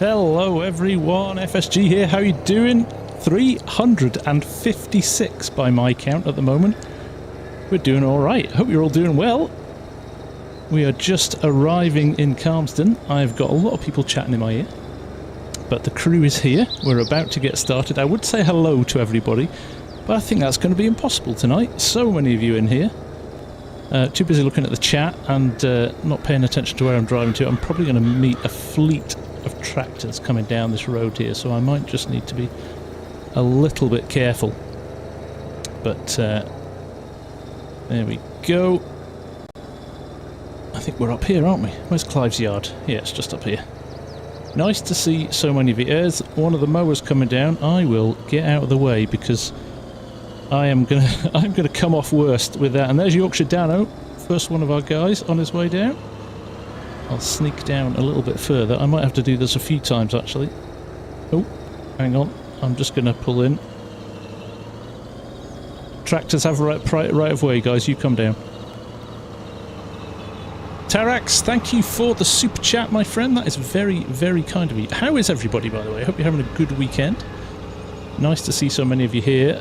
Hello everyone, FSG here, how you doing? 356 by my count at the moment. We're doing alright, hope you're all doing well. We are just arriving in Calmsden. I've got a lot of people chatting in my ear, but the crew is here. We're about to get started. I would say hello to everybody, but I think that's going to be impossible tonight. So many of you in here. Too busy looking at the chat and not paying attention to where I'm driving to. I'm probably going to meet a fleet of tractors coming down this road here, so I might just need to be a little bit careful. But there we go. I think we're up here, aren't we? Where's Clive's yard? Yeah, it's just up here. Nice to see so many of you. There's one of the mowers coming down. I will get out of the way because I'm gonna come off worst with that. And there's Yorkshire Dano, first one of our guys on his way down. I'll sneak down a little bit further. I might have to do this a few times actually. Oh, hang on. I'm just going to pull in. Tractors have right of way, guys. You come down. Tarax, thank you for the super chat, my friend. That is very, very kind of you. How is everybody, by the way? I hope you're having a good weekend. Nice to see so many of you here.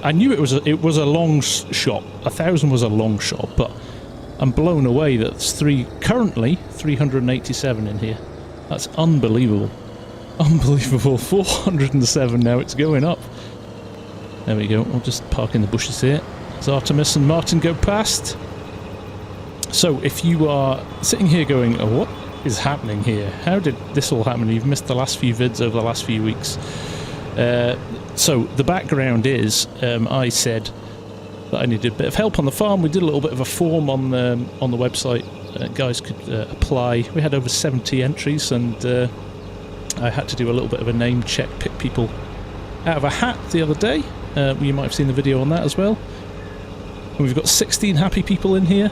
I knew it was a long shot. 1,000 was a long shot, but I'm blown away that there's currently 387 in here. That's unbelievable. Unbelievable. 407 now, it's going up. There we go. We'll just park in the bushes here as Artemis and Martin go past. So if you are sitting here going, oh, what is happening here? How did this all happen? You've missed the last few vids over the last few weeks. So the background is I said that I needed a bit of help on the farm. We did a little bit of a form on the website. Guys could apply. We had over 70 entries, and I had to do a little bit of a name check, pick people out of a hat the other day. You might have seen the video on that as well. And we've got 16 happy people in here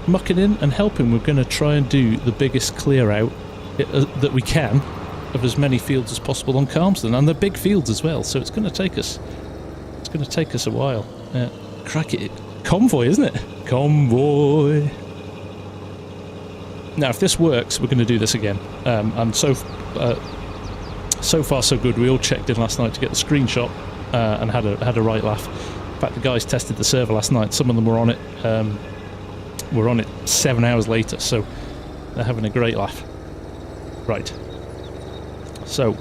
mucking in and helping. We're going to try and do the biggest clear out that we can of as many fields as possible on Calmsden, and they're big fields as well. So it's going to take us. It's going to take us a while. Crack it. Convoy, isn't it? Convoy. Now, if this works, we're going to do this again. And so far, so good. We all checked in last night to get the screenshot and had a right laugh. In fact, the guys tested the server last night. Some of them were on it. Were on it 7 hours later, so they're having a great laugh. Right. So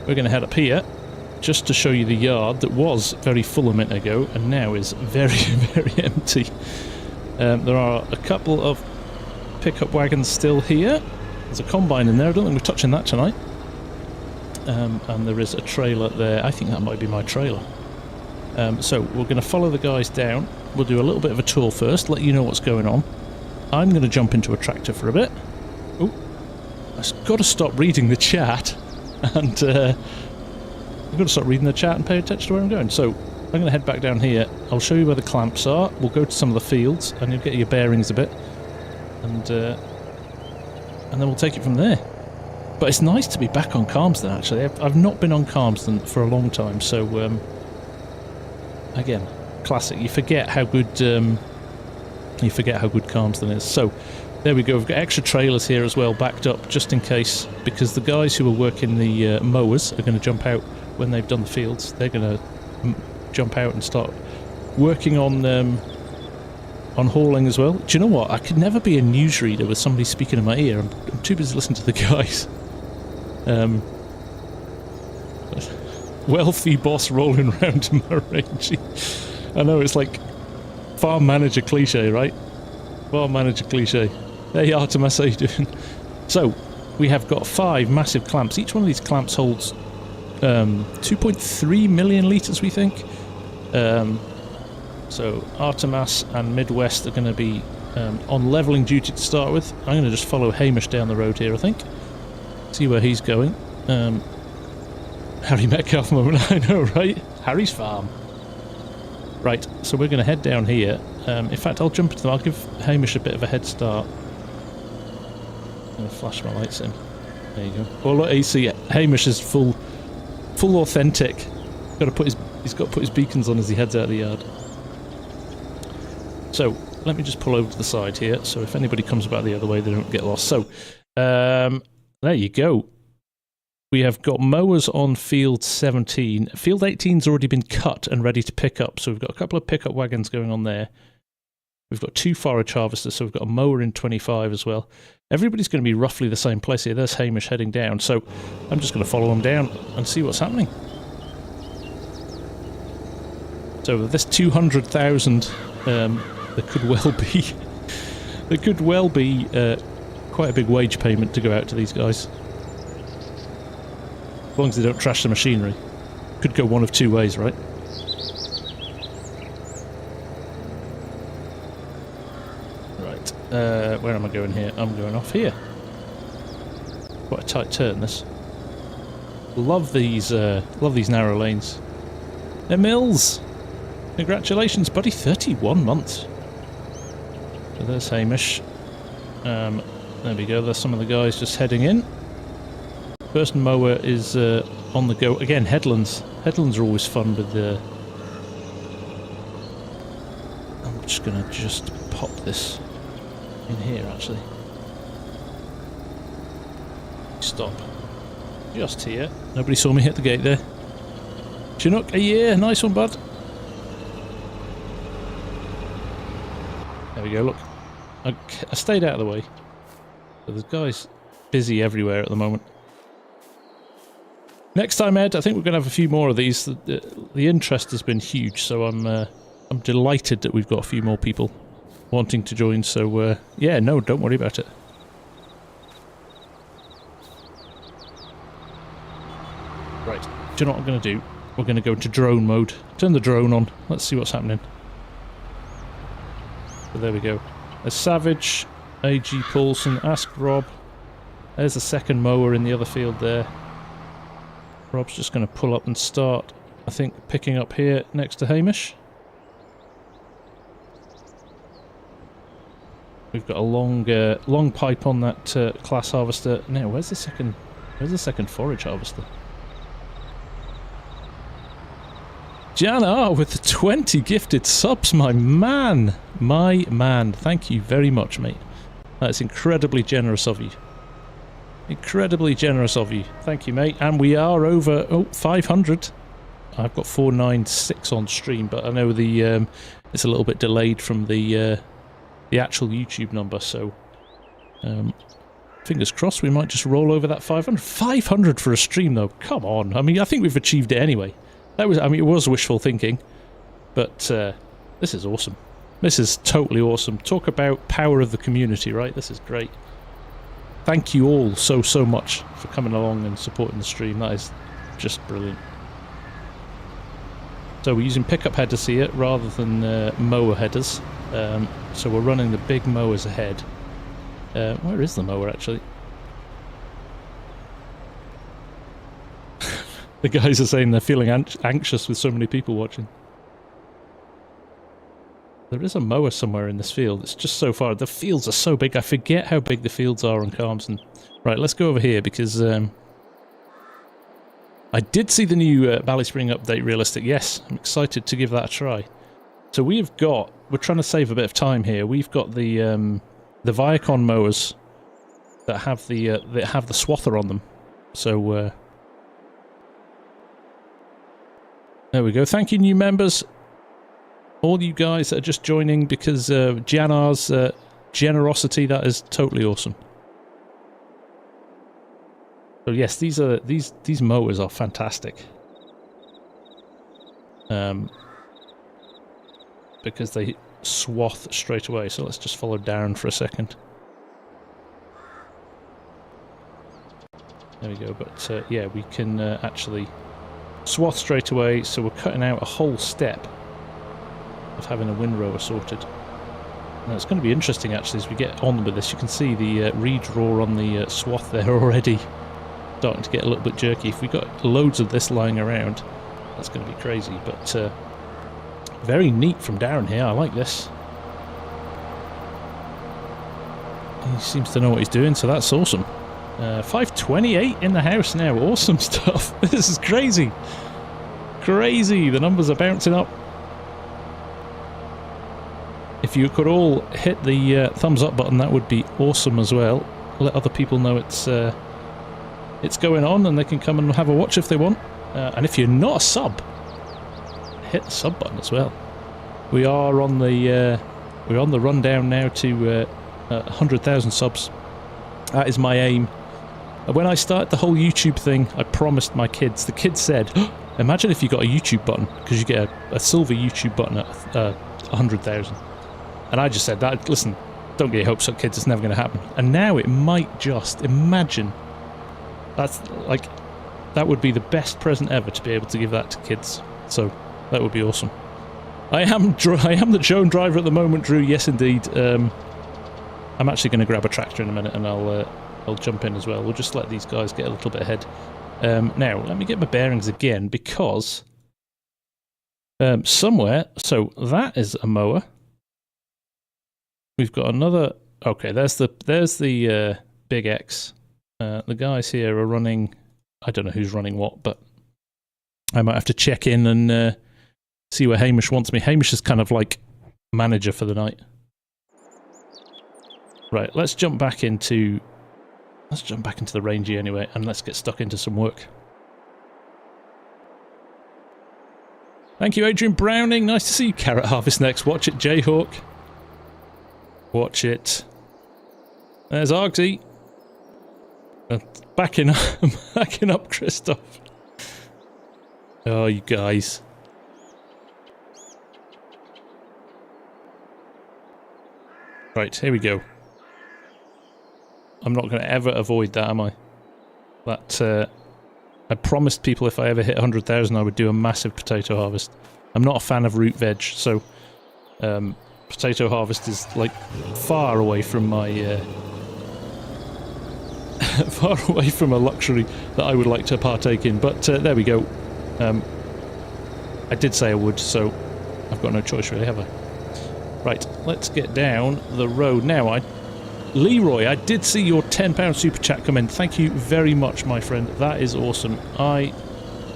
we're going to head up here, just to show you the yard that was very full a minute ago and now is very, very empty. There are a couple of pickup wagons still here. There's a combine in there. I don't think we're touching that tonight. And there is a trailer there. I think that might be my trailer. So we're going to follow the guys down. We'll do a little bit of a tour first, let you know what's going on. I'm going to jump into a tractor for a bit. Oh, I've got to stop reading the chat. And I've got to start reading the chat and pay attention to where I'm going. So I'm going to head back down here. I'll show you where the clamps are. We'll go to some of the fields and you'll get your bearings a bit. And then we'll take it from there. But it's nice to be back on Calmsden, actually. I've not been on Calmsden for a long time. So, again, classic. You forget how good Calmsden is. So there we go. We've got extra trailers here as well, backed up, just in case, because the guys who are working the mowers are going to jump out when they've done the fields. They're going to jump out and start working on hauling as well. Do you know what? I could never be a newsreader with somebody speaking in my ear. I'm too busy listening to the guys. Wealthy boss rolling around in my range. I know, it's like farm manager cliche, right? Farm manager cliche. Hey Artemis, how you doing? So, we have got 5 massive clamps. Each one of these clamps holds 2.3 million litres, we think. So, Artemis and Midwest are going to be on levelling duty to start with. I'm going to just follow Hamish down the road here, I think. See where he's going. Harry Metcalf moment, I know, right? Harry's farm. Right, so we're going to head down here. In fact, I'll jump into them. I'll give Hamish a bit of a head start. I'm going to flash my lights in. There you go. Oh, look, you see, Hamish is full authentic. He's got to put his beacons on as he heads out of the yard. So, let me just pull over to the side here, so if anybody comes back the other way, they don't get lost. So, there you go. We have got mowers on field 17. Field 18's already been cut and ready to pick up, so we've got a couple of pickup wagons going on there. We've got 2 forage harvesters, so we've got a mower in 25 as well. Everybody's going to be roughly the same place here. There's Hamish heading down, so I'm just going to follow him down and see what's happening. So this 200,000, there could well be quite a big wage payment to go out to these guys. As long as they don't trash the machinery. Could go one of two ways, right? Right, where am I going here? I'm going off here. Quite a tight turn, this. Love these narrow lanes. They're Mills! Congratulations, buddy, 31 months. So there's Hamish. There we go, there's some of the guys just heading in. First mower is on the go. Again, headlands. Headlands are always fun with the... I'm just going to pop this in here, actually. Stop. Just here. Nobody saw me hit the gate there. Chinook, a year. Nice one, bud. There we go, look. I stayed out of the way. So there's guys busy everywhere at the moment. Next time, Ed, I think we're going to have a few more of these. The interest has been huge, so I'm delighted that we've got a few more people wanting to join. So yeah, no, don't worry about it. Right, do you know what I'm going to do? We're going to go into drone mode. Turn the drone on. Let's see what's happening. So there we go. There's Savage, A.G. Paulson, Ask Rob. There's a second mower in the other field there. Rob's just going to pull up and start, I think, picking up here next to Hamish. We've got a long pipe on that class harvester. Now, where's the second forage harvester? Jana with the 20 gifted subs, my man. My man. Thank you very much, mate. That's incredibly generous of you. Incredibly generous of you. Thank you, mate. And we are over 500. I've got 496 on stream, but I know the it's a little bit delayed from the actual YouTube number, so fingers crossed we might just roll over that 500. 500 for a stream, though. Come on. I mean, I think we've achieved it anyway. That was, I mean, it was wishful thinking, but this is awesome. This is totally awesome. Talk about power of the community, right? This is great. Thank you all so much for coming along and supporting the stream. That is just brilliant. So we're using pickup headers here rather than mower headers. So we're running the big mowers ahead. Where is the mower, actually? The guys are saying they're feeling anxious with so many people watching. There is a mower somewhere in this field. It's just so far. The fields are so big. I forget how big the fields are on Calmsden. Right, let's go over here because I did see the new Valley Spring update realistic. Yes, I'm excited to give that a try. So we're trying to save a bit of time here. We've got the Viacon mowers that have the swather on them. So there we go. Thank you, new members. All you guys that are just joining because of Janar's generosity. That is totally awesome. So yes, these mowers are fantastic. Because they swath straight away. So let's just follow Darren for a second. There we go. But yeah, we can actually swath straight away. So we're cutting out a whole step of having a windrower sorted. Now it's going to be interesting actually as we get on with this. You can see the redraw on the swath there already starting to get a little bit jerky. If we got loads of this lying around, that's going to be crazy. But very neat from Darren here. I like this. He seems to know what he's doing, so that's awesome. 528 in the house now. Awesome stuff. This is crazy. Crazy. The numbers are bouncing up. If you could all hit the thumbs up button, that would be awesome as well. Let other people know it's it's going on, and they can come and have a watch if they want. And if you're not a sub, hit the sub button as well. We are on the rundown now to 100,000 subs. That is my aim. When I started the whole YouTube thing, I promised my kids. The kids said, oh, "Imagine if you got a YouTube button, because you get a silver YouTube button at 100,000." And I just said, "That listen, don't get your hopes up, kids. It's never going to happen." And now it might just imagine. That's like, that would be the best present ever to be able to give that to kids. So that would be awesome. I am the drone driver at the moment, Drew. Yes, indeed. I'm actually going to grab a tractor in a minute, and I'll jump in as well. We'll just let these guys get a little bit ahead. Now, let me get my bearings again, because somewhere... So, that is a mower. We've got another... Okay, there's the Big X. The guys here are running... I don't know who's running what, but I might have to check in and see where Hamish wants me. Hamish is kind of like manager for the night. Right, let's jump back into the rangy anyway, and let's get stuck into some work. Thank you, Adrian Browning. Nice to see you. Carrot Harvest next. Watch it, Jayhawk. Watch it. There's Argsy. Backing up, Christoph. Oh, you guys. Right, here we go. I'm not going to ever avoid that, am I? That, I promised people if I ever hit 100,000 I would do a massive potato harvest. I'm not a fan of root veg, so potato harvest is like far away from my... far away from a luxury that I would like to partake in, but there we go. I did say I would, so I've got no choice really, have I? Right, let's get down the road now. Leroy, I did see your £10 super chat come in. Thank you very much, my friend. That is awesome. I'm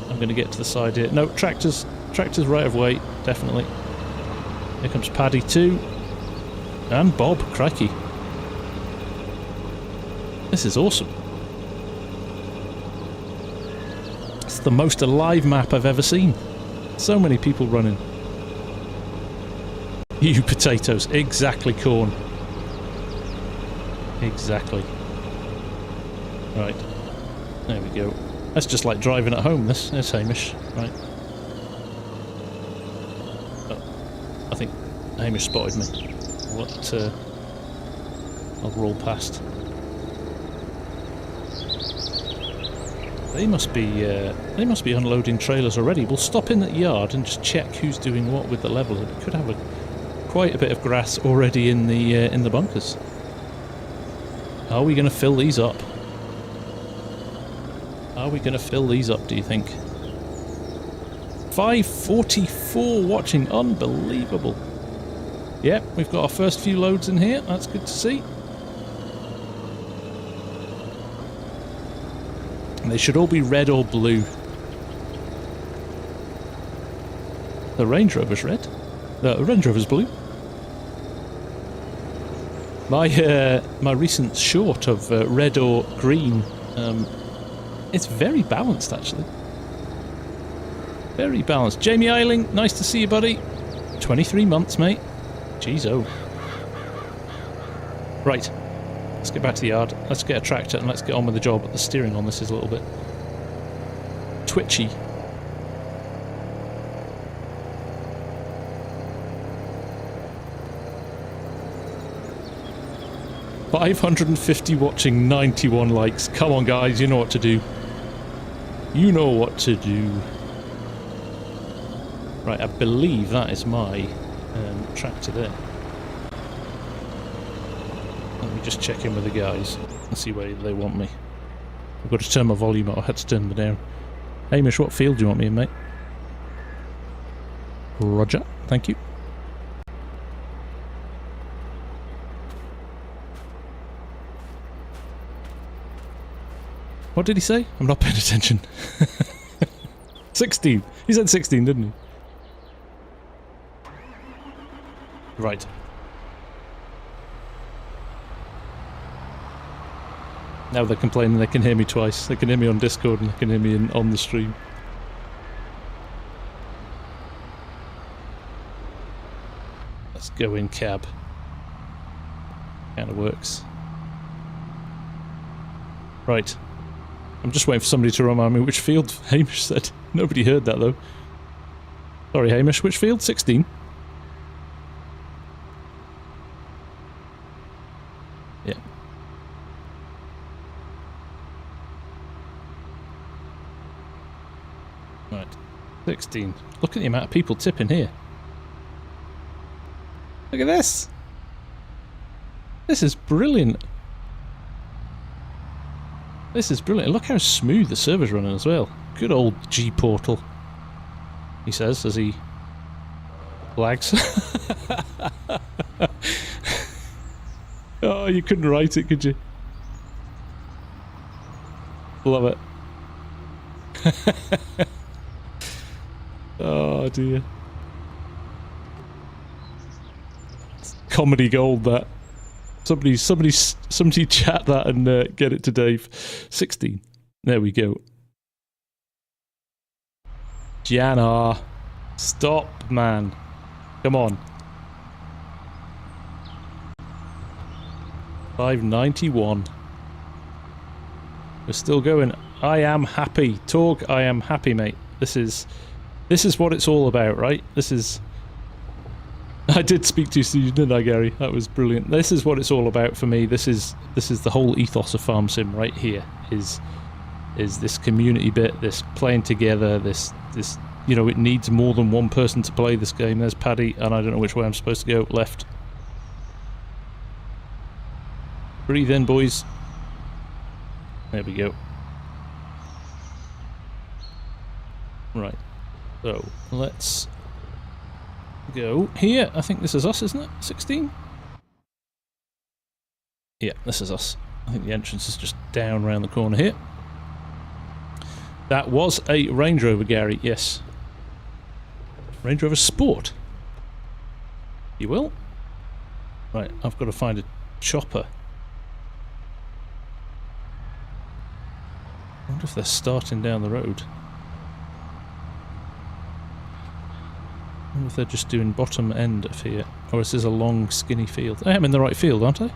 going to get to the side here. No, tractors right of way, definitely. Here comes Paddy too. And Bob, crikey. This is awesome. It's the most alive map I've ever seen. So many people running. You potatoes. Exactly, corn. Exactly. Right. There we go. That's just like driving at home, this. There's Hamish. Right. Oh, I think Hamish spotted me. What, I'll roll past. They must be unloading trailers already. We'll stop in that yard and just check who's doing what with the level. It could have quite a bit of grass already in the bunkers. Are we going to fill these up? Are we going to fill these up, do you think? 544 watching. Unbelievable. Yep, we've got our first few loads in here. That's good to see. And they should all be red or blue. The Range Rover's red. The Range Rover's blue. My recent short of red or green, it's very balanced actually. Very balanced. Jamie Eiling, nice to see you, buddy. 23 months, mate. Jeez, oh. Right, let's get back to the yard. Let's get a tractor and let's get on with the job. The steering on this is a little bit twitchy. $550 watching, 91 likes. Come on, guys, you know what to do. You know what to do. Right, I believe that is my tractor there. Let me just check in with the guys and see where they want me. I've got to turn my volume up. I had to turn them down. Hamish, what field do you want me in, mate? Roger, thank you. What did he say? I'm not paying attention. 16. He said 16, didn't he? Right. Now they're complaining they can hear me twice. They can hear me on Discord and they can hear me on the stream. Let's go in cab. Kind of works. Right. I'm just waiting for somebody to remind me which field Hamish said. Nobody heard that though. Sorry Hamish, which field? 16? Yeah. Right. 16. Look at the amount of people tipping here. Look at this! This is brilliant. This is brilliant. Look how smooth the server's running as well. Good old G Portal, he says as he lags. Oh, you couldn't write it, could you? Love it. Oh dear. It's comedy gold, that. Somebody chat that and get it to Dave. 16. There we go. Jana, stop, man. Come on. 591. We're still going. I am happy. Torg, I am happy, mate. This is what it's all about, right? This is... I did speak too soon, didn't I, Gary? That was brilliant. This is what it's all about for me. This is the whole ethos of Farm Sim right here. Is this community bit, this playing together, this you know, it needs more than one person to play this game. There's Paddy, and I don't know which way I'm supposed to go. Left. Breathe in, boys. There we go. Right. So let's go here. I think this is us, isn't it? 16? Yeah, this is us. I think the entrance is just down around the corner here. That was a Range Rover, Gary, yes. Range Rover Sport. You will? Right, I've got to find a chopper. I wonder if they're starting down the road. I wonder if they're just doing bottom end of here. Or is this a long, skinny field? I am in the right field, aren't I?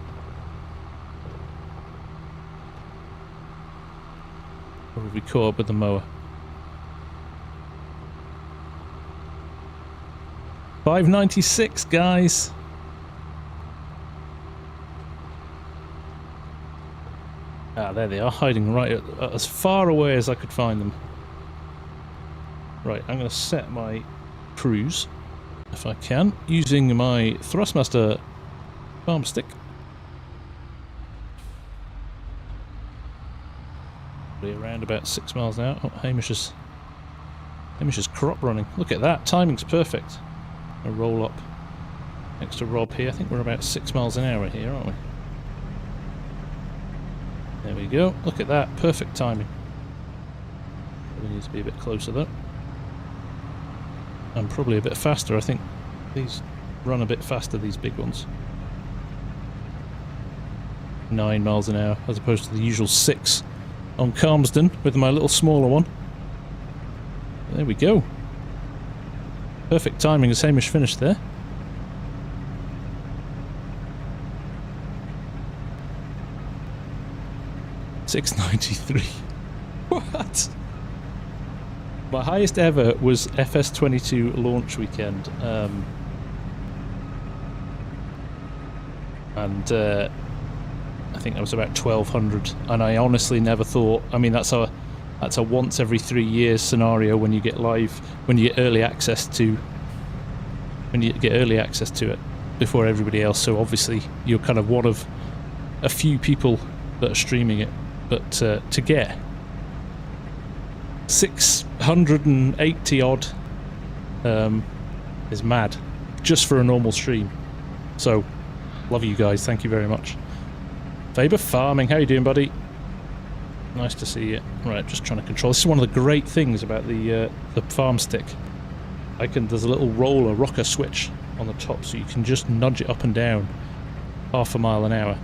Or have we caught up with the mower? 596, guys! Ah, there they are, hiding right as far away as I could find them. Right, I'm going to set my cruise, if I can, using my Thrustmaster farm stick. Around about 6 miles an hour. Oh, Hamish is crop running. Look at that, timing's perfect. I'll roll up next to Rob here. I think we're about 6 miles an hour here, aren't we? There we go. Look at that, perfect timing. We need to be a bit closer though. And probably a bit faster. I think these run a bit faster, these big ones. 9 miles an hour as opposed to the usual 6 on Calmsden with my little smaller one. There we go. Perfect timing as Hamish finished there. $6.93. What? My highest ever was FS22 launch weekend, and I think that was about 1200. And I honestly never thought. I mean, that's a once every 3 years scenario when you get early access to it before everybody else. So obviously you're kind of one of a few people that are streaming it, but to get 680 odd is mad, just for a normal stream. So love you guys, thank you very much. Faber Farming, how you doing, buddy? Nice to see you. Right, just trying to control. This is one of the great things about the farm stick. There's a little rocker switch on the top, so you can just nudge it up and down half a mile an hour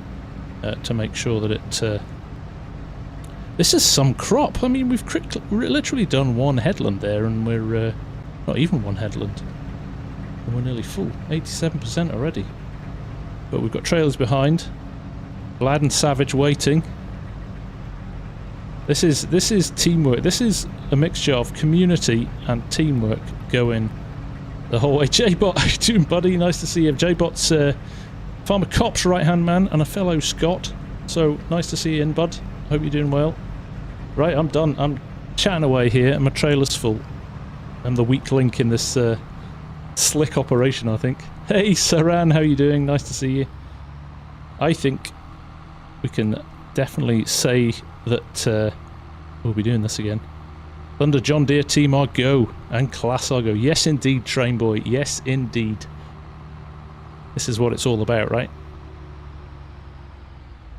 to make sure that it This is some crop. I mean, we've literally done one headland there, and we're not even one headland. And we're nearly full. 87% already. But we've got trailers behind. Lad and Savage waiting. This is teamwork. This is a mixture of community and teamwork going the whole way. J-Bot, how you doing, buddy? Nice to see you. J-Bot's Farmer Cop's right-hand man and a fellow Scot. So, nice to see you in, bud. Hope you're doing well. Right, I'm done. I'm chatting away here and my trailer's full. I'm the weak link in this slick operation, I think. Hey, Saran, how you doing? Nice to see you. I think we can definitely say that we'll be doing this again. Thunder John Deere Team are go and Class are go. Yes indeed, Train Boy. Yes indeed. This is what it's all about, right?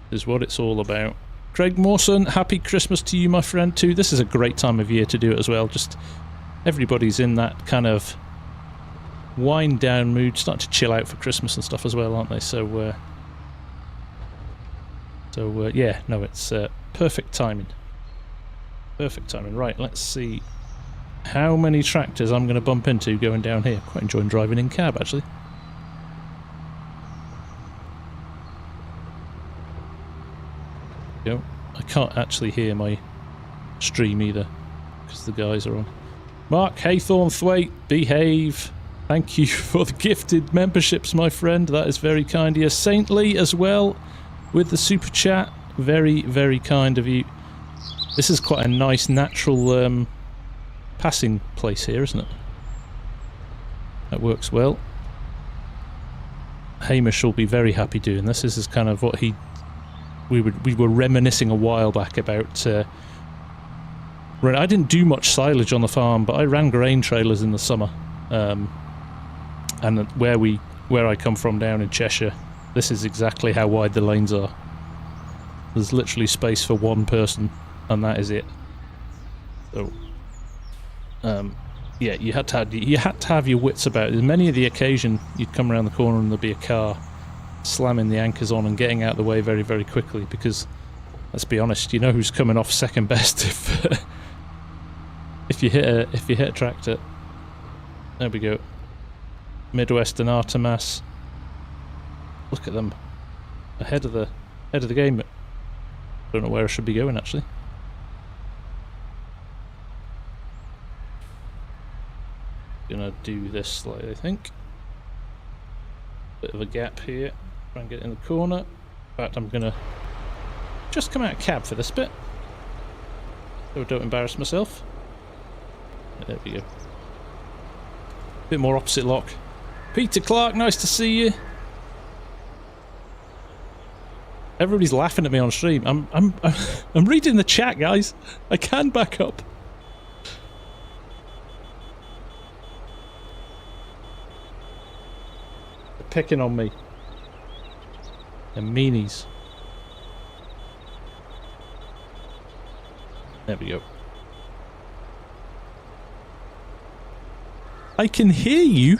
This is what it's all about. Craig Mawson, happy Christmas to you, my friend, too. This is a great time of year to do it as well. Just everybody's in that kind of wind down mood, starting to chill out for Christmas and stuff as well, aren't they? So yeah, no, it's perfect timing. Perfect timing. Right, let's see how many tractors I'm going to bump into going down here. Quite enjoying driving in cab, actually. Go. I can't actually hear my stream either because the guys are on. Mark Haythornthwaite, behave. Thank you for the gifted memberships, my friend. That is very kind of you. Saintly as well with the super chat. Very, very kind of you. This is quite a nice natural passing place here, isn't it? That works well. Hamish will be very happy doing this. This is kind of what we were reminiscing a while back about. I didn't do much silage on the farm, but I ran grain trailers in the summer. And where I come from down in Cheshire, this is exactly how wide the lanes are. There's literally space for one person, and that is it. So, yeah, you had to have your wits about it. Many of the occasion you'd come around the corner and there'd be a car slamming the anchors on and getting out of the way very, very quickly. Because, let's be honest, you know who's coming off second best if you hit a tractor. There we go. Midwest and Artemas. Look at them, ahead of the game. Don't know where I should be going actually. Gonna do this slightly, I think. Bit of a gap here. Try and get in the corner. In fact, I'm gonna just come out of cab for this bit, so I don't embarrass myself. There we go. Bit more opposite lock. Peter Clark, nice to see you. Everybody's laughing at me on stream. I'm reading the chat, guys. I can back up. They're picking on me. They're meanies. There we go. I can hear you.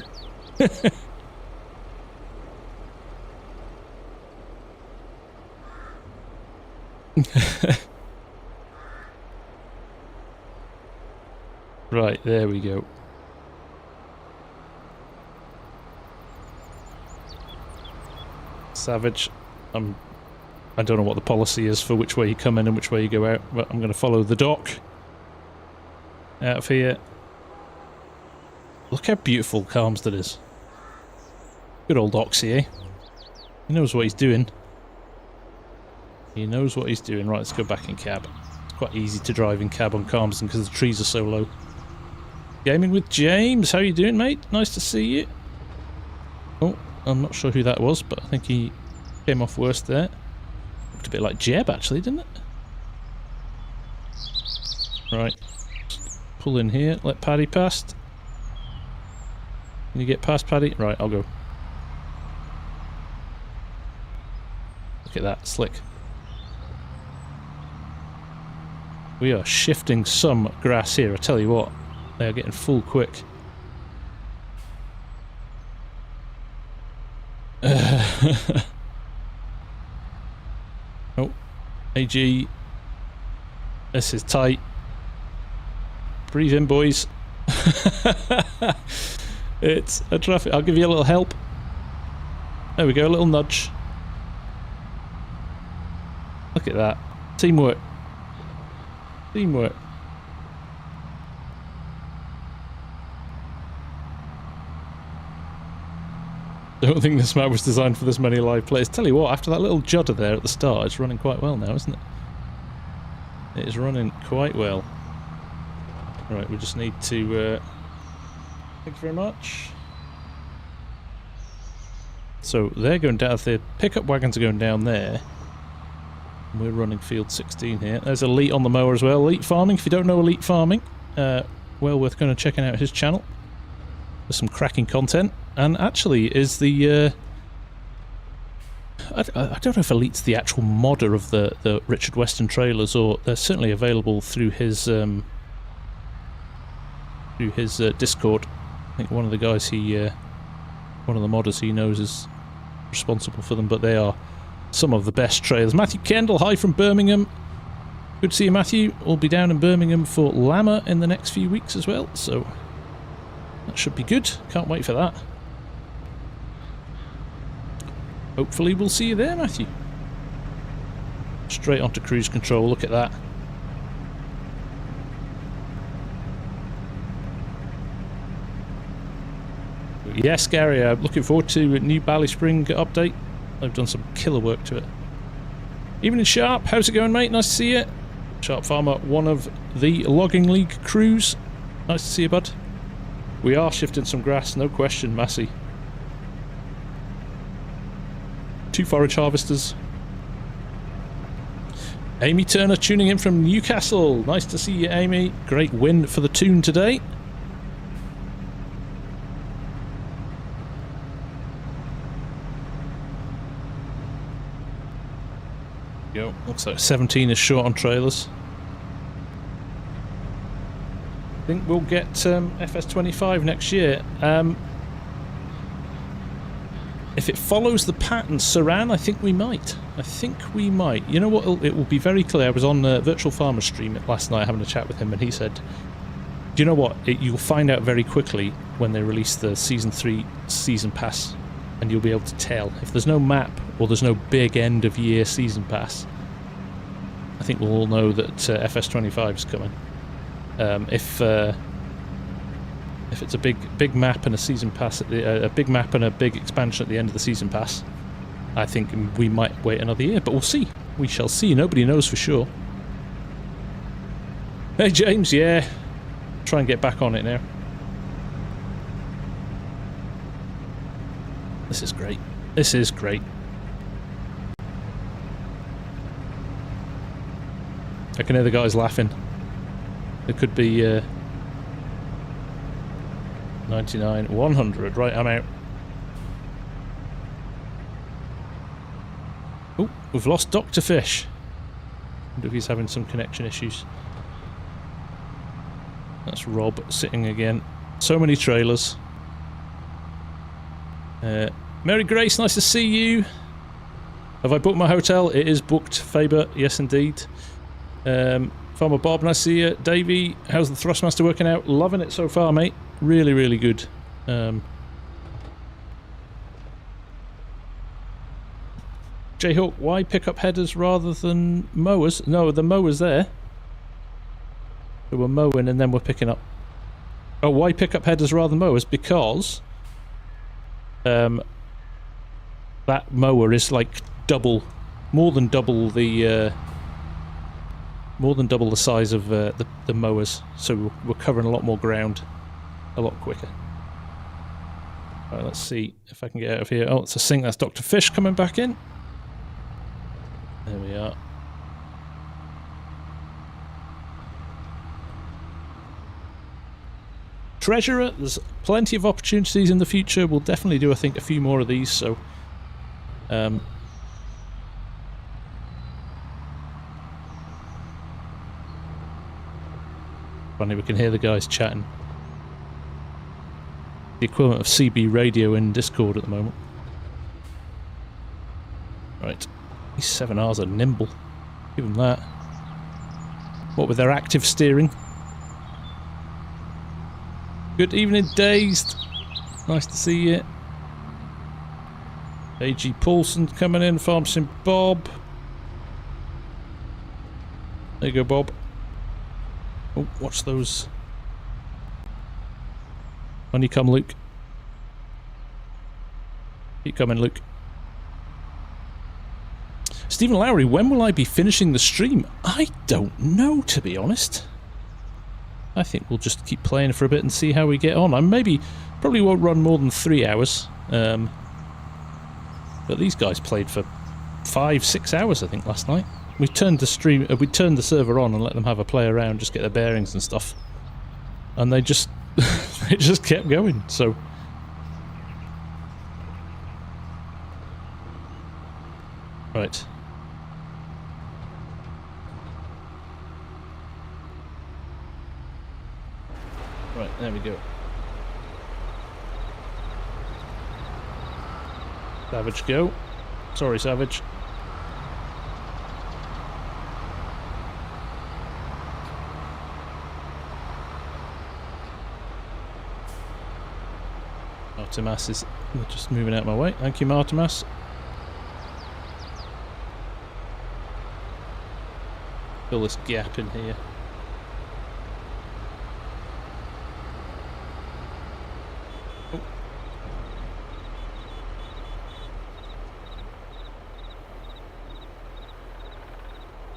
Right, there we go. Savage, I don't know what the policy is for which way you come in and which way you go out, but I'm going to follow the dock out of here. Look how beautiful Calmsden is. Good old Oxy, eh? He knows what he's doing. He knows what he's doing. Right, let's go back in cab. It's quite easy to drive in cab on Calmsden because the trees are so low. Gaming with James, how you doing, mate? Nice to see you. Oh, I'm not sure who that was, but I think he came off worst there. Looked a bit like Jeb, actually, didn't it? Right. Pull in here, let Paddy past. Can you get past Paddy? Right, I'll go. Look at that, slick. We are shifting some grass here, I tell you what. They are getting full quick. Oh, AG. This is tight. Breathe in, boys. It's a traffic. I'll give you a little help. There we go, a little nudge. Look at that. Teamwork. Teamwork. Don't think this map was designed for this many live players. Tell you what, after that little judder there at the start, it's running quite well now, isn't it? It is running quite well. Right, we just need to... thank you very much. So they're going down, the pickup wagons are going down there. And we're running field 16 here. There's Elite on the mower as well. Elite Farming, if you don't know Elite Farming, well worth going and checking out his channel. There's some cracking content. And actually is the... I don't know if Elite's the actual modder of the Richard Weston trailers, or they're certainly available through his Discord. I think one of the guys one of the modders he knows is responsible for them, but they are some of the best trailers. Matthew Kendall, hi from Birmingham. Good to see you, Matthew. We'll be down in Birmingham for Llama in the next few weeks as well, so that should be good. Can't wait for that. Hopefully we'll see you there, Matthew. Straight onto cruise control, look at that. Yes, Gary, I'm looking forward to a new Bally Spring update. I've done some killer work to it. Evening, Sharp. How's it going, mate? Nice to see you. Sharp Farmer, one of the Logging League crews. Nice to see you, bud. We are shifting some grass, no question, Massey. 2 forage harvesters. Amy Turner tuning in from Newcastle. Nice to see you, Amy. Great win for the Toon today. Go. Looks like 17 is short on trailers. I think we'll get FS25 next year. If it follows the pattern Saran, I think we might. You know what? It will be very clear. I was on Virtual Farmer stream last night having a chat with him, and he said, do you know what? You'll find out very quickly when they release the Season 3 Season Pass, and you'll be able to tell. If there's no map, or there's no big end-of-year Season Pass, I think we'll all know that FS25 is coming. If it's a big map and a season pass, a big map and a big expansion at the end of the season pass, I think we might wait another year, but we'll see. We shall see. Nobody knows for sure. Hey James, yeah. Try and get back on it now. This is great. This is great. I can hear the guys laughing. It could be 99, 100. Right, I'm out. Oh, we've lost Dr. Fish. I wonder if he's having some connection issues. That's Rob sitting again. So many trailers. Mary Grace, nice to see you. Have I booked my hotel? It is booked, Faber. Yes, indeed. Farmer Bob, nice to see you. Davey, how's the Thrustmaster working out? Loving it so far, mate. Really, really good. J-Hawk, why pick up headers rather than mowers? No, the mowers there. So we're mowing and then we're picking up. Oh, why pick up headers rather than mowers? Because that mower is like more than double the size of the mowers. So we're covering a lot more ground a lot quicker. Alright, let's see if I can get out of here. Oh, it's a sink. That's Dr. Fish coming back in. There we are. Treasurer, there's plenty of opportunities in the future. We'll definitely do, I think, a few more of these, so funny, we can hear the guys chatting. The equivalent of CB radio in Discord at the moment. Right. These 7Rs are nimble. Give them that. What with their active steering. Good evening, Dazed. Nice to see you. A.G. Paulson coming in. FARMSIM Bob. There you go, Bob. Oh, watch those. On you come, Luke. Keep coming, Luke. Stephen Lowry, when will I be finishing the stream? I don't know, to be honest. I think we'll just keep playing for a bit and see how we get on. Probably won't run more than 3 hours. But these guys played for 5-6 hours, I think, last night. We turned the server on and let them have a play around, just get their bearings and stuff. And they just they just kept going. So right. Right, there we go. Savage, go. Sorry, Savage. Artemas is just moving out my way. Thank you, Artemas. Fill this gap in here.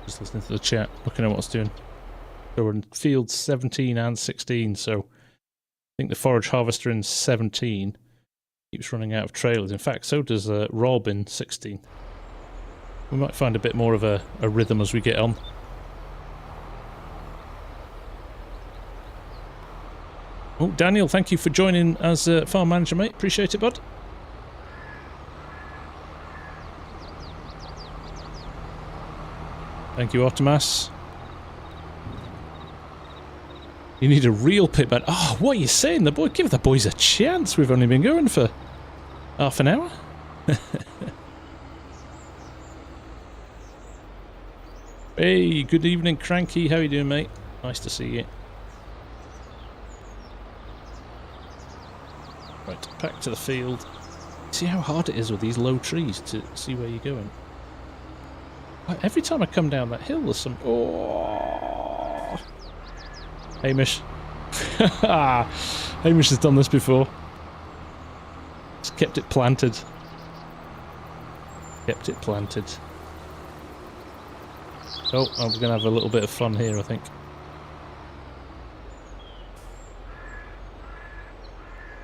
Just listening to the chat, looking at what it's doing. So we're in fields 17 and 16, so I think the forage harvester in 17 keeps running out of trailers. In fact, so does Rob in 16. We might find a bit more of a rhythm as we get on. Oh, Daniel, thank you for joining as farm manager, mate. Appreciate it, bud. Thank you, Artemas. You need a real pitman. Oh, what are you saying? Give the boys a chance. We've only been going for half an hour. Hey, good evening, Cranky. How you doing, mate? Nice to see you. Right, back to the field. See how hard it is with these low trees to see where you're going. Every time I come down that hill, there's some... Oh! Hamish. Hamish has done this before. Just kept it planted. Kept it planted. Oh, I'm going to have a little bit of fun here, I think.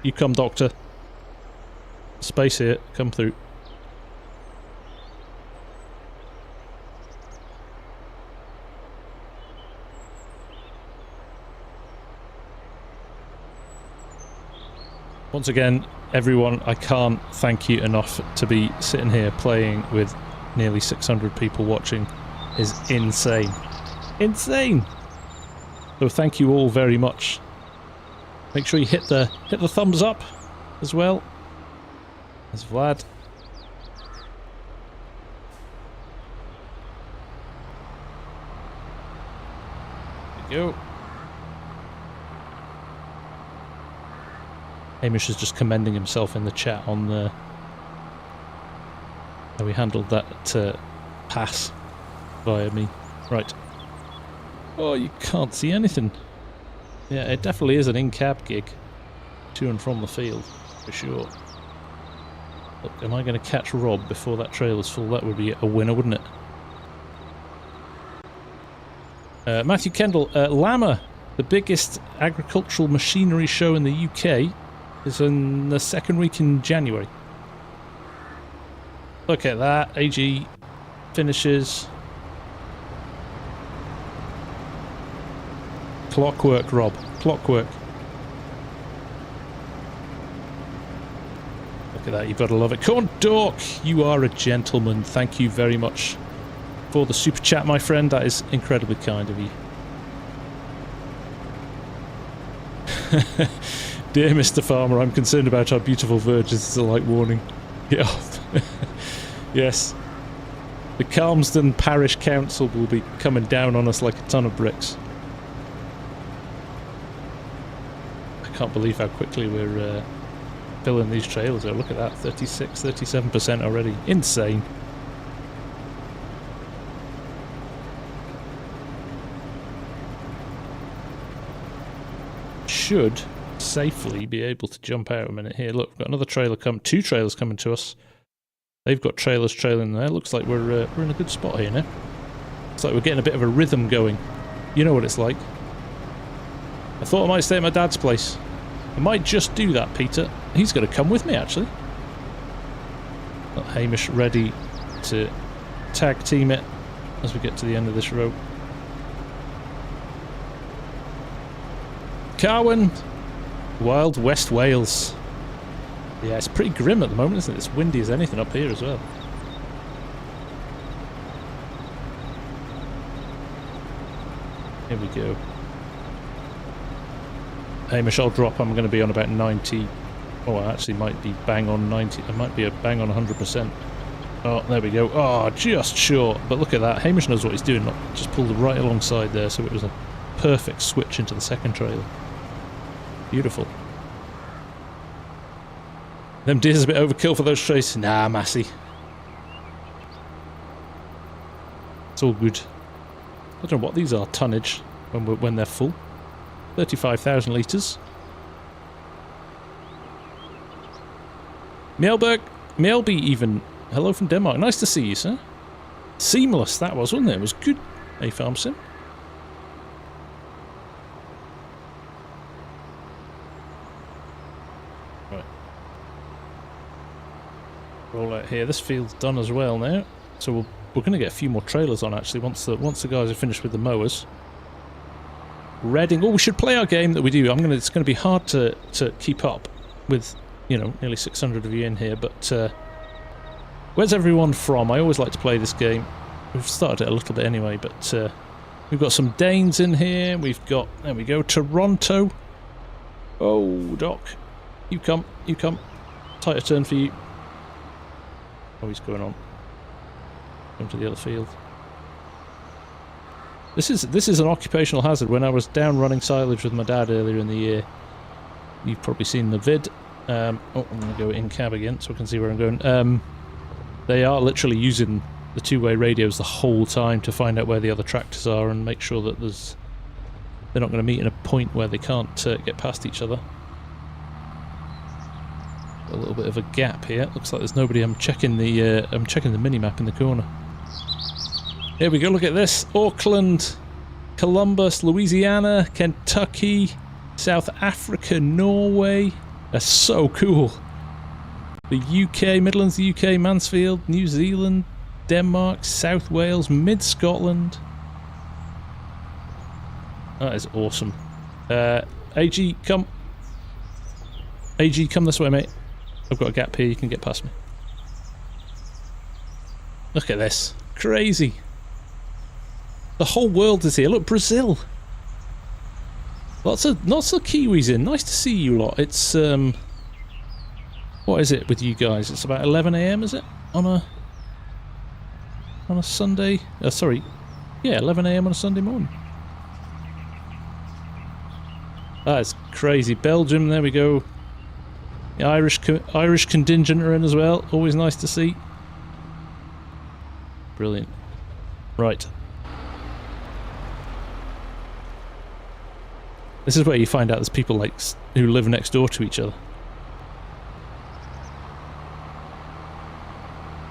You come, Doctor. Space here. Come through. Once again, everyone, I can't thank you enough. To be sitting here playing with nearly 600 people watching is insane. Insane! So thank you all very much. Make sure you hit the thumbs up as well. There's Vlad. There you go. Hamish is just commending himself in the chat on the how we handled that pass via me. Right. Oh, you can't see anything. Yeah, it definitely is an in-cab gig to and from the field, for sure. Look, am I going to catch Rob before that trail is full? That would be a winner, wouldn't it? Matthew Kendall, Llama, the biggest agricultural machinery show in the UK, is in the second week in January. Look at that. AG finishes. Clockwork, Rob. Clockwork. Look at that. You've got to love it. Come on, Dork. You are a gentleman. Thank you very much for the super chat, my friend. That is incredibly kind of you. Dear Mr. Farmer, I'm concerned about our beautiful verges. It's a light warning. Get off. Yes. The Calmsden Parish Council will be coming down on us like a ton of bricks. I can't believe how quickly we're filling these trailers. Oh, look at that, 36, 37% already. Insane. Should safely be able to jump out a minute here. Look, we've got another trailer two trailers coming to us. They've got trailers trailing there. Looks like we're in a good spot here now. Looks like we're getting a bit of a rhythm going. You know what it's like. I thought I might stay at my dad's place. I might just do that, Peter. He's going to come with me, actually. Got Hamish ready to tag team it as we get to the end of this row. Carwyn, Wild West Wales. Yeah, it's pretty grim at the moment, isn't it? It's windy as anything up here as well. Here we go. Hamish, I'll drop. I'm going to be on about 90. Oh, I actually might be bang on 90. I might be a bang on 100%. Oh, there we go. Oh, just short. But look at that. Hamish knows what he's doing. Look, just pulled right alongside there, so it was a perfect switch into the second trailer. Beautiful. Them deers a bit overkill for those trays. Nah, Massey. It's all good. I don't know what these are, tonnage, when they're full. 35,000 litres. Mielberg, Mielby even. Hello from Denmark. Nice to see you, sir. Seamless that was, wasn't it? It was good. Hey, FARMSIM. Right. Roll out here. This field's done as well now. So we're going to get a few more trailers on, actually, once the guys are finished with the mowers. Reading. Oh, we should play our game that we do. It's going to be hard to keep up with, you know, nearly 600 of you in here. But where's everyone from? I always like to play this game. We've started it a little bit anyway, but we've got some Danes in here. We've got, there we go, Toronto. Oh, Doc, you come. Tighter turn for you. Oh, he's going on. Come to the other field. This is an occupational hazard. When I was down running silage with my dad earlier in the year, you've probably seen the vid. Oh, I'm going to go in cab again so I can see where I'm going. They are literally using the two-way radios the whole time to find out where the other tractors are and make sure that they're not going to meet in a point where they can't get past each other. A little bit of a gap here. Looks like there's nobody. I'm checking the mini-map in the corner. Here we go, look at this. Auckland, Columbus, Louisiana, Kentucky, South Africa, Norway. That's so cool. The UK, Midlands, the UK, Mansfield, New Zealand, Denmark, South Wales, Mid-Scotland. That is awesome. AG, come. AG, come this way, mate. I've got a gap here, you can get past me. Look at this. Crazy. The whole world is here. Look, Brazil. Lots of Kiwis in. Nice to see you lot. It's what is it with you guys? It's about 11 AM, is it? On a Sunday? Sorry. Yeah, 11 AM on a Sunday morning. That's crazy. Belgium, there we go. The Irish contingent are in as well. Always nice to see. Brilliant. Right. This is where you find out there's people like who live next door to each other.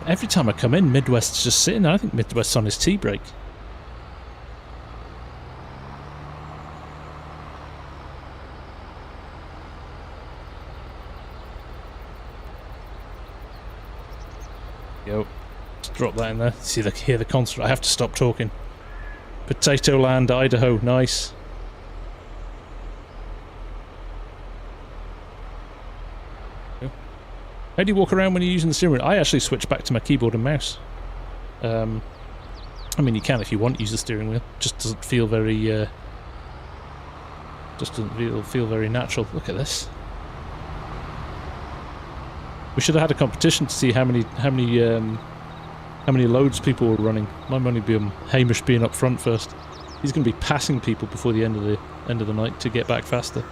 Every time I come in, Midwest's just sitting there. I think Midwest's on his tea break. Go. Just drop that in there. See, hear the concert. I have to stop talking. Potato Land, Idaho. Nice. How do you walk around when you're using the steering wheel? I actually switch back to my keyboard and mouse. I mean, you can if you want use the steering wheel. Just doesn't feel very. Just doesn't feel very natural. Look at this. We should have had a competition to see how many how many loads people were running. Might only be Hamish being up front first. He's going to be passing people before the end of the night to get back faster.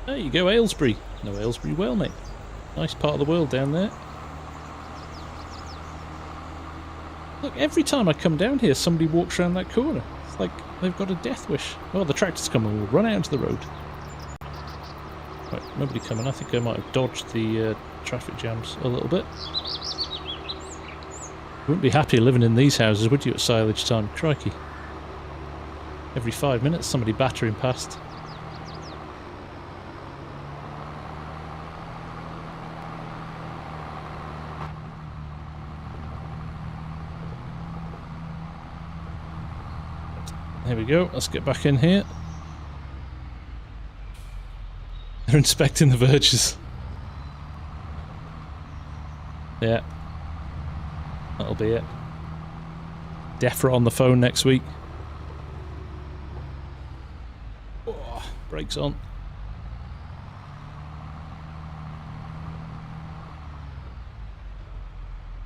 There you go, Aylesbury. No Aylesbury well, mate. Nice part of the world down there. Look, every time I come down here, somebody walks around that corner. It's like they've got a death wish. Oh, the tractor's coming. We'll run out into the road. Right, nobody coming. I think I might have dodged the traffic jams a little bit. You wouldn't be happy living in these houses, would you, at silage time? Crikey. Every 5 minutes, somebody battering past. Here we go, let's get back in here. They're inspecting the verges. Yeah. That'll be it. Defra on the phone next week. Oh, brakes on.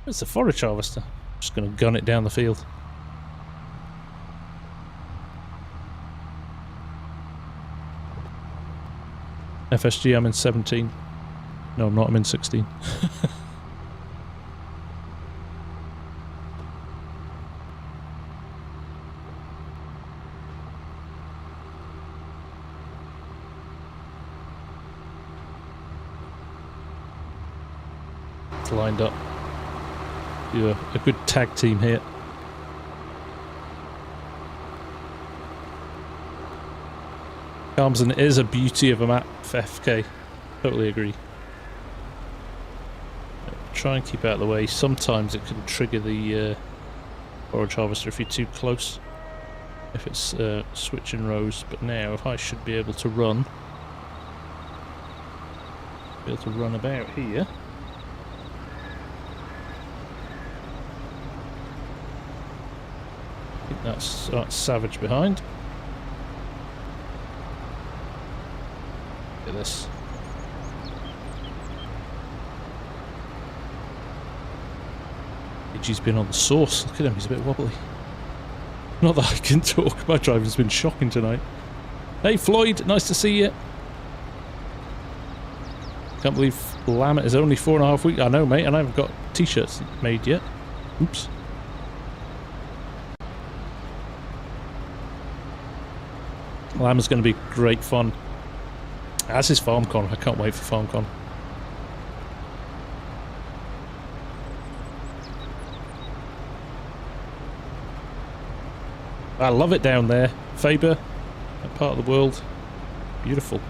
It's a forage harvester. Just going to gun it down the field. FSG, I'm in 17. No, I'm not, I'm in 16. It's lined up. You're a good tag team here. Calmsden is a beauty of a map, FK. Totally agree. Try and keep out of the way. Sometimes it can trigger the forage harvester if you're too close. If it's switching rows. But now, if I should be able to run. Be able to run about here. I think that's Savage behind. Look at this. AG's been on the sauce. Look at him, he's a bit wobbly. Not that I can talk, my driving's been shocking tonight. Hey Floyd, nice to see you. Can't believe Lammet is only 4.5 weeks. I know, mate, and I haven't got t-shirts made yet. Oops. Lammet's going to be great fun. As is FarmCon. I can't wait for FarmCon. I love it down there. Faber, that part of the world. Beautiful.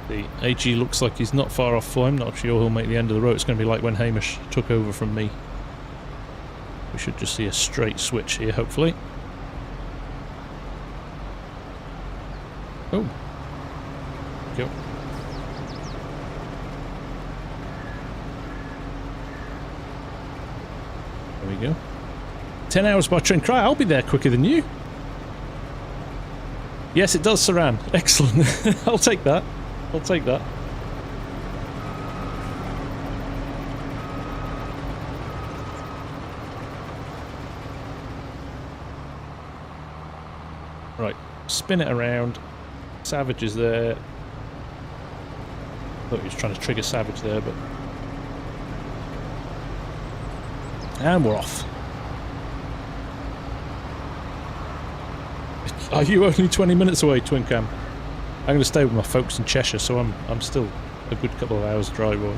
The AG looks like he's not far off for him. Not sure he'll make the end of the road. It's going to be like when Hamish took over from me. We should just see a straight switch here, hopefully. Oh. Go. There we go. 10 hours by train. Cry, I'll be there quicker than you. Yes, it does, Saran. Excellent. I'll take that. I'll take that. Right, spin it around. Savage is there. I thought he was trying to trigger Savage there, but... And we're off. Are you only 20 minutes away, Twin Cam? I'm going to stay with my folks in Cheshire, so I'm still a good couple of hours drive away.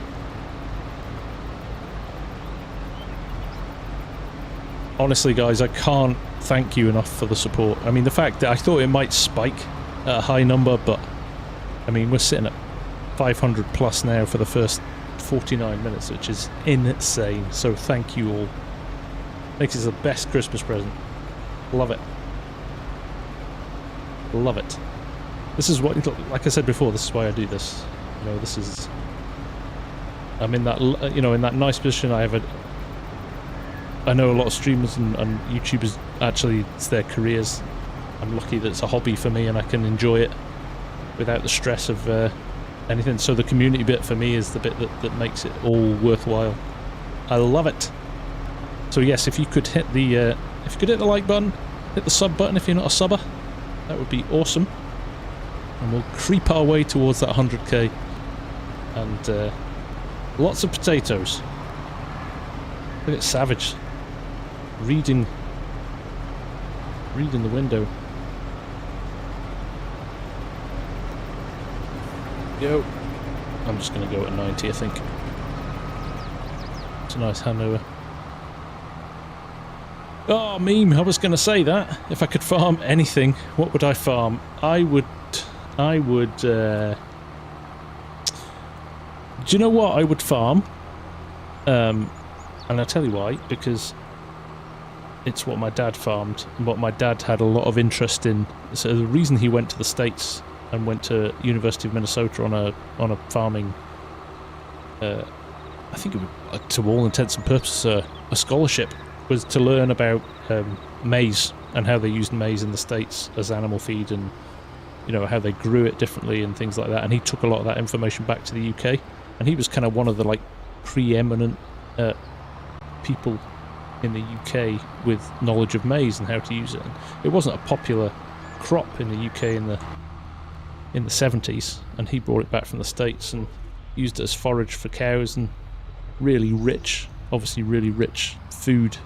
Honestly, guys, I can't thank you enough for the support. I mean, the fact that I thought it might spike at a high number, but I mean, we're sitting at 500 plus now for the first 49 minutes, which is insane. So thank you all. Makes it the best Christmas present. Love it. Love it. This is what, like I said before, this is why I do this. You know, this is... I'm in that, you know, in that nice position. I have I know a lot of streamers and YouTubers, actually, it's their careers. I'm lucky that it's a hobby for me and I can enjoy it without the stress of anything. So the community bit for me is the bit that makes it all worthwhile. I love it. So yes, if you could hit the like button, hit the sub button if you're not a subber, that would be awesome. And we'll creep our way towards that 100k. And lots of potatoes. Look at Savage reading the window. Go. I'm just going to go at 90, I think. It's a nice handover. Oh, meme, I was going to say that. If I could farm anything, what would I farm? I would, do you know what I would farm? And I'll tell you why, because it's what my dad farmed, and what my dad had a lot of interest in. So the reason he went to the States and went to University of Minnesota on a farming, I think it would, to all intents and purposes, a scholarship, was to learn about maize and how they used maize in the States as animal feed, and you know how they grew it differently and things like that. And he took a lot of that information back to the UK, and he was kind of one of the like preeminent people in the UK with knowledge of maize and how to use it. And it wasn't a popular crop in the UK in the 70s, and he brought it back from the States and used it as forage for cows, and really rich, obviously really rich food,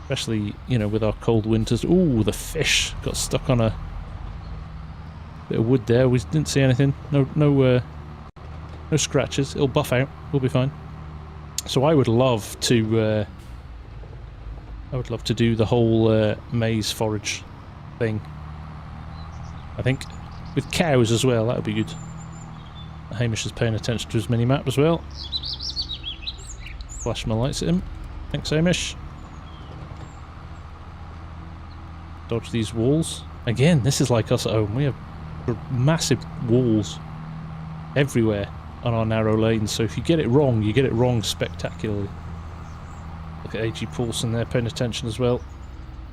especially, you know, with our cold winters. Ooh, the fish got stuck on a bit of wood there. We didn't see anything. No scratches. It'll buff out. We'll be fine. So I would love to do the whole maize forage thing. I think with cows as well, that would be good. Hamish is paying attention to his mini-map as well. Flash my lights at him. Thanks, Hamish. Dodge these walls. Again, this is like us at home. We have massive walls everywhere on our narrow lanes, so if you get it wrong spectacularly. Look at AG Paulson there paying attention as well.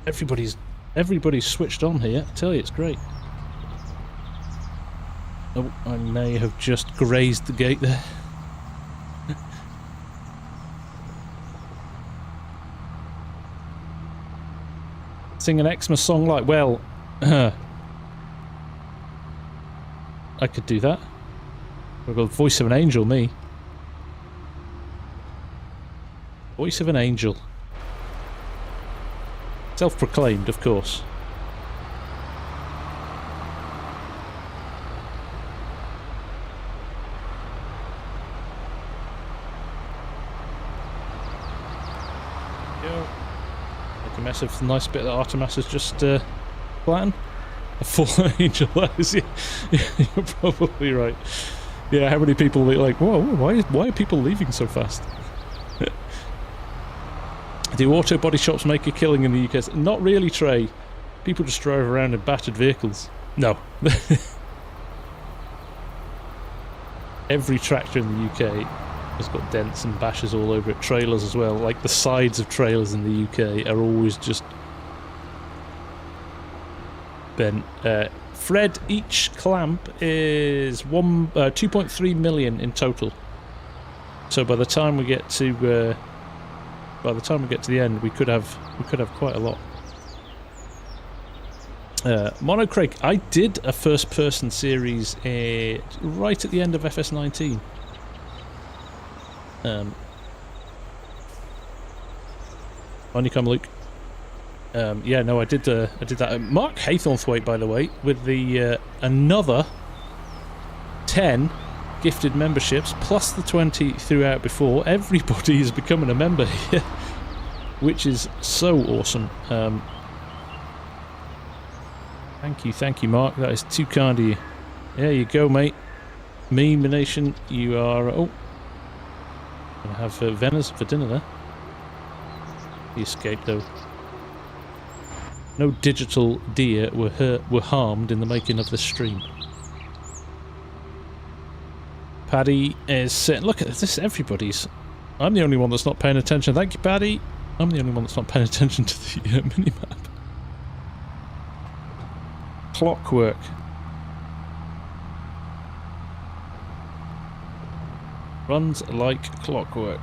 Everybody's switched on here. I tell you, it's great. Oh, I may have just grazed the gate there. Sing an Xmas song like, well, I could do that. I've got the voice of an angel, me. Voice of an angel. Self-proclaimed, of course. Mess of the nice bit that Artemis has just flattened. A full angel, that is, yeah, you're probably right. Yeah, how many people like, whoa, why are people leaving so fast? Do auto body shops make a killing in the UK? Not really, Trey. People just drive around in battered vehicles. No. Every tractor in the UK has got dents and bashes all over it. Trailers as well. Like the sides of trailers in the UK are always just bent. Fred, each clamp is 2.3 million in total. So by the time we get to the end, we could have quite a lot. Mono Craig, I did a first-person series right at the end of FS19. On you come, Luke. Yeah, no, I did that. Mark Haythornthwaite, by the way, with the another 10 gifted memberships plus the 20 throughout before. Everybody is becoming a member here, which is so awesome. Thank you, Mark. That is too kind of you. There you go, mate. Meme Nation, you are. Oh, gonna have Venice for dinner there. He escaped though. No digital deer were harmed in the making of this stream. Paddy is saying, look at this, everybody's. I'm the only one that's not paying attention. Thank you, Paddy. I'm the only one that's not paying attention to the mini-map. Clockwork. Runs like clockwork.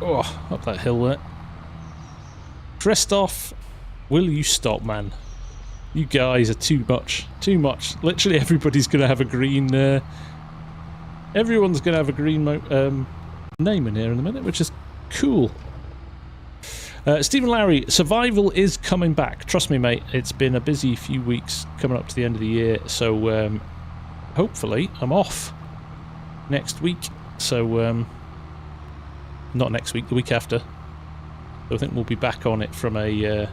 Oh, up that hill there. Christoph, will you stop, man? You guys are too much. Too much. Literally everybody's going to have a green... everyone's going to have a green name in here in a minute, which is cool. Stephen Lowry, survival is coming back. Trust me, mate. It's been a busy few weeks coming up to the end of the year, so hopefully I'm off next week. So, not next week, the week after. So I think we'll be back on it from a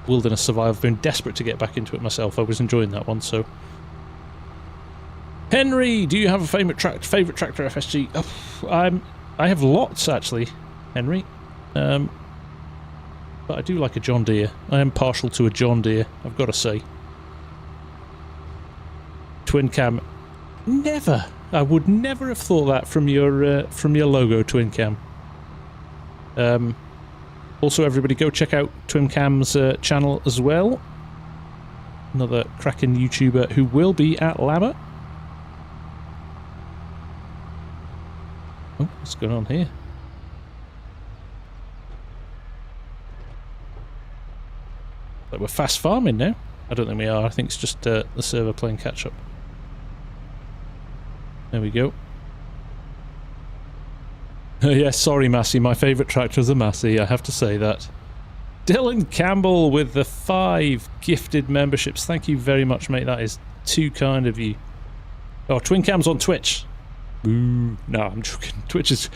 wilderness survival. I've been desperate to get back into it myself. I was enjoying that one, so... Henry, do you have a favourite tractor FSG? Oh, I have lots, actually, Henry. But I do like a John Deere. I am partial to a John Deere, I've got to say. Twin cam. Never! I would never have thought that from your logo, Twin Cam. Also, everybody go check out Twin Cam's channel as well. Another cracking YouTuber who will be at Lama. Oh, what's going on here? Like we're fast farming now. I don't think we are. I think it's just the server playing catch up. There we go. Yeah, sorry, Massey. My favourite tractor is a Massey. I have to say that. Dylan Campbell with the 5 gifted memberships. Thank you very much, mate. That is too kind of you. Oh, Twin Cam's on Twitch. Boo. No, I'm joking. Twitch is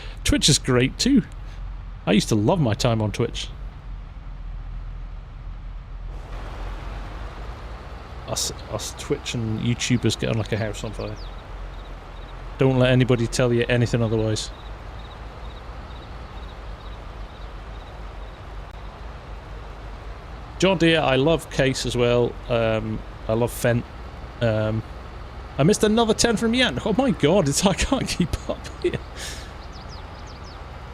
great too. I used to love my time on Twitch. Us Twitch and YouTubers get on like a house on fire. Don't let anybody tell you anything otherwise. John Deere, I love Case as well. I love Fent. I missed another 10 from Yan. Oh my god, I can't keep up here.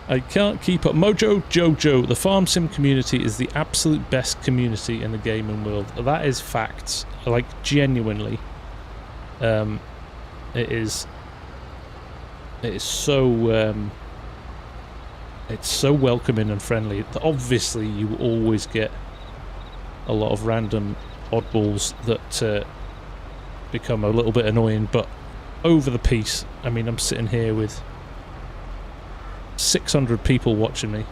I can't keep up. Mojo Jojo, the farm sim community is the absolute best community in the gaming world. That is facts. Like, genuinely. It is so it's so welcoming and friendly. Obviously you always get a lot of random oddballs that become a little bit annoying, but over the piece, I mean, I'm sitting here with 600 people watching me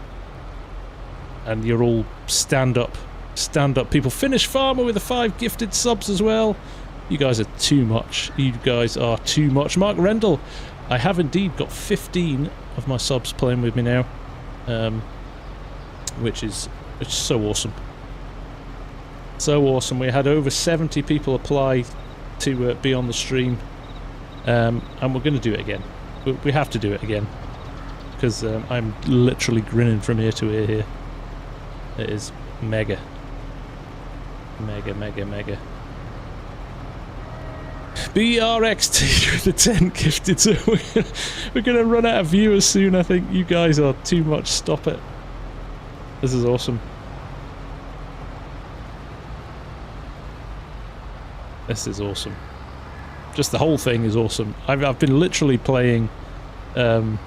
and you're all stand up people. Finnish Farmer with the 5 gifted subs as well. You guys are too much. You guys are too much. Mark Rendell, I have indeed got 15 of my subs playing with me now, which is so awesome. So awesome. We had over 70 people apply to be on the stream, and we're going to do it again. We have to do it again because I'm literally grinning from ear to ear here. It is mega. Mega, mega, mega. BRXT with the 10 gifted, so we're gonna run out of viewers soon, I think. You guys are too much, stop it. This is awesome. This is awesome. Just the whole thing is awesome. I've been literally playing Grasswork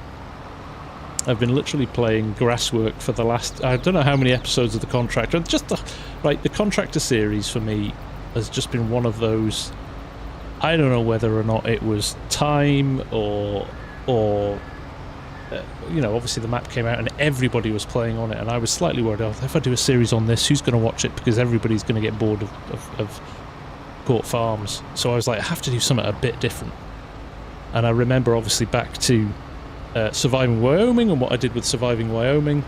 for the last, I don't know how many episodes of the Contractor. Just the Contractor series for me has just been one of those. I don't know whether or not it was time or you know, obviously the map came out and everybody was playing on it, and I was slightly worried, if I do a series on this, who's going to watch it? Because everybody's going to get bored of Court Farms. So I was like, I have to do something a bit different. And I remember obviously back to Surviving Wyoming and what I did with Surviving Wyoming,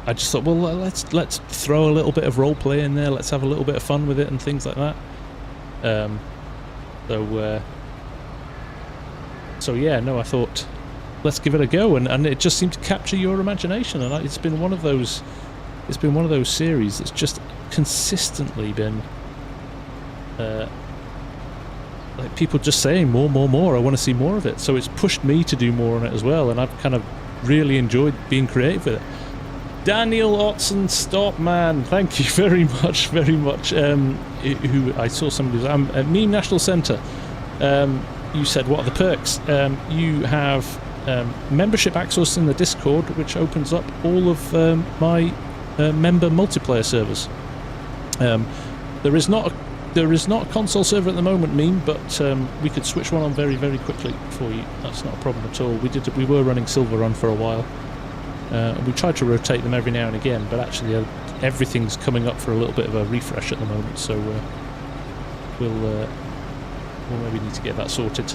I just thought, well, let's throw a little bit of roleplay in there. Let's have a little bit of fun with it and things like that. So yeah, no, I thought let's give it a go, and it just seemed to capture your imagination, and it's been one of those series that's just consistently been like people just saying more. I want to see more of it. So it's pushed me to do more on it as well, and I've kind of really enjoyed being creative with it. Daniel Otson, stop man, thank you very much. Who I saw somebody at Meme National Centre. You said, what are the perks? You have membership access in the Discord, which opens up all of my member multiplayer servers. There is not a console server at the moment, Meme, but we could switch one on very, very quickly for you. That's not a problem at all. We were running Silver Run for a while. We tried to rotate them every now and again, but actually everything's coming up for a little bit of a refresh at the moment, so we'll maybe need to get that sorted.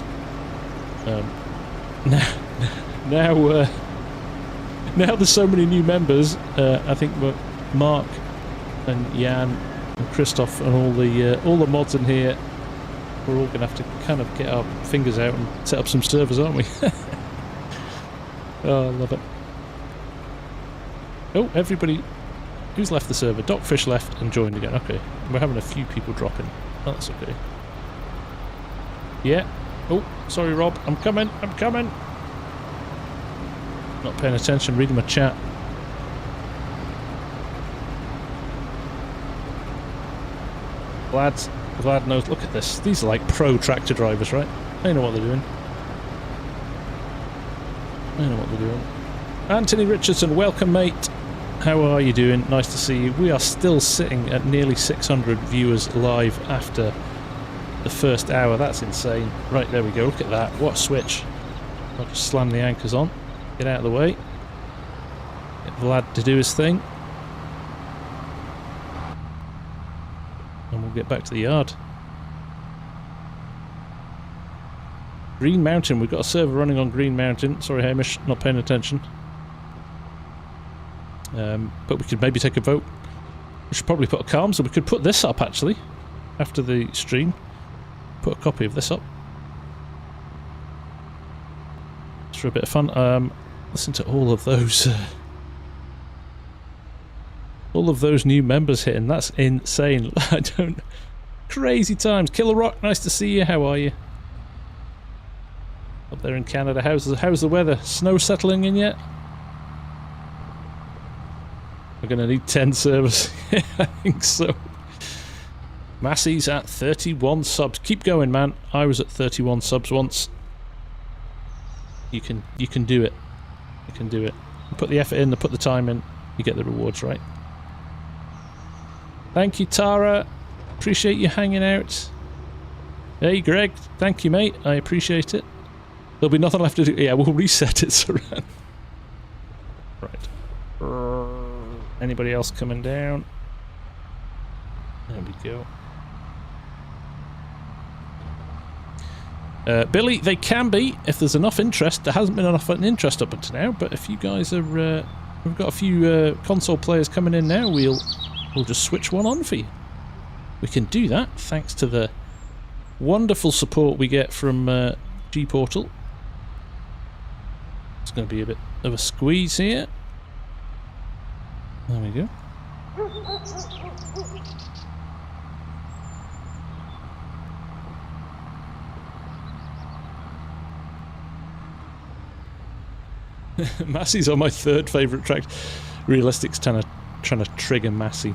Now there's so many new members. I think Mark and Jan and Christoph and all the mods in here, we're all going to have to kind of get our fingers out and set up some servers, aren't we? Oh, I love it. Oh, everybody who's left the server. Docfish left and joined again. Okay, we're having a few people dropping. Oh, that's okay. Yeah. Oh, sorry, Rob. I'm coming. Not paying attention, reading my chat. Vlad knows. Look at this. These are like pro tractor drivers, right? They know what they're doing. Anthony Richardson, welcome, mate. How are you doing? Nice to see you. We are still sitting at nearly 600 viewers live after the first hour. That's insane. Right, there we go. Look at that. What a switch. I'll just slam the anchors on. Get out of the way. Get Vlad to do his thing. And we'll get back to the yard. Green Mountain. We've got a server running on Green Mountain. Sorry, Hamish, not paying attention. But we could maybe take a vote. We should probably put a calm, so we could put this up actually after the stream. Put a copy of this up. Just for a bit of fun. Listen to all of those new members hitting. That's insane. Crazy times. Killer Rock, nice to see you. How are you? Up there in Canada, how's the weather? Snow settling in yet? We're going to need 10 servers. Yeah, I think so. Massey's at 31 subs. Keep going, man. I was at 31 subs once. You can do it. You can do it. You put the effort in, put the time in, you get the rewards, right? Thank you, Tara. Appreciate you hanging out. Hey, Greg. Thank you, mate. I appreciate it. There'll be nothing left to do. Yeah, we'll reset it, Saran. Right. Anybody else coming down? There we go. Billy, they can be if there's enough interest. There hasn't been enough interest up until now, but if you guys are, we've got a few console players coming in now. We'll just switch one on for you. We can do that thanks to the wonderful support we get from G Portal. It's going to be a bit of a squeeze here. There we go. Massey's on my third favourite track. Realistic's trying to trigger Massey.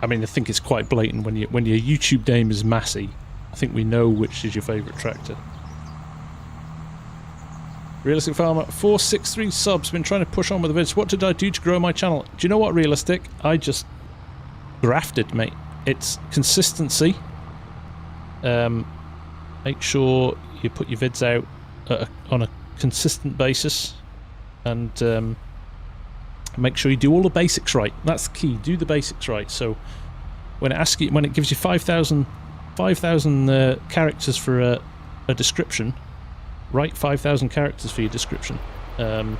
I mean, I think it's quite blatant when your YouTube name is Massey. I think we know which is your favourite tractor. Realistic Farmer, 463 subs. Been trying to push on with the vids. What did I do to grow my channel? Do you know what, Realistic? I just grafted, mate. It's consistency. Make sure you put your vids out on a consistent basis, and make sure you do all the basics right. That's the key. Do the basics right. So when it gives you 5,000 characters for a description. Write 5,000 characters for your description. Thumbnails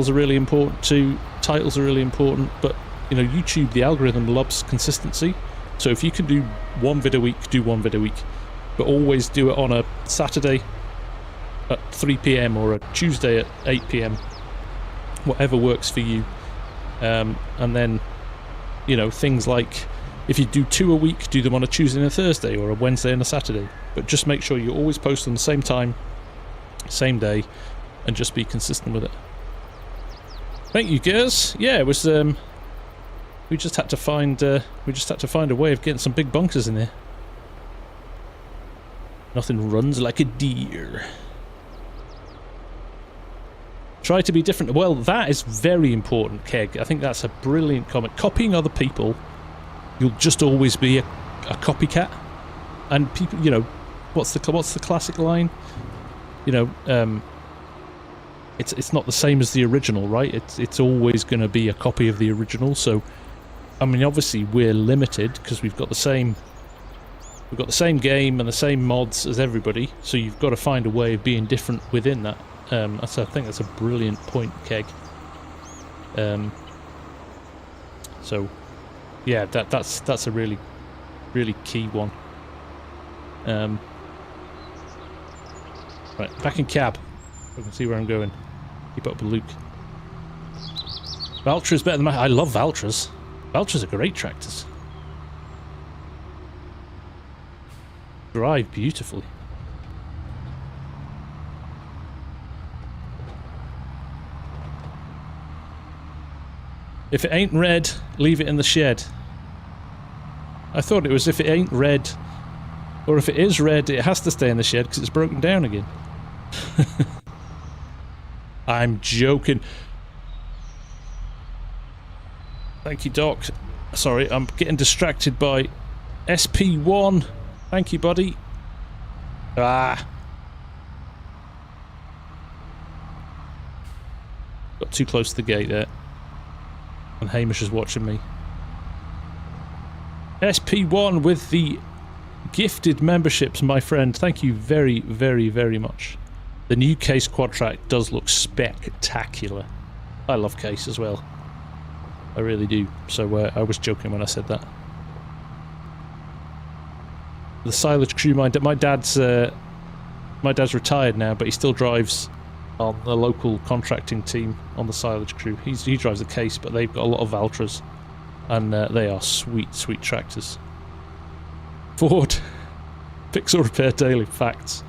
are really important too. Titles are really important. But you know, YouTube, the algorithm loves consistency. So if you can do one vid a week, do one vid a week. But always do it on a Saturday at 3 PM or a Tuesday at 8 PM. Whatever works for you. And then, you know, things like If you do 2 a week, do them on a Tuesday and a Thursday, or a Wednesday and a Saturday. But just make sure you always post on the same time, same day, and just be consistent with it. Thank you, girls. Yeah, it was. We just had to find. We just had to find a way of getting some big bunkers in here. Nothing runs like a deer. Try to be different. Well, that is very important, Keg. I think that's a brilliant comment. Copying other people, you'll just always be a copycat. And people, you know, what's the classic line? You know, it's not the same as the original, right? It's always going to be a copy of the original. So, I mean, obviously we're limited because we've got the same game and the same mods as everybody. So you've got to find a way of being different within that. I think that's a brilliant point, Keg. So, yeah, that's a really key one. Right, back in cab. I can see where I'm going. Keep up with Luke. Valtra's better than I love Valtras. Valtras are great tractors. Drive beautifully. If it ain't red, leave it in the shed. I thought it was if it ain't red, or if it is red, it has to stay in the shed because it's broken down again. I'm joking. Thank you, Doc. Sorry, I'm getting distracted by SP1. Thank you, buddy. Ah. Got too close to the gate there. And Hamish is watching me. SP1 with the gifted memberships, my friend. Thank you very, very, very much. The new Case Quadtrac does look spectacular. I love Case as well. I really do. So I was joking when I said that. The silage crew, my dad's retired now, but he still drives on the local contracting team on the silage crew. He drives the Case, but they've got a lot of Valtras, and they are sweet, sweet tractors. Ford. Fix or repair daily. Facts.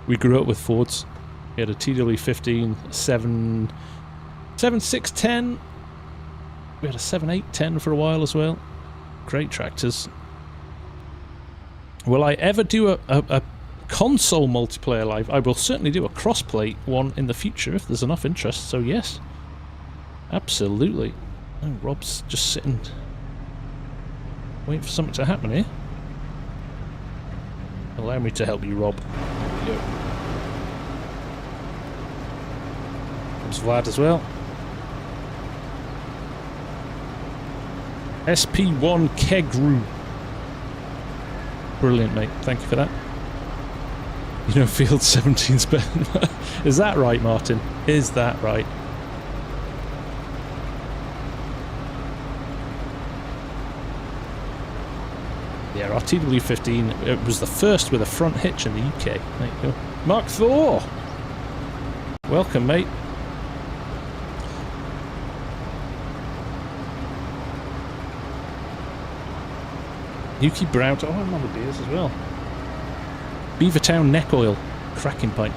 We grew up with Fords. We had a TW15, 7610. We had a 7810 for a while as well. Great tractors. Will I ever do a console multiplayer live? I will certainly do a crossplay one in the future if there's enough interest, so yes. Absolutely. Oh, Rob's just sitting waiting for something to happen here. Allow me to help you, Rob. Yep. There's Vlad as well. SP1 Kegru. Brilliant, mate. Thank you for that. You know, Field 17's better. Is that right, Martin? Is that right? Yeah, our TW15, it was the first with a front hitch in the UK. There you go. Mark Thor! Welcome, mate. Yuki Brown. Oh, I'm on the beers as well. Beavertown neck oil. Cracking pint.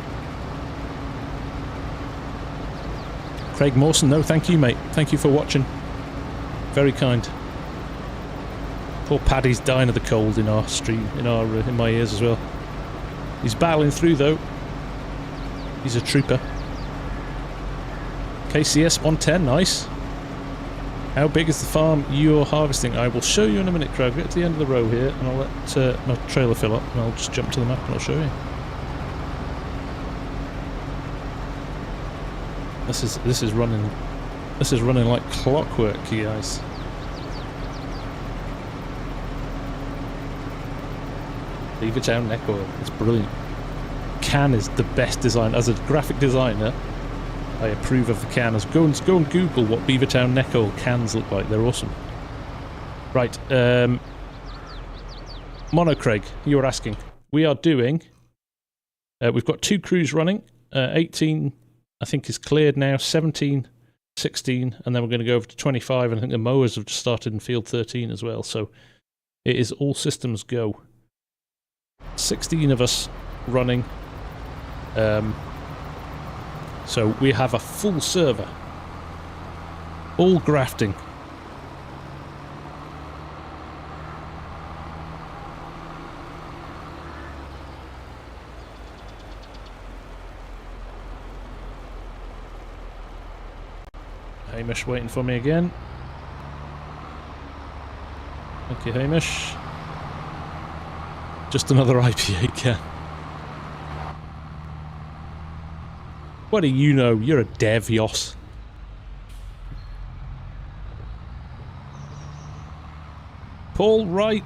Craig Mawson. No, thank you, mate. Thank you for watching. Very kind. Poor Paddy's dying of the cold in our stream, in my ears as well. He's battling through though. He's a trooper. KCS 110, nice. How big is the farm you're harvesting? I will show you in a minute, Craig. Get to the end of the row here, and I'll let my trailer fill up, and I'll just jump to the map and I'll show you. This is running like clockwork, you guys. Beavertown neck oil. It's brilliant. Can is the best design. As a graphic designer, I approve of the cans. Go and Google what Beavertown neck oil cans look like. They're awesome. Right. Mono Craig, you were asking. We are doing... we've got 2 crews running. 18, I think, is cleared now. 17 16, and then we're going to go over to 25, and I think the mowers have just started in field 13 as well, so it is all systems go. 16 of us running. So we have a full server. All grafting. Hamish waiting for me again. Thank you, Hamish. Just another IPA can. What do you know? You're a dev, Yoss. Paul Wright.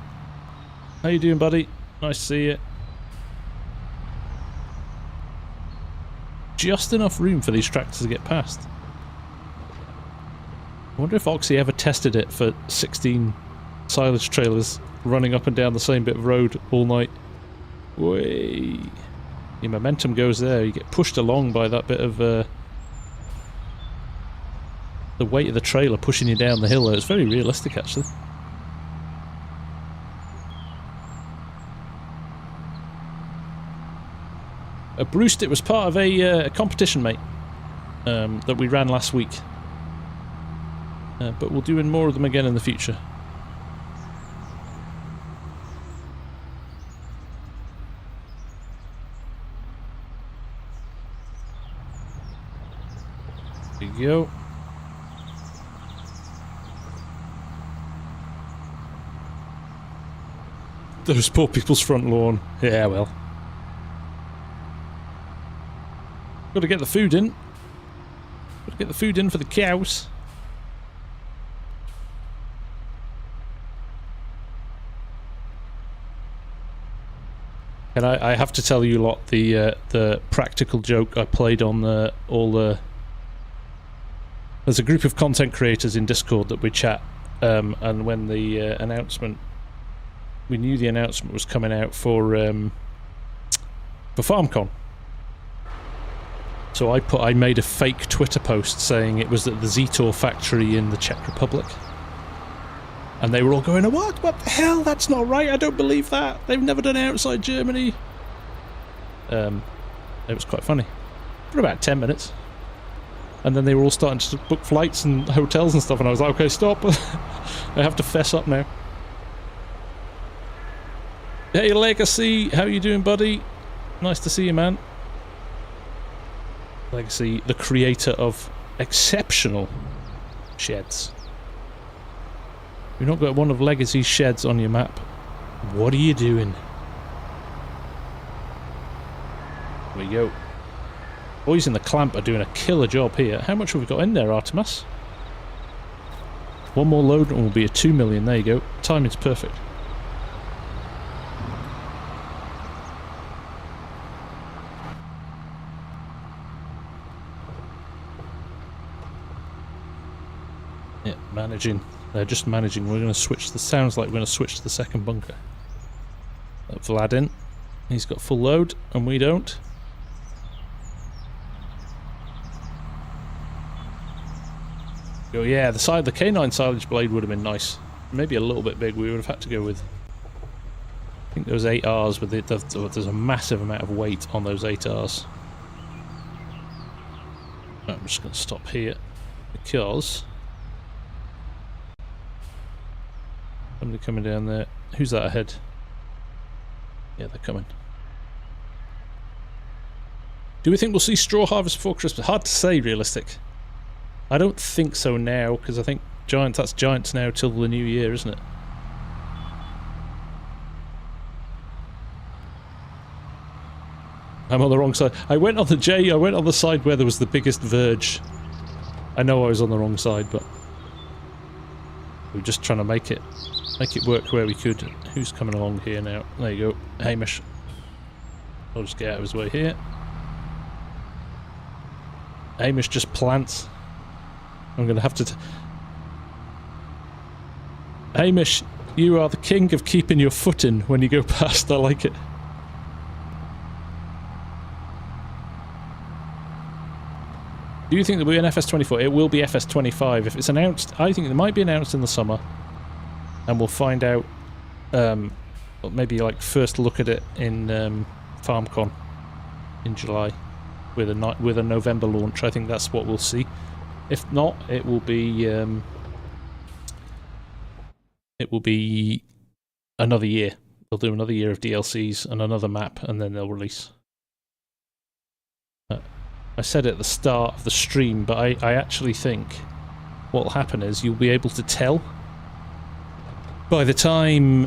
How you doing, buddy? Nice to see you. Just enough room for these tractors to get past. I wonder if Oxy ever tested it for 16 silage trailers running up and down the same bit of road all night. Way. Your momentum goes there. You get pushed along by that bit of the weight of the trailer pushing you down the hill. It's very realistic, actually. Bruce, it was part of a competition, mate, that we ran last week. But we'll do more of them again in the future. There you go. Those poor people's front lawn. Yeah, well. Got to get the food in. Got to get the food in for the cows. And I have to tell you lot the practical joke I played on there's a group of content creators in Discord that we chat, and when the announcement, we knew the announcement was coming out for FarmCon. So I made a fake Twitter post saying it was at the Zetor factory in the Czech Republic. And they were all going, what? What the hell? That's not right. I don't believe that. They've never done it outside Germany. It was quite funny. For about 10 minutes. And then they were all starting to book flights and hotels and stuff. And I was like, okay, stop. I have to fess up now. Hey, Legacy. How you doing, buddy? Nice to see you, man. Legacy, the creator of exceptional sheds. You've not got one of Legacy's sheds on your map. What are you doing? There we go. Boys in the clamp are doing a killer job here. How much have we got in there, Artemis? One more load and we'll be at 2 million. There you go. Timing's perfect. Yeah, managing. They're just managing. We're going to switch. Sounds like we're going to switch to the second bunker. Vlad in. He's got full load, and we don't. Oh yeah, the K9 silage blade would have been nice. Maybe a little bit big. We would have had to go with. I think those 8Rs with it. There's a massive amount of weight on those 8Rs. I'm just going to stop here because. Somebody coming down there. Who's that ahead? Yeah, they're coming. Do we think we'll see straw harvest before Christmas? Hard to say, realistic. I don't think so now, because I think that's Giants now till the new year, isn't it? I'm on the wrong side. I went on the side where there was the biggest verge. I know I was on the wrong side, but we were just trying to make it work where we could. Who's coming along here now? There you go. Hamish. I'll just get out of his way here. Hamish just plants. I'm going to have to... Hamish, you are the king of keeping your foot in when you go past. I like it. Do you think there will be an FS24? It will be FS25. If it's announced, I think it might be announced in the summer. And we'll find out, maybe like first look at it in FarmCon in July with a November launch. I think that's what we'll see. If not, it will be another year. They'll do another year of DLCs and another map, and then they'll release. I said at the start of the stream, but I actually think what will happen is you'll be able to tell by the time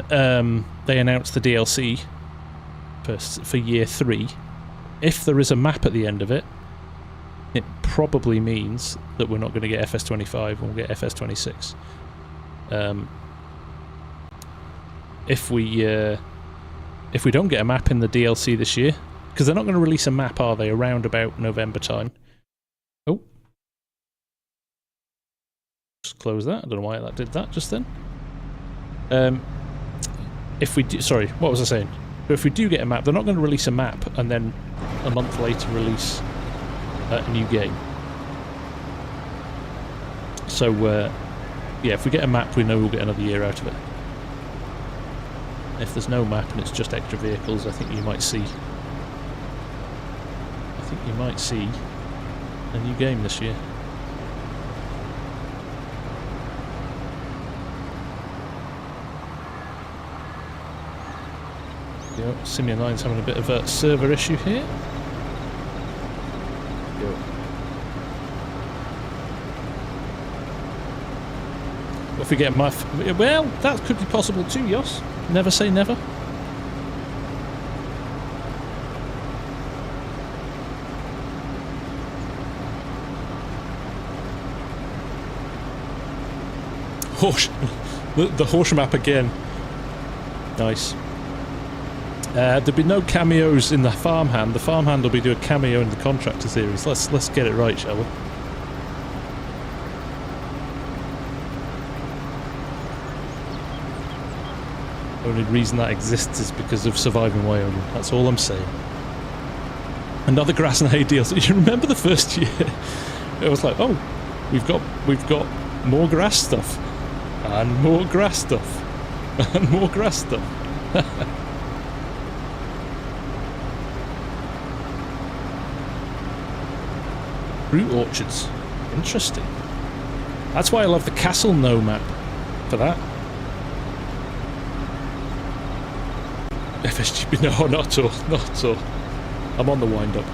they announce the DLC for year 3, if there is a map at the end of it, it probably means that we're not going to get FS25, we'll get FS26. If we don't get a map in the DLC this year, because they're not going to release a map, are they, around about November time? Oh. Just close that. I don't know why that did that just then. If we do... Sorry, what was I saying? But if we do get a map, they're not going to release a map and then a month later release a new game. So, yeah, if we get a map, we know we'll get another year out of it. If there's no map and it's just extra vehicles, I think you might see... a new game this year. Simian 9's having a bit of a server issue here. If we get a muff, well, that could be possible too, Yoss. Never say never. The horse map again. Nice. There'll be no cameos in the farmhand. The farmhand will be doing a cameo in the Contractor series. Let's get it right, shall we? The only reason that exists is because of Surviving Wyoming. That's all I'm saying. Another grass and hay deal. So you remember the first year? It was like, oh, we've got more grass stuff, and more grass stuff, and more grass stuff. Fruit orchards. Interesting. That's why I love the Castle No map. For that. FSGB, no, not at all. Not at all. I'm on the wind up.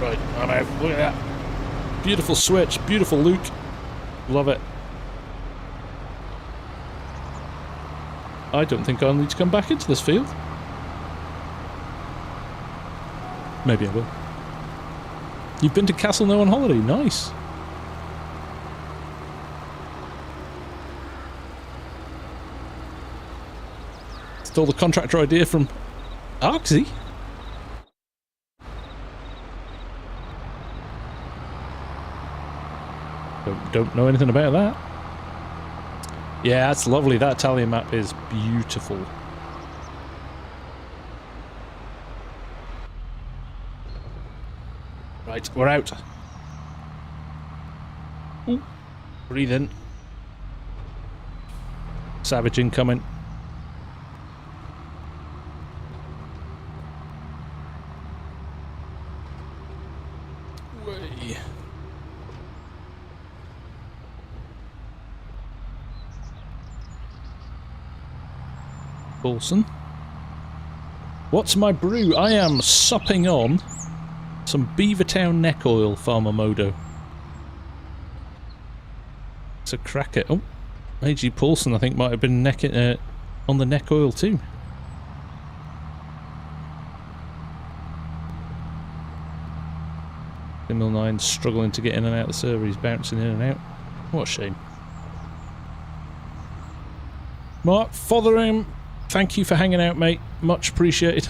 Right, I'm out. Look at that. Beautiful switch. Beautiful Luke. Love it. I don't think I'll need to come back into this field. Maybe I will. You've been to Castle No on holiday. Nice. Stole the contractor idea from Arksy. Don't know anything about that. Yeah, that's lovely. That Italian map is beautiful. Right, we're out. Ooh. Breathe in. Savage incoming. Way. Paulson. What's my brew? I am supping on some Beavertown neck oil, Farmer Modo. It's a cracker. Oh, A.G. Paulson, I think, might have been on the neck oil too. Simil 9 struggling to get in and out of the server. He's bouncing in and out. What a shame. Mark Fotheringham, thank you for hanging out, mate. Much appreciated.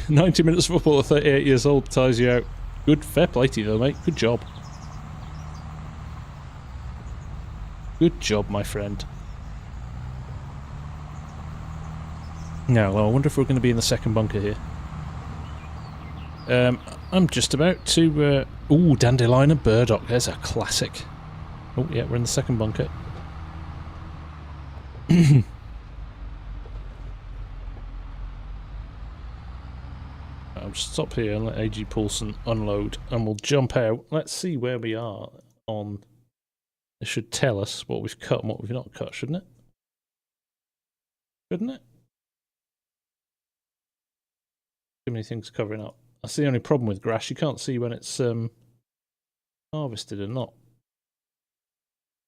90 minutes of football at 38 years old ties you out. Good, fair play to you though, mate. Good job. Good job, my friend. Now, well, I wonder if we're going to be in the second bunker here. I'm just about to... ooh, dandelion and burdock. There's a classic. Oh, yeah, we're in the second bunker. I'll just stop here and let A.G. Paulson unload, and we'll jump out. Let's see where we are on... It should tell us what we've cut and what we've not cut, shouldn't it? Shouldn't it? Too many things covering up. That's the only problem with grass. You can't see when it's harvested or not.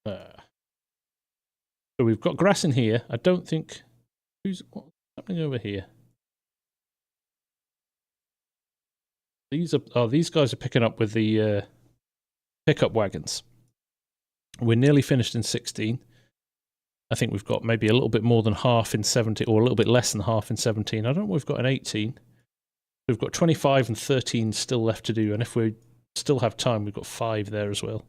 So we've got grass in here. I don't think... What's happening over here? These guys are picking up with the pickup wagons. We're nearly finished in 16. I think we've got maybe a little bit more than half in 17, or a little bit less than half in 17. I don't know what we've got in 18. We've got 25 and 13 still left to do, and if we still have time, we've got 5 there as well.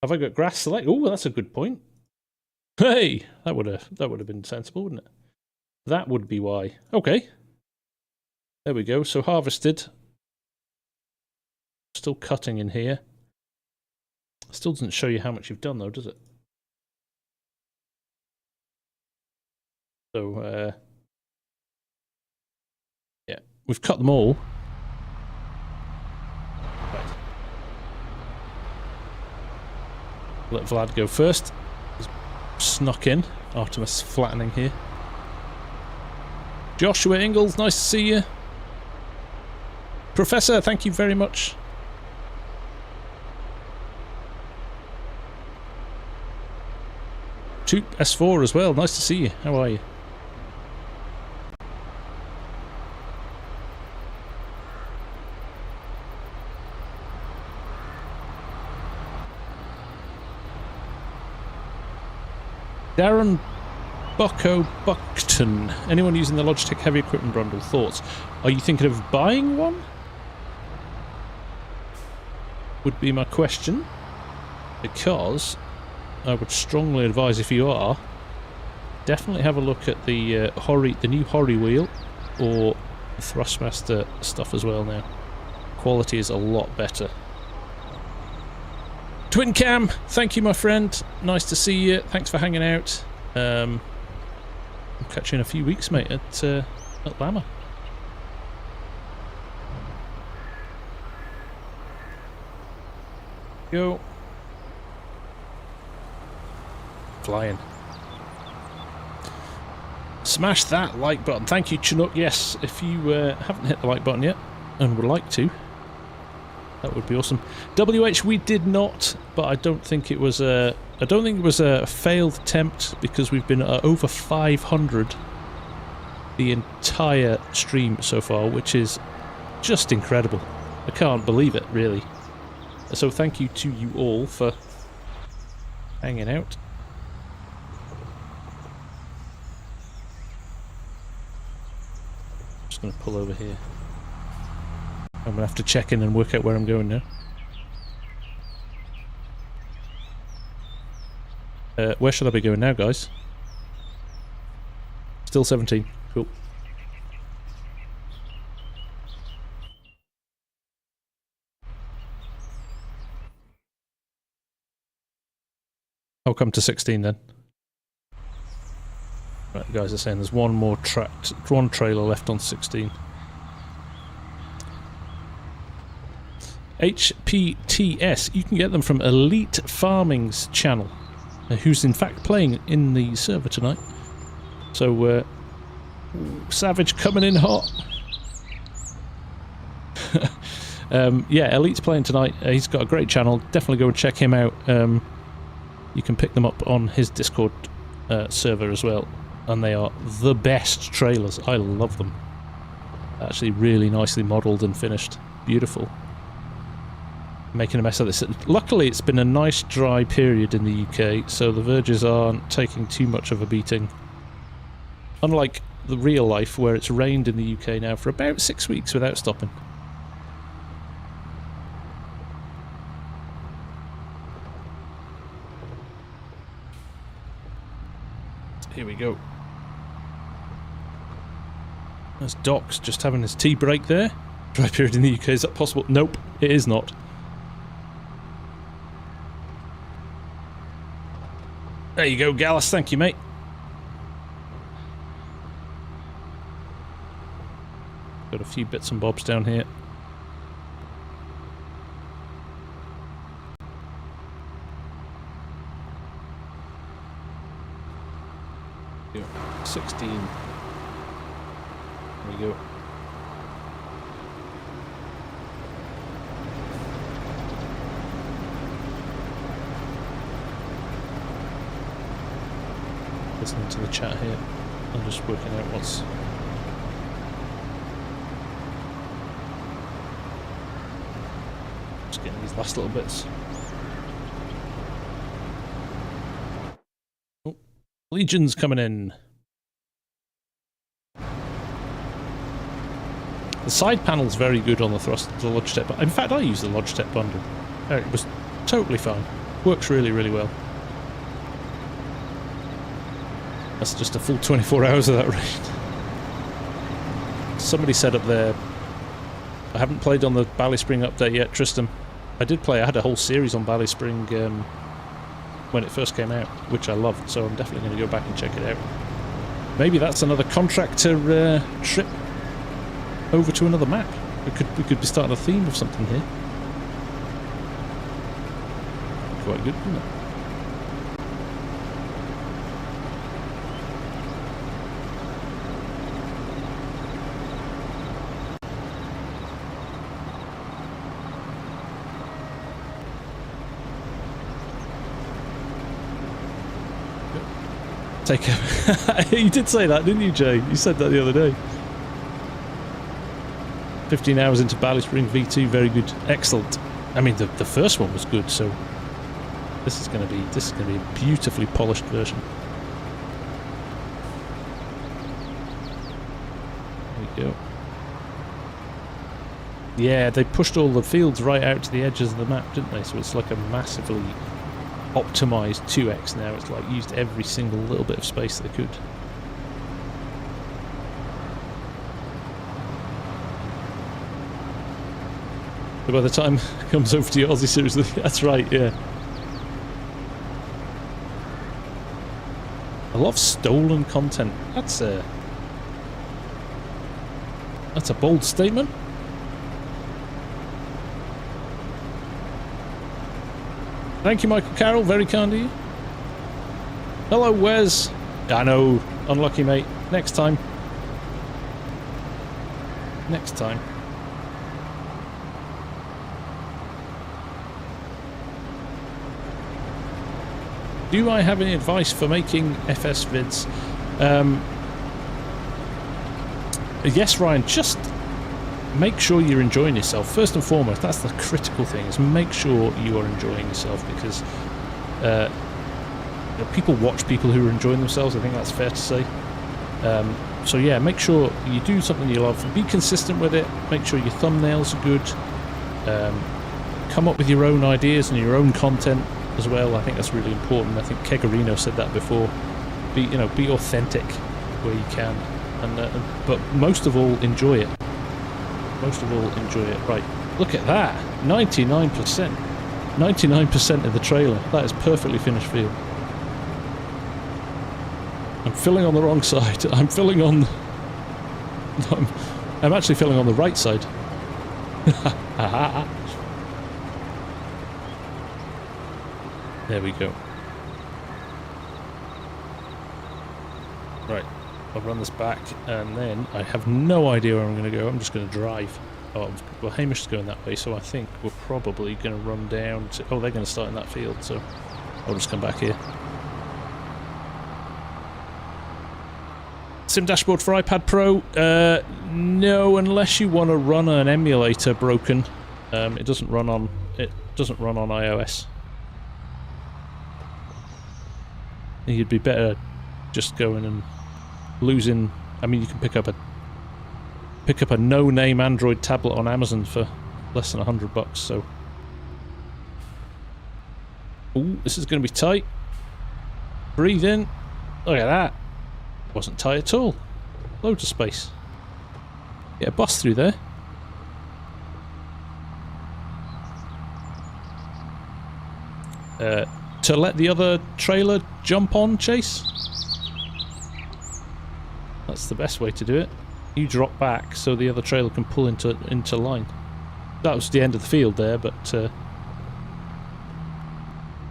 Have I got grass select? Oh, that's a good point. Hey, that would have been sensible, wouldn't it? That would be why. Okay. There we go. So harvested. Still cutting in here. Still doesn't show you how much you've done though, does it? So, yeah, we've cut them all. Right. Let Vlad go first. He's snuck in. Artemis flattening here. Joshua Ingalls, nice to see you. Professor, thank you very much. Toot S4 as well, nice to see you. How are you? Darren Buckton. Anyone using the Logitech heavy equipment bundle? Thoughts? Are you thinking of buying one? Would be my question. Because I would strongly advise, if you are, definitely have a look at the new Hori wheel, or the Thrustmaster stuff as well now. Quality is a lot better. Twin Cam, thank you, my friend. Nice to see you. Thanks for hanging out. I'll catch you in a few weeks, mate, at Lama. Go. Flying. Smash that like button. Thank you, Chinook. Yes, if you haven't hit the like button yet and would like to, that would be awesome. WH, we did not, but I don't think it was a failed attempt, because we've been over 500 the entire stream so far, which is just incredible. I can't believe it, really. So thank you to you all for hanging out. Just going to pull over here. I'm going to have to check in and work out where I'm going now. Where should I be going now, guys? Still 17. Cool. I'll come to 16 then. Right, the guys are saying there's one trailer left on 16. HPTS, you can get them from Elite Farming's channel, who's in fact playing in the server tonight. So, Savage coming in hot. Yeah, Elite's playing tonight. He's got a great channel. Definitely go and check him out. You can pick them up on his Discord server as well. And they are the best trailers. I love them. Actually really nicely modelled and finished. Beautiful. Making a mess of this. Luckily it's been a nice dry period in the UK, so the verges aren't taking too much of a beating. Unlike the real life, where it's rained in the UK now for about 6 weeks without stopping. Here we go. There's Doc's just having his tea break there. Dry period in the UK, is that possible? Nope, it is not. There you go, Gallus, thank you, mate. Got a few bits and bobs down here. Yeah, 16. There we go. Listening to the chat here. I'm just working out what's... Just getting these last little bits. Oh, Legion's coming in. The side panel's very good on the Logitech, but in fact I use the Logitech bundle. It was totally fine. Works really, really well. That's just a full 24 hours of that raid. Somebody said up there, I haven't played on the Ballyspring update yet, Tristan. I did play, I had a whole series on Ballyspring when it first came out, which I loved, so I'm definitely going to go back and check it out. Maybe that's another contractor trip over to another map. We could be starting a theme of something here. Quite good, isn't it? Take care. You did say that, didn't you, Jay? You said that the other day. 15 hours into Ballyspring V2, very good, excellent. I mean, the first one was good, so this is going to be a beautifully polished version. There we go. Yeah, they pushed all the fields right out to the edges of the map, didn't they? So it's like a massively optimized 2x now. It's like used every single little bit of space they could. So by the time it comes over to the Aussie series, that's right, yeah. I love stolen content. That's a bold statement. Thank you, Michael Carroll. Very kind of you. Hello, Wes. I know. Unlucky, mate. Next time. Next time. Do I have any advice for making FS vids? Yes, Ryan. Just make sure you're enjoying yourself. First and foremost, that's the critical thing, is make sure you are enjoying yourself, because people watch people who are enjoying themselves. I think that's fair to say. So yeah, make sure you do something you love. Be consistent with it. Make sure your thumbnails are good. Come up with your own ideas and your own content as well. I think that's really important. I think Kegarino said that before. Be authentic where you can, but most of all, enjoy it. Most of all, enjoy it. Right, look at that. 99%. 99% of the trailer. That is perfectly finished field. I'm filling on the wrong side. I'm filling on... I'm actually filling on the right side. There we go. Right. I'll run this back, and then I have no idea where I'm going to go. I'm just going to drive. Oh, well, Hamish is going that way, so I think we're probably going to run down to... Oh, they're going to start in that field, so I'll just come back here. Sim dashboard for iPad Pro? No, unless you want to run an emulator broken. It doesn't run on iOS. You'd be better just going and losing. I mean, you can pick up a no-name Android tablet on Amazon for less than $100. So, ooh, this is going to be tight. Breathe in. Look at that. Wasn't tight at all. Loads of space. Get a bus through there. To let the other trailer jump on, Chase? That's the best way to do it. You drop back so the other trailer can pull into line. That was the end of the field there, but...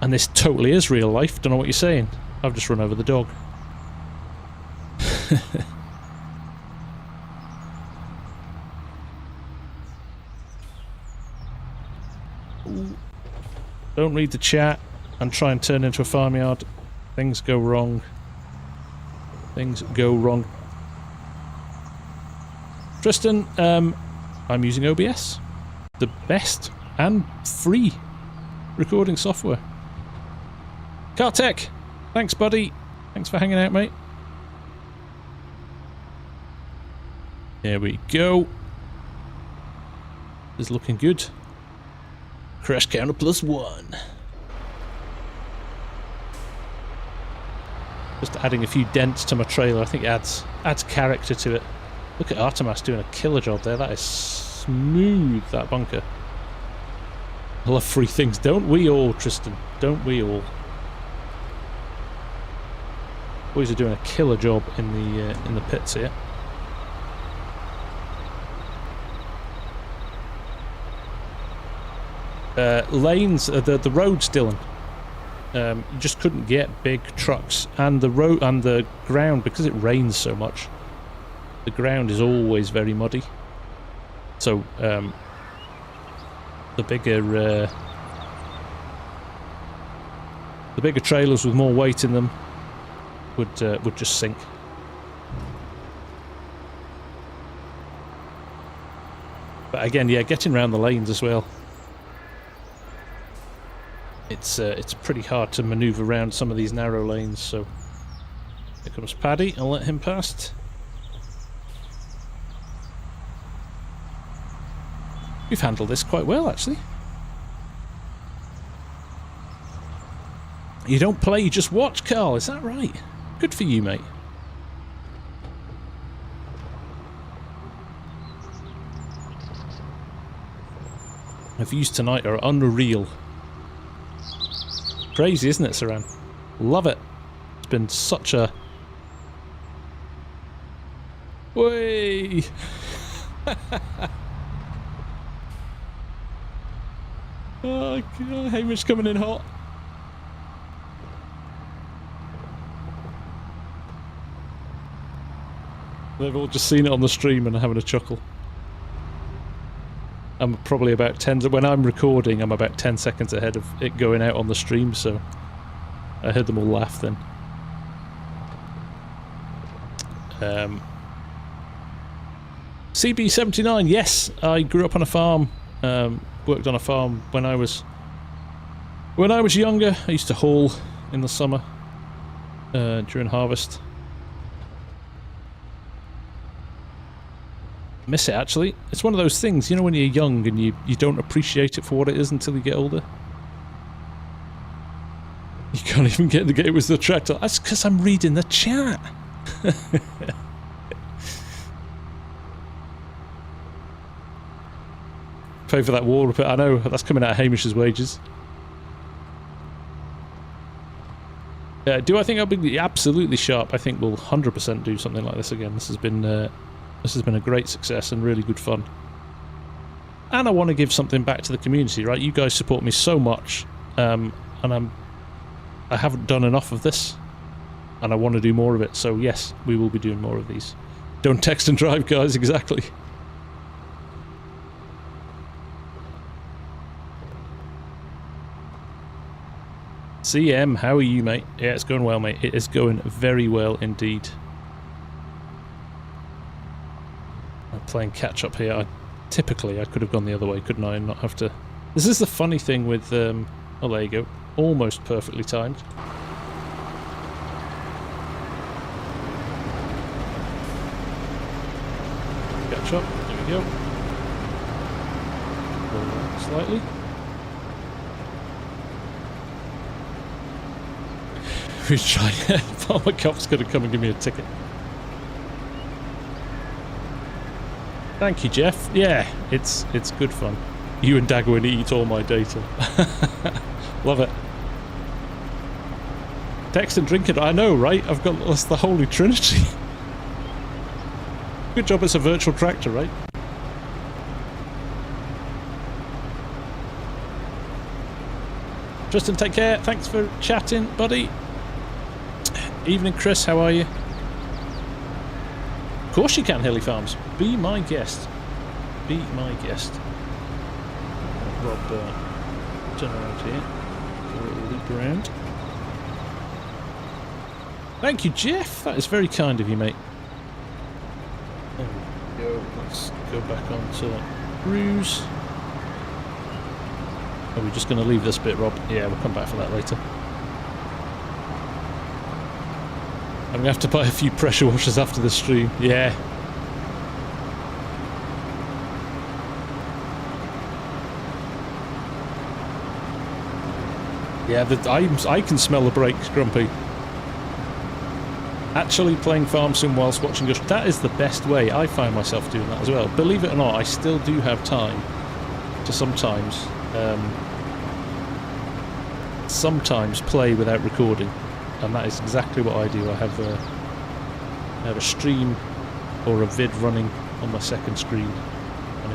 and this totally is real life, don't know what you're saying. I've just run over the dog. Don't read the chat and try and turn into a farmyard. Things go wrong. Things go wrong. Tristan, I'm using OBS. The best and free recording software. Kartek, thanks buddy. Thanks for hanging out, mate. There we go. This is looking good. Crash counter +1. Just adding a few dents to my trailer. I think adds character to it. Look at Artemis doing a killer job there. That is smooth, that bunker. I love free things, don't we all, Tristan? Don't we all? Boys are doing a killer job in the pits here. Lanes, the roads, Dylan. You just couldn't get big trucks, and the road and the ground, because it rains so much. The ground is always very muddy. So the bigger trailers with more weight in them would just sink. But again, yeah, getting around the lanes as well. It's pretty hard to manoeuvre around some of these narrow lanes, so here comes Paddy. I'll let him past. We've handled this quite well, actually. You don't play, you just watch, Carl, is that right? Good for you, mate. The views tonight are unreal. Crazy, isn't it, Saran? Love it. It's been such a... Way. Oh god, Hamish coming in hot. They've all just seen it on the stream and are having a chuckle. I'm probably about 10... When I'm recording, I'm about 10 seconds ahead of it going out on the stream, so I heard them all laugh then. CB79, yes, I grew up on a farm. Worked on a farm when I was younger. I used to haul in the summer during harvest. Miss it, actually. It's one of those things, you know, when you're young and you don't appreciate it for what it is until you get older. You can't even get it was the tractor. That's because I'm reading the chat. Pay for that wall repair. I know, that's coming out of Hamish's wages. Do I think I'll be absolutely sharp? I think we'll 100% do something like this again. This has been a great success and really good fun. And I want to give something back to the community, right? You guys support me so much, and I haven't done enough of this, and I want to do more of it. So yes, we will be doing more of these. Don't text and drive, guys. Exactly. CM, how are you, mate? Yeah, it's going well, mate. It is going very well indeed. I'm playing catch up here. Typically, I could have gone the other way, couldn't I? And not have to... This is the funny thing with... oh, there you go. Almost perfectly timed. Catch up. There we go. Roll slightly. We try. Farmer Cop's going to come and give me a ticket. Thank you, Jeff. Yeah, it's good fun. You and Dagwin eat all my data. Love it. Text and drink it. I know, right? I've got that's the Holy Trinity. Good job it's a virtual tractor, right? Tristan, take care. Thanks for chatting, buddy. Evening, Chris. How are you? Of course you can, Hilly Farms. Be my guest. Be my guest. Rob, turn around here. Do a little loop around. Thank you, Jeff. That is very kind of you, mate. There we go. Let's go back onto cruise. Are we just going to leave this bit, Rob? Yeah, we'll come back for that later. I'm going to have to buy a few pressure washers after the stream. Yeah. Yeah, I can smell the brakes, Grumpy. Actually playing Farm Sim whilst watching us, that is the best way. I find myself doing that as well. Believe it or not, I still do have time to sometimes play without recording, and that is exactly what I do. I have a stream or a vid running on my second screen, and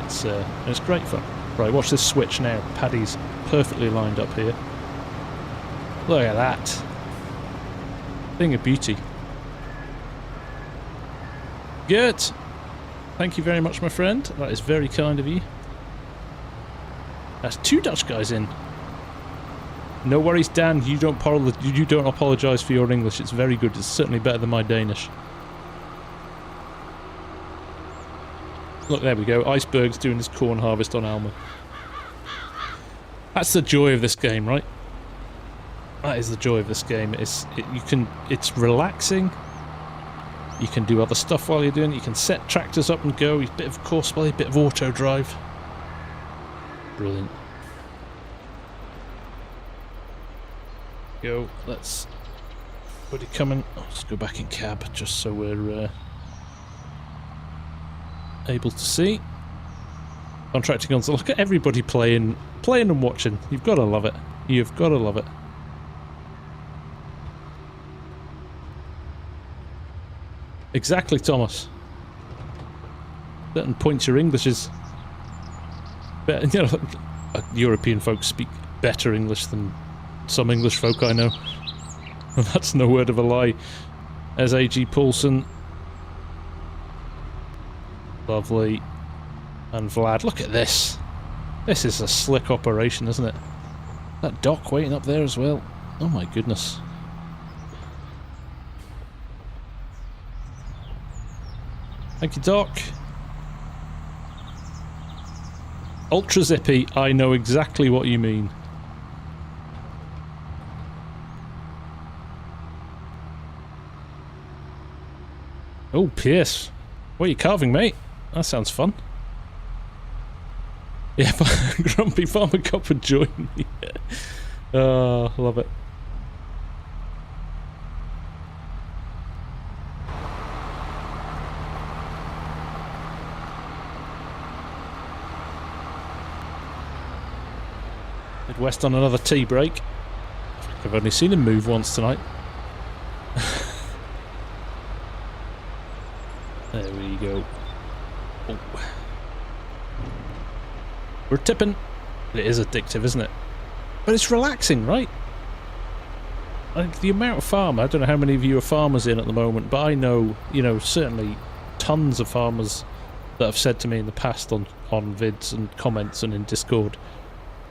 it's great fun. Right, watch this switch now. Paddy's perfectly lined up here. Look at that thing of beauty. Gert, thank you very much, my friend. That is very kind of you. That's 2 Dutch guys in. No worries, Dan. You don't apologise for your English. It's very good. It's certainly better than my Danish. Look, there we go. Iceberg's doing his corn harvest on Alma. That's the joy of this game, right? That is the joy of this game. It's relaxing. You can do other stuff while you're doing it. You can set tractors up and go. A bit of course play, a bit of auto drive. Brilliant. Go. Let's. Buddy coming. Let's go back in cab just so we're able to see. Contracting on. So look at everybody playing and watching. You've got to love it. You've got to love it. Exactly, Thomas. Certain points your English is better. You know, European folks speak better English than some English folk I know. And that's no word of a lie. As A.G. Paulson. Lovely. And Vlad. Look at this. This is a slick operation, isn't it? That dock waiting up there as well. Oh my goodness. Thank you, Doc. Ultra zippy, I know exactly what you mean. Oh, Pierce. What are you carving, mate? That sounds fun. Yeah, Grumpy Farmer Cop would join me. Oh, love it. West on another tea break. I've only seen him move once tonight. There we go. Oh. We're tipping. It is addictive, isn't it? But it's relaxing, right? Like the amount of farm, I don't know how many of you are farmers in at the moment, but I know, you know, certainly tons of farmers that have said to me in the past on vids and comments and in Discord,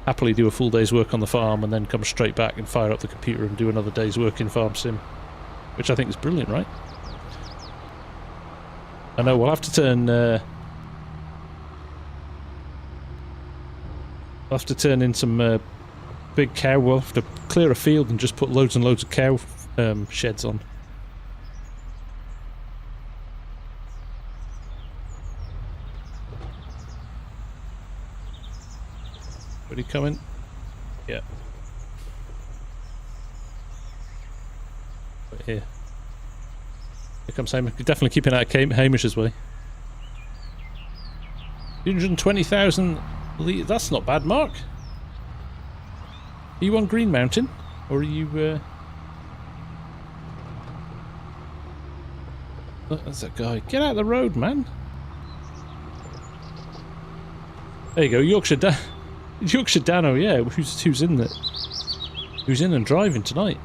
happily do a full day's work on the farm and then come straight back and fire up the computer and do another day's work in Farm Sim, which I think is brilliant, right? I know we'll have to turn in some big cow. We'll have to clear a field and just put loads and loads of cow sheds on. Are you coming? Yeah. Right here. Here comes Hamish. Definitely keeping out of Hamish's way. 220,000 litres. That's not bad, Mark. Are you on Green Mountain? Or are you... Look, there's that guy. Get out of the road, man. There you go, Yorkshire Dano, yeah, who's in it? Who's in and driving tonight?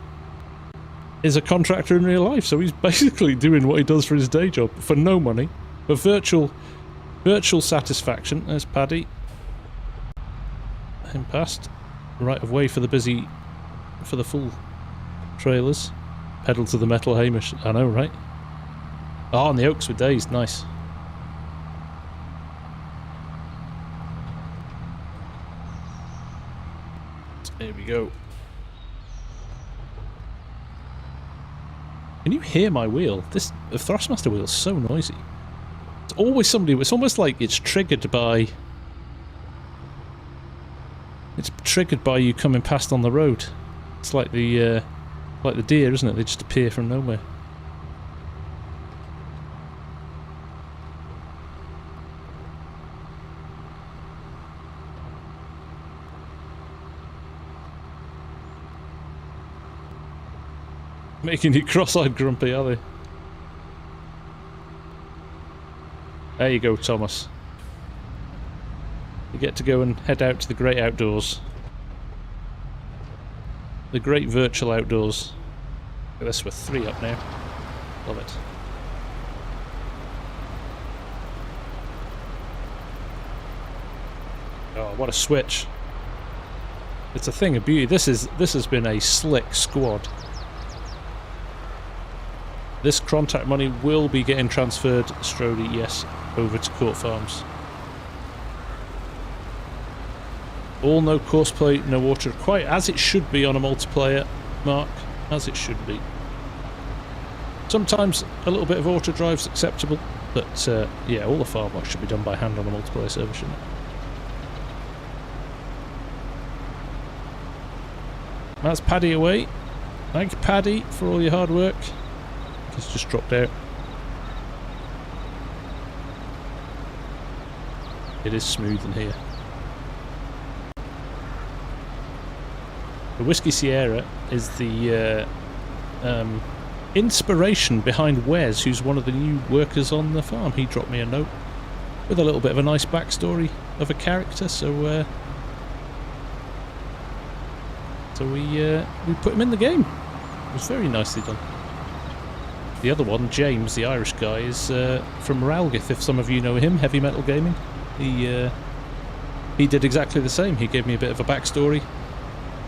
Is a contractor in real life, so he's basically doing what he does for his day job for no money, for virtual satisfaction. There's Paddy. Him past. Right of way for the full trailers. Pedal to the metal, Hamish. I know, right? Oh, and the oaks were dazed. Nice. There we go. Can you hear my wheel? This Thrustmaster wheel is so noisy. It's always somebody. It's almost like it's triggered by. It's triggered by you coming past on the road. It's like the deer, isn't it? They just appear from nowhere. Making you cross-eyed grumpy, are they? There you go, Thomas. You get to go and head out to the great outdoors. The great virtual outdoors. Look at this, we're 3 up now. Love it. Oh, what a switch. It's a thing of beauty. This has been a slick squad. This contact money will be getting transferred, Strody, yes, over to Court Farms. All no courseplay, no water, quite as it should be on a multiplayer, Mark, as it should be. Sometimes a little bit of auto drive's acceptable, but yeah, all the farm work should be done by hand on a multiplayer server, shouldn't it? That's Paddy away. Thank you, Paddy, for all your hard work. It's just dropped out. It is smooth in here. The Whiskey Sierra is the inspiration behind Wes, who's one of the new workers on the farm. He dropped me a note with a little bit of a nice backstory of a character, so we put him in the game. It was very nicely done. The other one, James, the Irish guy, is from Ralgith, if some of you know him, Heavy Metal Gaming. He did exactly the same. He gave me a bit of a backstory.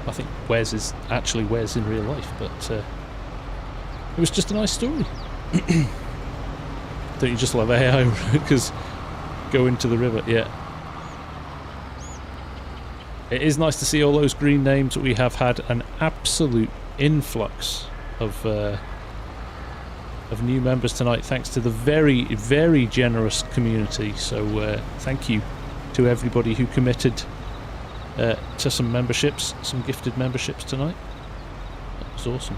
I think Wes is actually Wes in real life, but it was just a nice story. Don't you just love AI? Because go into the river, yeah. It is nice to see all those green names. We have had an absolute influx of new members tonight, thanks to the very, very generous community. So thank you to everybody who committed to some memberships, some gifted memberships tonight. That was awesome.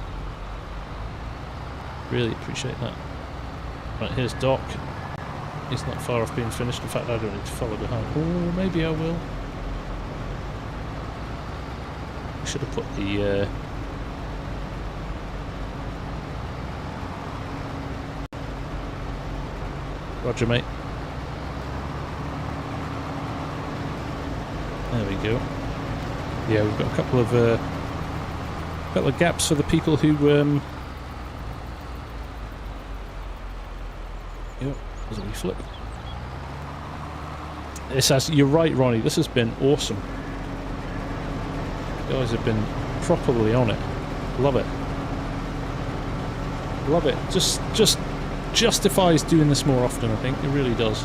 Really appreciate that. Right, here's Doc. He's not far off being finished. In fact, I don't need to follow behind. Oh, maybe I will. I should have put the Roger, mate. There we go. Yeah, we've got a couple of gaps for the people who yep, there's a wee flip. This has, you're right, Ronnie, this has been awesome. You guys have been properly on it. Love it. Love it. Just justifies doing this more often, I think. It really does.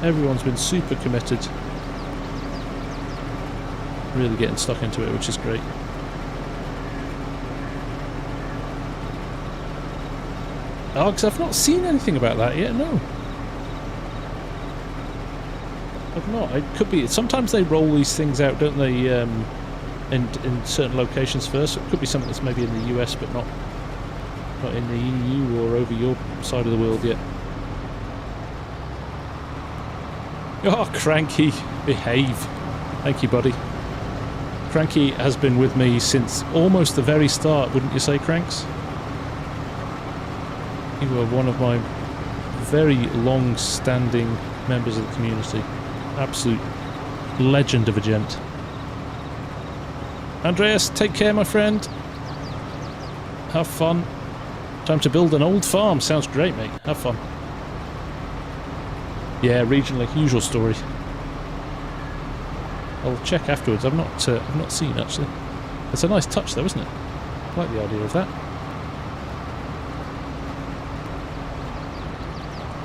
Everyone's been super committed. Really getting stuck into it, which is great. Oh, because I've not seen anything about that yet, no. I've not. It could be. Sometimes they roll these things out, don't they, in certain locations first. So it could be something that's maybe in the US, but not in the EU or over your side of the world yet. Oh, Cranky, behave. Thank you, buddy. Cranky has been with me since almost the very start, wouldn't you say, Cranks? You were one of my very long-standing members of the community. Absolute legend of a gent. Andreas, take care, my friend. Have fun. Time to build an old farm. Sounds great, mate. Have fun. Yeah, regionally, usual story. I'll check afterwards. I've not seen actually. It's a nice touch, though, isn't it? I like the idea of that.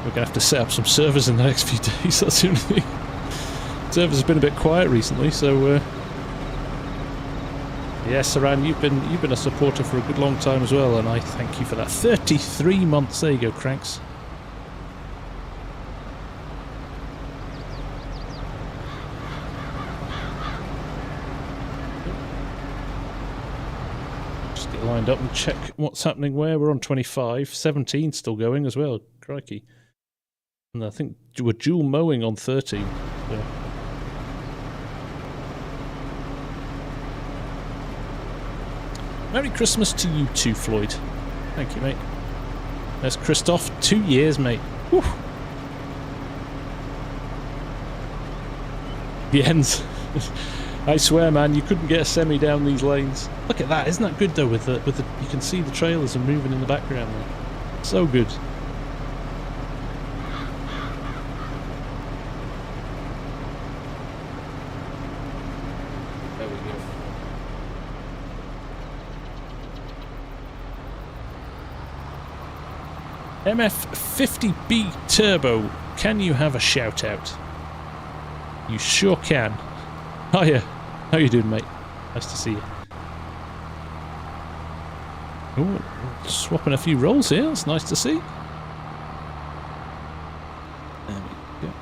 We're gonna have to set up some servers in the next few days. That's the only thing. Servers have been a bit quiet recently, so. Yes, Saran, you've been a supporter for a good long time as well, and I thank you for that. 33 months. There you go, Cranks. Just get lined up and check what's happening where. We're on 25. 17 still going as well. Crikey. And I think we're dual mowing on 13. So. Merry Christmas to you too, Floyd. Thank you, mate. There's Christoph. 2 years, mate. Whew. Jens. I swear, man, you couldn't get a semi down these lanes. Look at that. Isn't that good, though, with the you can see the trailers are moving in the background there. So good. MF50B Turbo, can you have a shout out? You sure can. Hiya. How you doing, mate? Nice to see you. Oh, swapping a few rolls here. That's nice to see. There we go.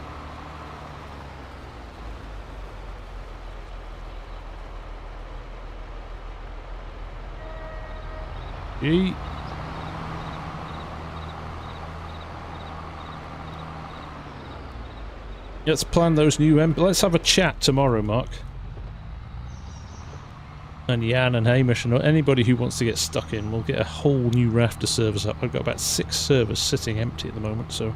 Gee. Let's plan those new let's have a chat tomorrow, Mark. And Jan and Hamish and anybody who wants to get stuck in, we'll get a whole new raft of servers up. I've got about 6 servers sitting empty at the moment, so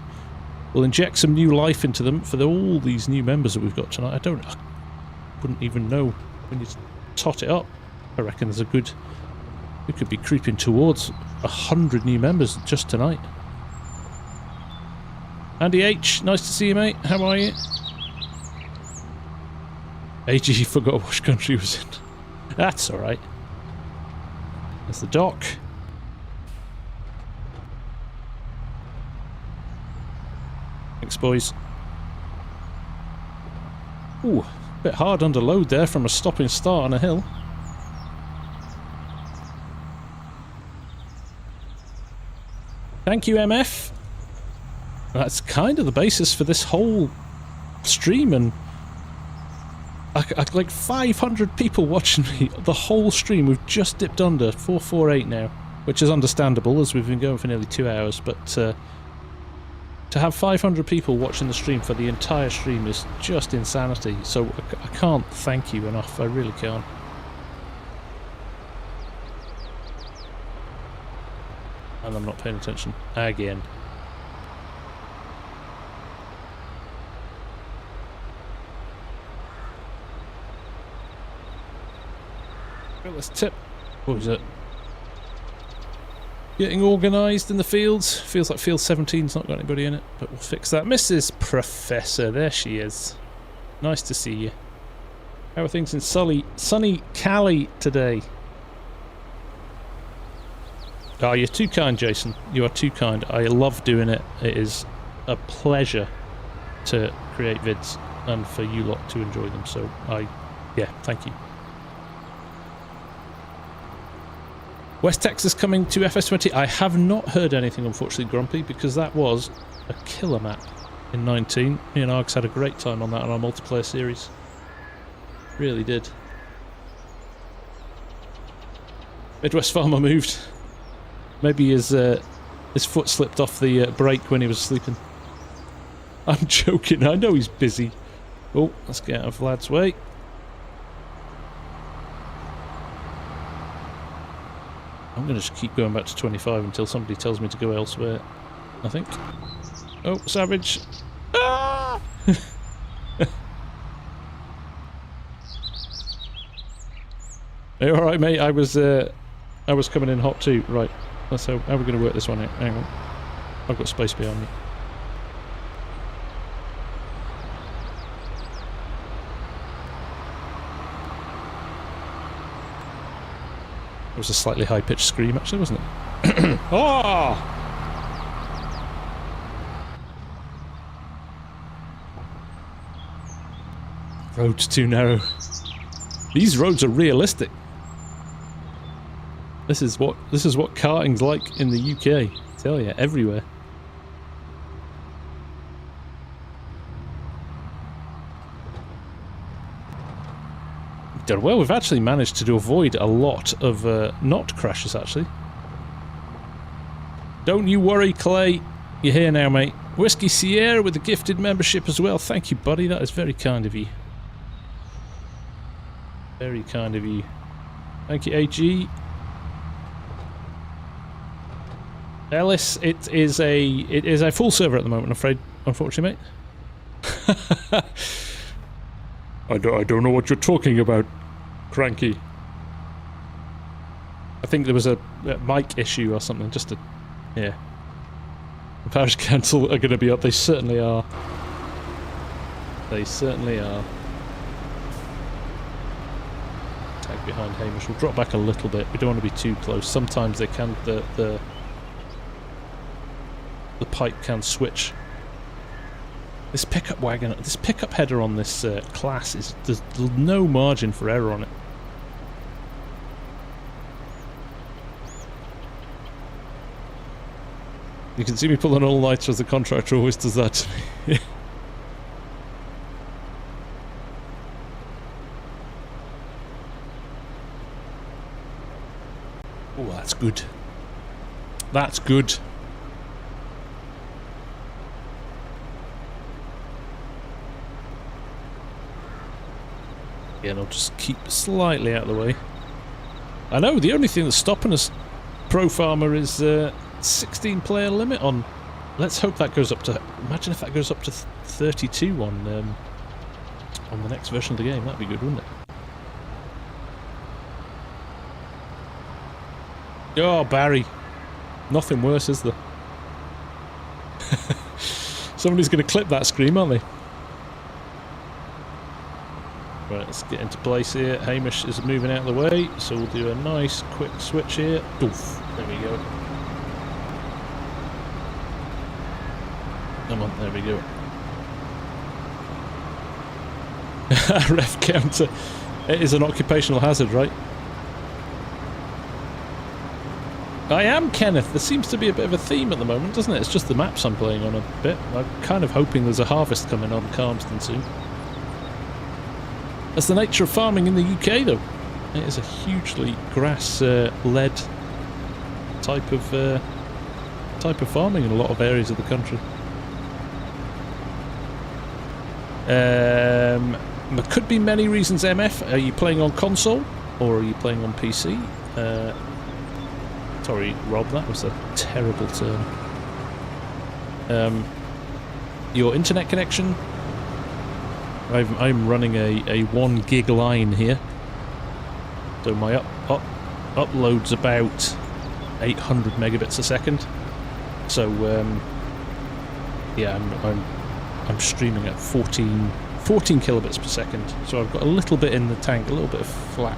we'll inject some new life into them for all these new members that we've got tonight. I wouldn't even know when you tot it up. I reckon there's a good... We could be creeping towards 100 new members just tonight. Andy H, nice to see you, mate. How are you? AG forgot which country he was in. That's alright. There's the dock. Thanks, boys. Ooh, a bit hard under load there from a stop and start on a hill. Thank you, MF. That's kind of the basis for this whole stream, and like 500 people watching me the whole stream. We've just dipped under 448 now, which is understandable as we've been going for nearly 2 hours, but to have 500 people watching the stream for the entire stream is just insanity, so I can't thank you enough. I really can't. And I'm not paying attention again. Let's tip. What was it? Getting organised in the fields. Feels like field 17's not got anybody in it, but we'll fix that. Mrs. Professor, there she is. Nice to see you. How are things in sunny Cali today? Oh, you're too kind, Jason. You are too kind. I love doing it. It is a pleasure to create vids and for you lot to enjoy them. So yeah, thank you. West Texas coming to FS20. I have not heard anything, unfortunately, Grumpy, because that was a killer map in 19. Me and Args had a great time on that on our multiplayer series. Really did. Midwest Farmer moved. Maybe his foot slipped off the brake when he was sleeping. I'm joking. I know he's busy. Oh, let's get out of Vlad's way. I'm going to just keep going back to 25 until somebody tells me to go elsewhere, I think. Oh, savage. Ah! Hey, all right, mate. I was coming in hot too. Right. Let's how are we going to work this one out? Hang on. I've got space behind me. It was a slightly high-pitched scream, actually, wasn't it? Oh! Road's too narrow. These roads are realistic. This is what karting's like in the UK. I tell you, everywhere. Done well. We've actually managed to avoid a lot of knot crashes, actually. Don't you worry, Clay. You're here now, mate. Whiskey Sierra with the gifted membership as well. Thank you, buddy. That is very kind of you. Very kind of you. Thank you, AG. Ellis, it is a full server at the moment, I'm afraid, unfortunately, mate. I don't know what you're talking about, Cranky. I think there was a mic issue or something, just a... yeah. The Parish Council are going to be up, they certainly are. They certainly are. Tag behind Hamish. We'll drop back a little bit, we don't want to be too close. Sometimes they can... the pipe can switch. This pickup wagon, this pickup header on this class is there's no margin for error on it. You can see me pulling all-nighter as the contractor always does that to me. Oh, that's good. That's good. Yeah, and I'll just keep slightly out of the way. I know, the only thing that's stopping us, Pro Farmer, is 16-player limit on... Let's hope that goes up to... Imagine if that goes up to 32 on the next version of the game. That'd be good, wouldn't it? Oh, Barry. Nothing worse, is there? Somebody's going to clip that scream, aren't they? Right, let's get into place here. Hamish is moving out of the way, so we'll do a nice quick switch here. Oof, there we go. Come on, there we go. Ref counter. It is an occupational hazard, right? I am Kenneth. There seems to be a bit of a theme at the moment, doesn't it? It's just the maps I'm playing on a bit. I'm kind of hoping there's a harvest coming on Calmsden soon. That's the nature of farming in the UK, though. It is a hugely grass-led type of farming in a lot of areas of the country. There could be many reasons, MF. Are you playing on console or are you playing on PC? Sorry, Rob, that was a terrible term. Your internet connection? I'm running a 1 gig line here, so my upload's about 800 megabits a second. So yeah, I'm streaming at 14 kilobits per second. So I've got a little bit in the tank, a little bit of flex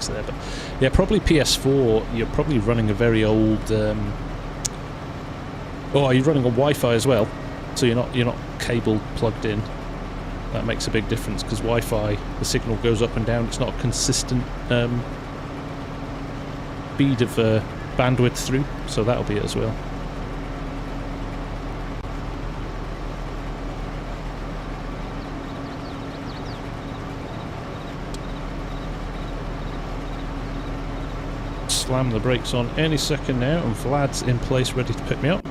there. But yeah, probably PS4. You're probably running a very old. Oh, are you running on Wi-Fi as well? So you're not cable plugged in. That makes a big difference because Wi-Fi, the signal goes up and down. It's not a consistent speed of bandwidth through, so that'll be it as well. Slam the brakes on any second now, and Vlad's in place ready to pick me up.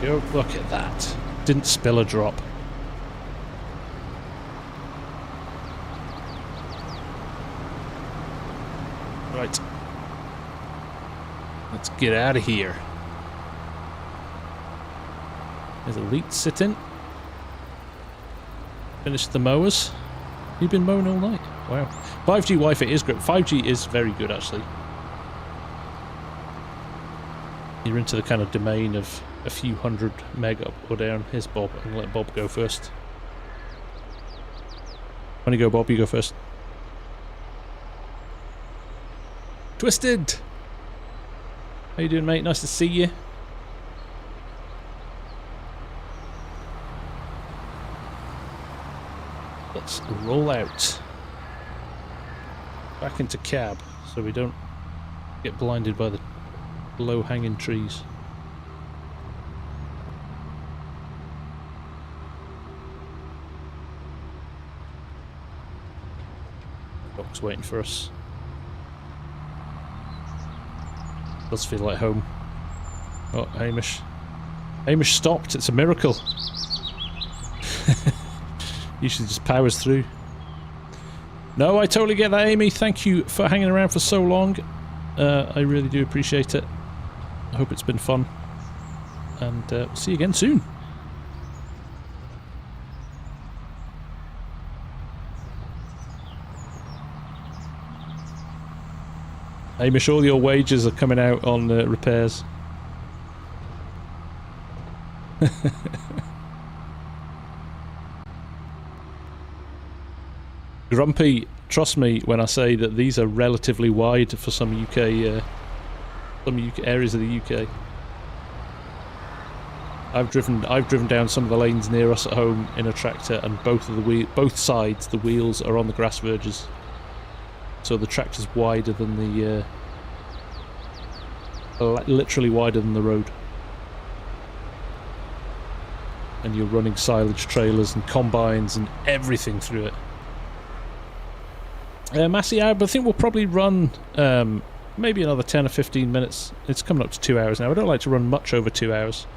go. Look at that. Didn't spill a drop. Right. Let's get out of here. There's Elite sitting. Finished the mowers. You've been mowing all night. Wow. 5G Wi-Fi is great. 5G is very good, actually. You're into the kind of domain of a few hundred meg up or down. Here's Bob. I'm going to let Bob go first. When you go, Bob, you go first. Twisted! How you doing, mate? Nice to see you. Let's roll out. Back into cab, so we don't get blinded by the low-hanging trees. Doc's waiting for us. Does feel like home. Oh, Hamish. Hamish stopped. It's a miracle. Usually just powers through. No, I totally get that, Amy. Thank you for hanging around for so long. I really do appreciate it. I hope it's been fun. And see you again soon. Hamish, all your wages are coming out on repairs. Grumpy, trust me when I say that these are relatively wide for some UK areas of the UK. I've driven down some of the lanes near us at home in a tractor, and both sides the wheels are on the grass verges. So the tractor's wider than the literally wider than the road. And you're running silage trailers and combines and everything through it. Massey, I think we'll probably run maybe another 10 or 15 minutes. It's coming up to 2 hours now. I don't like to run much over 2 hours.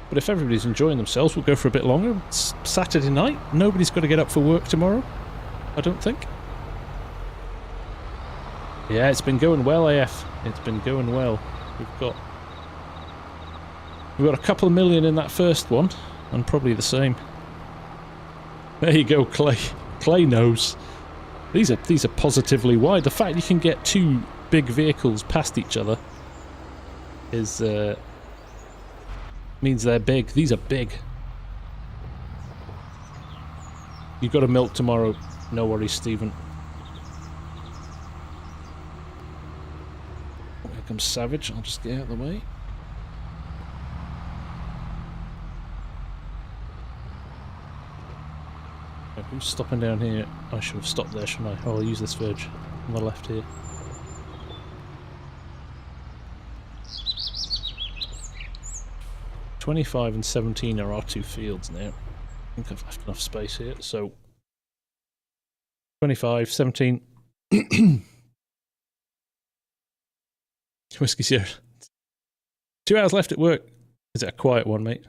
But if everybody's enjoying themselves, we'll go for a bit longer. It's Saturday night. Nobody's got to get up for work tomorrow, I don't think. Yeah, it's been going well, AF. It's been going well. We've got a couple of million in that first one, and probably the same. There you go, Clay. Clay knows. These are positively wide. The fact you can get two big vehicles past each other is means they're big. These are big. You've got to milk tomorrow. No worries, Stephen. Here comes Savage. I'll just get out of the way. Who's stopping down here? I should have stopped there, shouldn't I? Oh, I'll use this verge on the left here. $25 and $17 are our two fields now. I think I've left enough space here, so 25, 17. Whiskey Sierra. 2 hours left at work. Is it a quiet one, mate?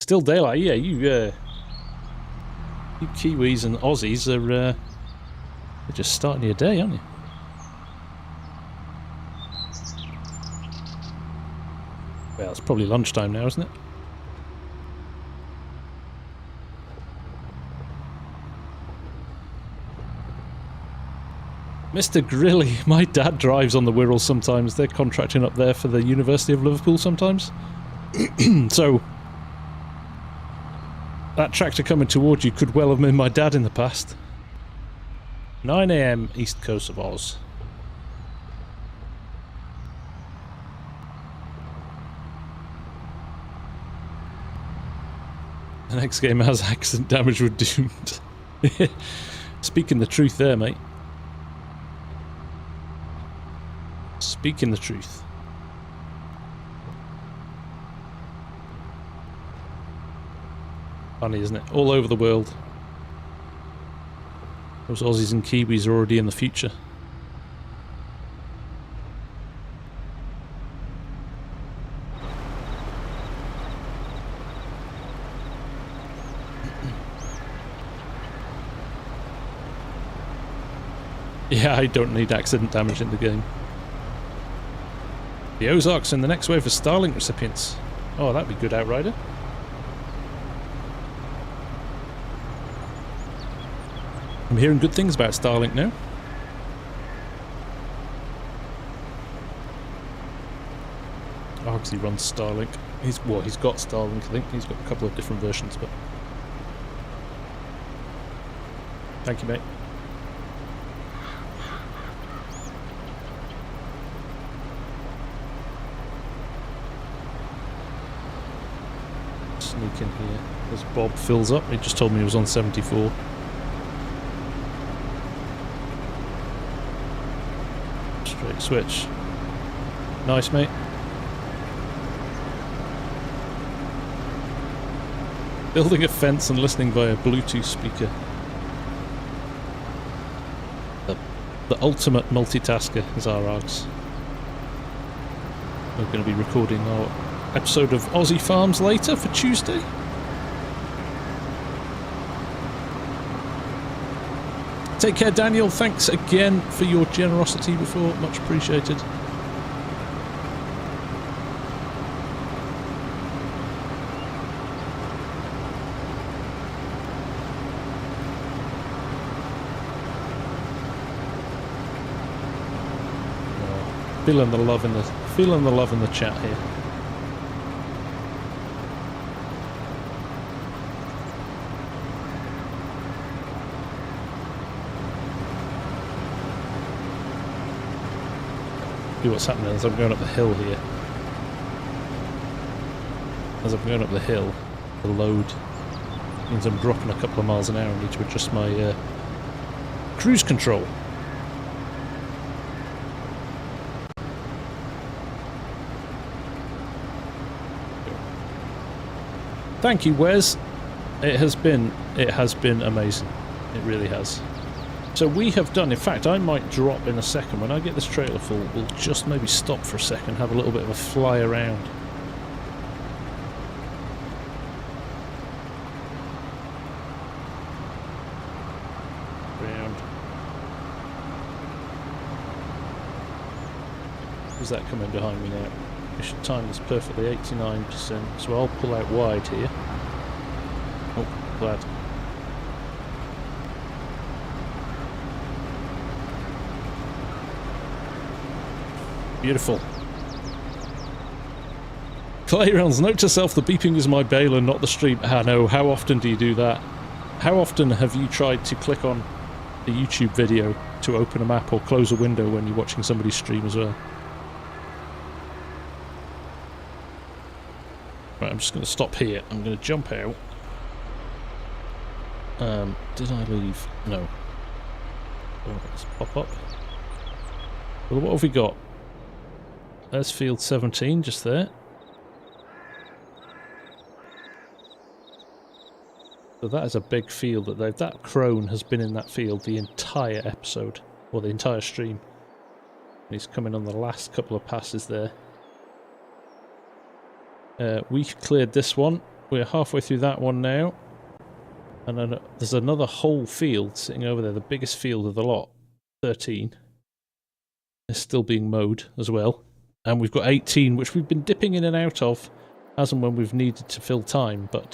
Still daylight, yeah, you Kiwis and Aussies are they're just starting your day, aren't you? Well, it's probably lunchtime now, isn't it? Mr. Grilly, my dad drives on the Wirral sometimes. They're contracting up there for the University of Liverpool sometimes. So that tractor coming towards you could well have been my dad in the past. 9 AM east coast of Oz. The next game has accident damage, we're doomed. Speaking the truth there, mate. Speaking the truth. Funny, isn't it? All over the world. Those Aussies and Kiwis are already in the future. Yeah, I don't need accident damage in the game. The Ozarks in the next wave of Starlink recipients. Oh, that'd be good, Outrider. I'm hearing good things about Starlink now. Argsy runs Starlink. He's got Starlink, I think. He's got a couple of different versions, but... Thank you, mate. Sneak in here as Bob fills up. He just told me he was on 74. Straight switch. Nice, mate. Building a fence and listening via Bluetooth speaker. The ultimate multitasker is our Args. We're going to be recording our episode of Aussie Farms later for Tuesday. Take care, Daniel. Thanks again for your generosity before. Much appreciated. Feeling the love in the chat here. See what's happening as I'm going up the hill here. As I'm going up the hill, the load means I'm dropping a couple of miles an hour. I need to adjust my cruise control. Thank you, Wes. It has been amazing. It really has. So we have done, in fact, I might drop in a second. When I get this trailer full, we'll just maybe stop for a second, have a little bit of a fly around. Who's that coming behind me now? I should time this perfectly, 89%, so I'll pull out wide here. Oh, glad. Beautiful. Clayrounds, note to self, the beeping is my baler, not the stream. I know, how often do you do that? How often have you tried to click on a YouTube video to open a map or close a window when you're watching somebody stream as well? Right, I'm just going to stop here. I'm going to jump out. Did I leave? No. Oh, let's pop up. Well, what have we got? There's field 17, just there. So that is a big field that crone has been in that field the entire episode, or the entire stream. And he's coming on the last couple of passes there. We cleared this one. We're halfway through that one now. And then there's another whole field sitting over there, the biggest field of the lot. 13. It's still being mowed as well. And we've got 18, which we've been dipping in and out of as and when we've needed to fill time. But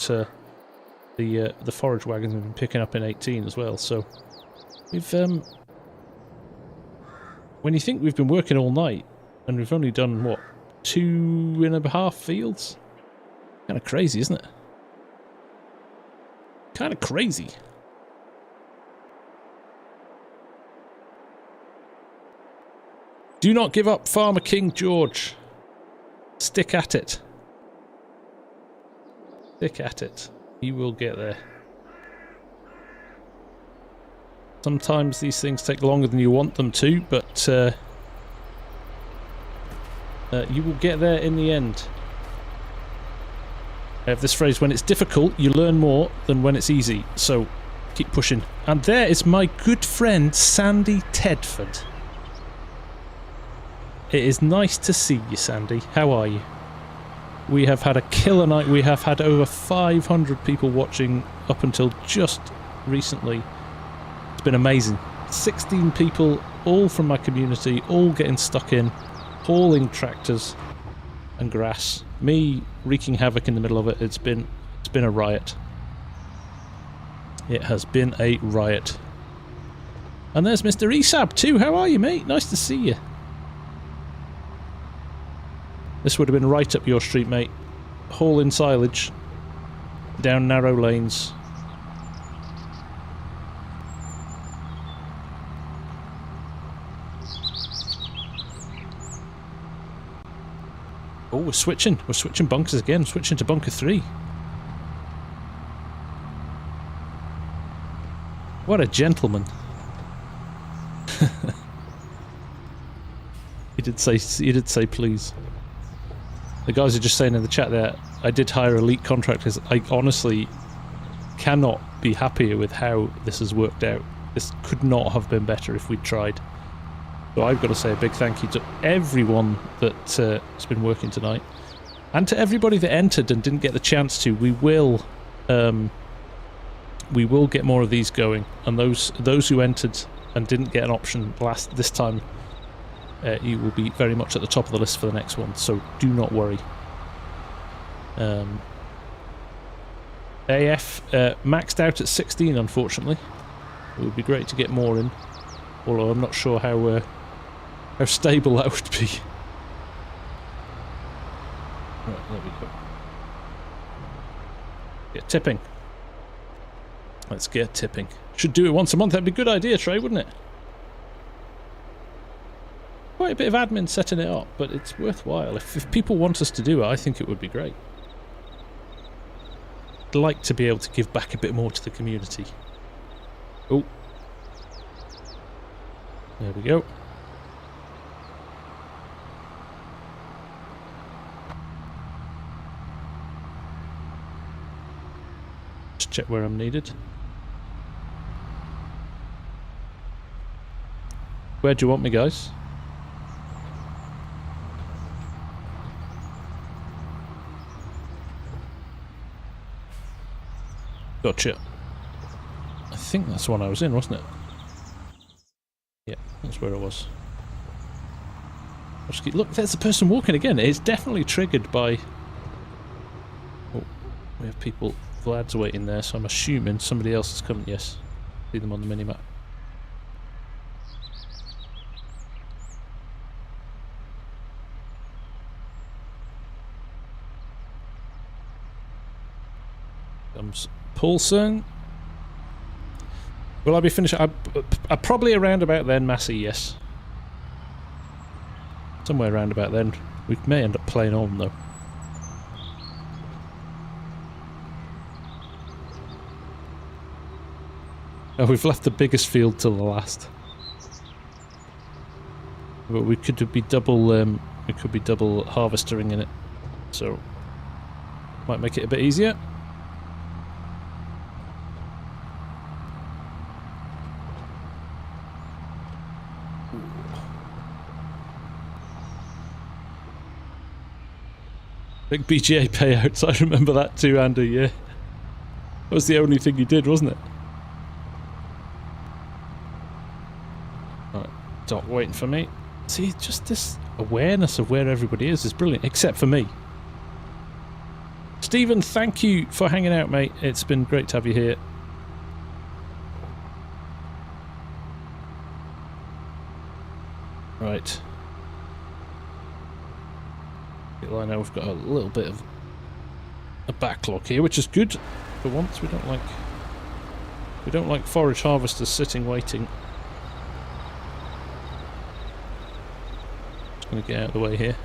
the forage wagons have been picking up in 18 as well. So we've when you think we've been working all night and we've only done what, 2.5 fields? Kind of crazy, isn't it? Kind of crazy. Do not give up, Farmer King George. Stick at it. Stick at it. You will get there. Sometimes these things take longer than you want them to, but you will get there in the end. I have this phrase, when it's difficult, you learn more than when it's easy. So, keep pushing. And there is my good friend, Sandy Tedford. It is nice to see you, Sandy. How are you? We have had a killer night. We have had over 500 people watching up until just recently. It's been amazing. 16 people, all from my community, all getting stuck in, hauling tractors and grass. Me wreaking havoc in the middle of it. It's been a riot. It has been a riot. And there's Mr. Esab too. How are you, mate? Nice to see you. This would have been right up your street, mate. Hauling silage down narrow lanes. Oh, we're switching. We're switching bunkers again. Switching to bunker 3. What a gentleman. He did say please. The guys are just saying in the chat there, I did hire elite contractors. I honestly cannot be happier with how this has worked out. This could not have been better if we'd tried. So I've got to say a big thank you to everyone that has been working tonight. And to everybody that entered and didn't get the chance to. We will get more of these going. And those who entered and didn't get an option this time, you will be very much at the top of the list for the next one, so do not worry. AF maxed out at 16, unfortunately. It would be great to get more in, although I'm not sure how stable that would be. Right, there we go. Get tipping. Let's get tipping. Should do it once a month. That'd be a good idea, Trey, wouldn't it? Quite a bit of admin setting it up, but it's worthwhile. If people want us to do it, I think it would be great. I'd like to be able to give back a bit more to the community. Oh. There we go. Just check where I'm needed. Where do you want me, guys? Gotcha. I think that's the one I was in, wasn't it? Yeah, that's where I was. Look, there's a person walking again. It's definitely triggered by... Oh, we have people... Vlad's waiting there, so I'm assuming somebody else is coming. Yes. See them on the minimap. Comes Paulson. Will I be finished? I'm probably around about then, Massey, yes. Somewhere around about then. We may end up playing on, though. Oh, we've left the biggest field till the last. But we could be double harvestering in it. So might make it a bit easier. Big BGA payouts, I remember that too, Andy, yeah. That was the only thing you did, wasn't it? Right, Doc waiting for me. See, just this awareness of where everybody is brilliant, except for me. Stephen, thank you for hanging out, mate. It's been great to have you here. Right. I know we've got a little bit of a backlog here, which is good for once. We don't like forage harvesters sitting waiting. Just going to get out of the way here.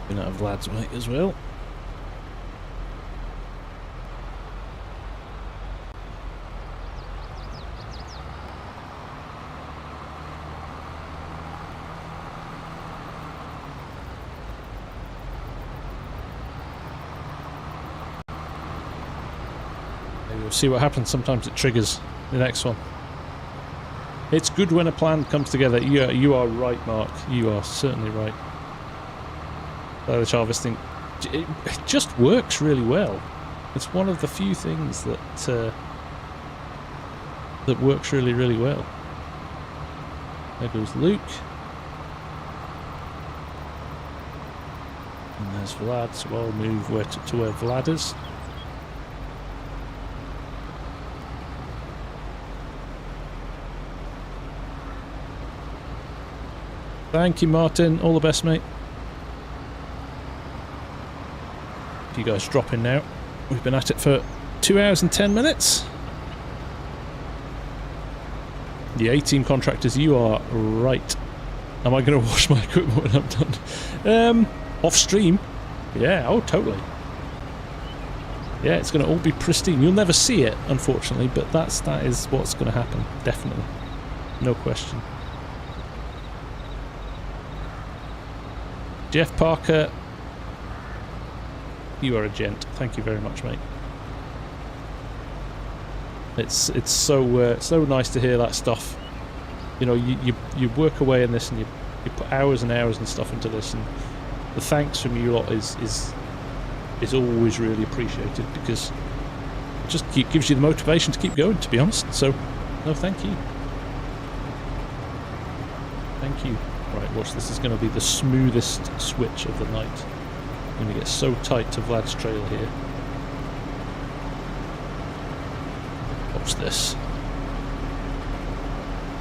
Been out of Vlad's way as well. We'll see what happens. Sometimes it triggers the next one. It's good when a plan comes together. You are right, Mark. You are certainly right. Silage harvesting, it just works really well. It's one of the few things that that works really, really well. There goes Luke. And there's Vlad, so I'll move to where Vlad is. Thank you, Martin. All the best, mate. You guys drop in now. We've been at it for 2 hours and 10 minutes. The A-team contractors, you are right. Am I going to wash my equipment when I'm done? Off stream? Yeah, oh, totally. Yeah, it's going to all be pristine. You'll never see it, unfortunately, but that is what's going to happen. Definitely. No question. Jeff Parker, you are a gent. Thank you very much, mate. It's so nice to hear that stuff. You know, you work away in this and you put hours and hours and stuff into this, and the thanks from you lot is always really appreciated, because it just gives you the motivation to keep going, to be honest. So, no, thank you. Thank you. Right, watch, this is going to be the smoothest switch of the night. I'm going to get so tight to Vlad's trail here. Watch this.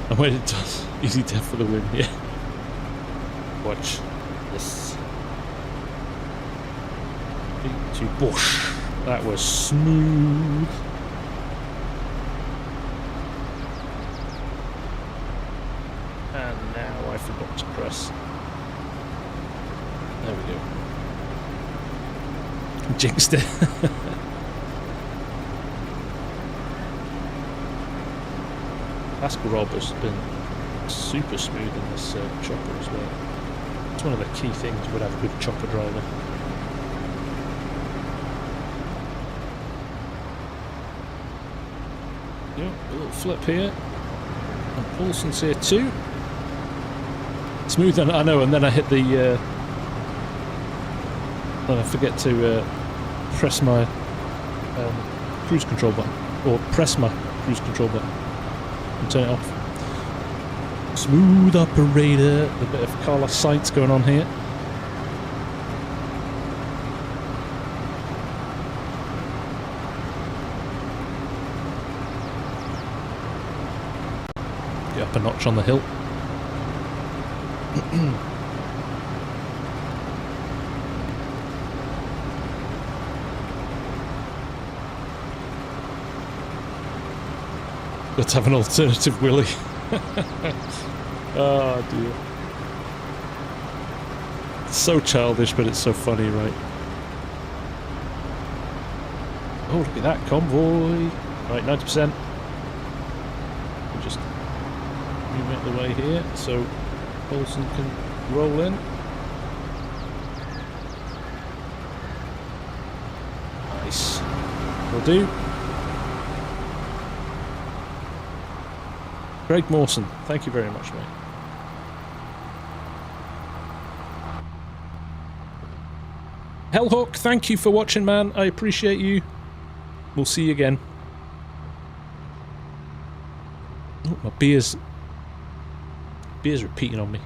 And when it does, easy death for the win, yeah. Watch this. 3, 2, whoosh. That was smooth. And now I forgot to press. There we go. Jinxed it. Pascal Rob has been super smooth in this chopper as well. It's one of the key things would have a good chopper driver. Yep, a little flip here. And Paulson's here too. Smooth, I know, and then I hit the... then I forget to press my cruise control button. Or press my cruise control button. And turn it off. Smooth operator. A bit of Carlos Sainz going on here. Get up a notch on the hill. Let's have an alternative Willy. Oh dear. It's so childish, but it's so funny, right? Oh, look at that convoy. Right, 90%. We'll just move out the way here so Paulson can roll in. Nice. Will do. Greg Mawson, thank you very much, mate. Hellhawk, thank you for watching, man. I appreciate you. We'll see you again. Oh, my beer's repeating on me.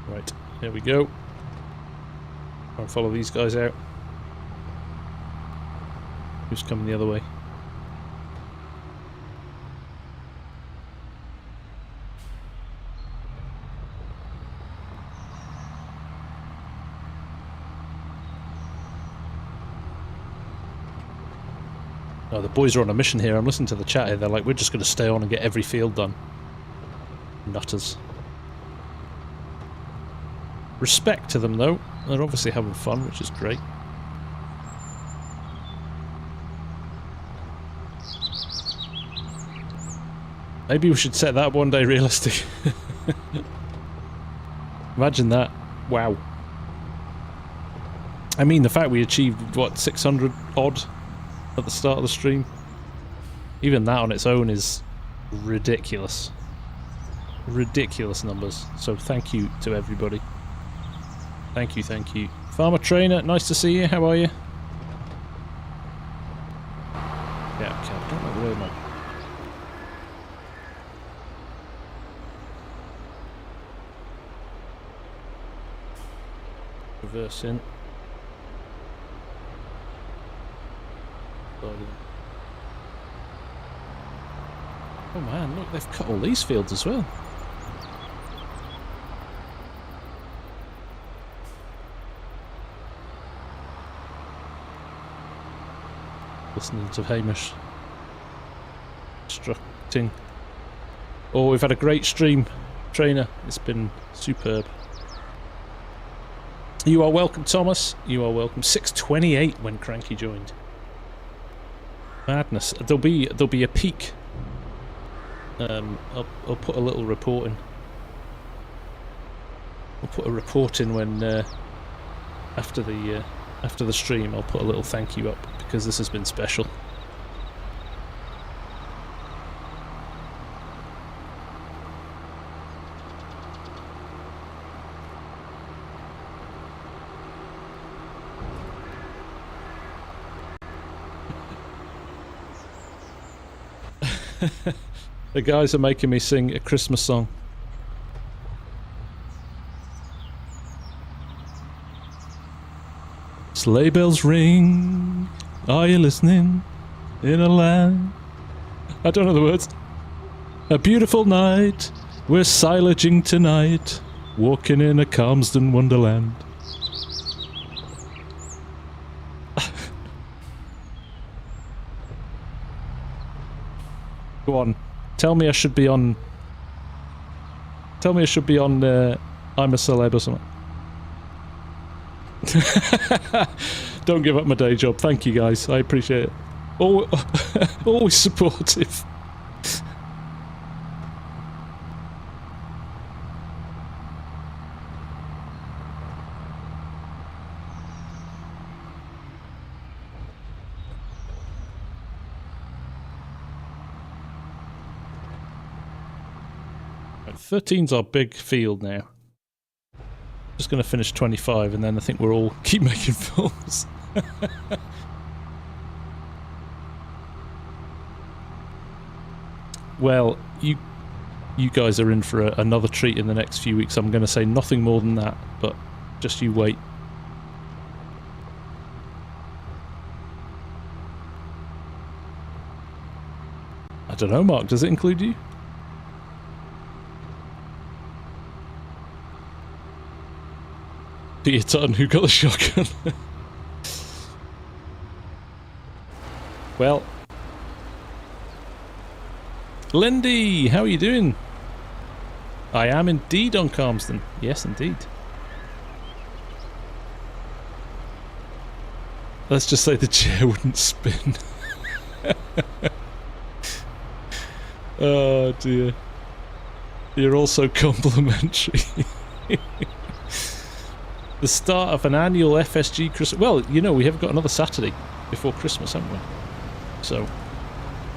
Right, there we go. Try and follow these guys out. Who's coming the other way? Oh, the boys are on a mission here. I'm listening to the chat here. They're like, we're just going to stay on and get every field done. Nutters. Respect to them, though. They're obviously having fun, which is great. Maybe we should set that one day realistic. Imagine that. Wow. I mean, the fact we achieved, what, 600 odd at the start of the stream. Even that on its own is ridiculous. Ridiculous numbers. So thank you to everybody. Thank you, thank you. Farmer Trainer, nice to see you. How are you? Yeah, okay, I don't know the way my... Reverse in. Oh man, look, they've cut all these fields as well. Listening to Hamish instructing. Oh, we've had a great stream, Trainer. It's been superb. You are welcome, Thomas. You are welcome. 6:28 when Cranky joined. Madness. There'll be a peak. I'll put a little report in. I'll put a report in when after the stream. I'll put a little thank you up because this has been special. The guys are making me sing a Christmas song. Sleigh bells ring, are you listening? In a land... I don't know the words. A beautiful night, we're silaging tonight, walking in a Calmsden wonderland. Go on. Tell me I should be on... Tell me I should be on I'm a Celeb or something. Don't give up my day job. Thank you guys. I appreciate it. Always supportive. Right, 13's our big field now. Just going to finish 25 and then I think we're all keep making films. Well, you guys are in for another treat in the next few weeks. I'm going to say nothing more than that, but just you wait. I don't know, Mark, does it include you? Peter Tutton, who got the shotgun? Well, Lindy, how are you doing? I am indeed on Calmsden. Yes, indeed. Let's just say the chair wouldn't spin. Oh dear. You're also complimentary. The start of an annual FSG Christmas... Well, you know, we have got another Saturday before Christmas, haven't we? So,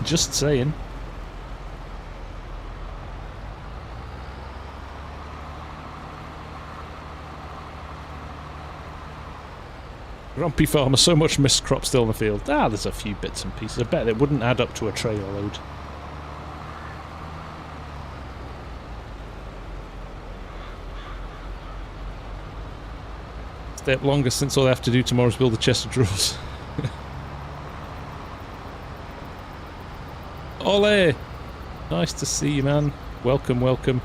just saying. Grumpy Farmer, so much missed crop still in the field. Ah, there's a few bits and pieces. I bet it wouldn't add up to a trailer load. Step longer since all I have to do tomorrow is build a chest of drawers. Ole! Nice to see you, man. Welcome, welcome.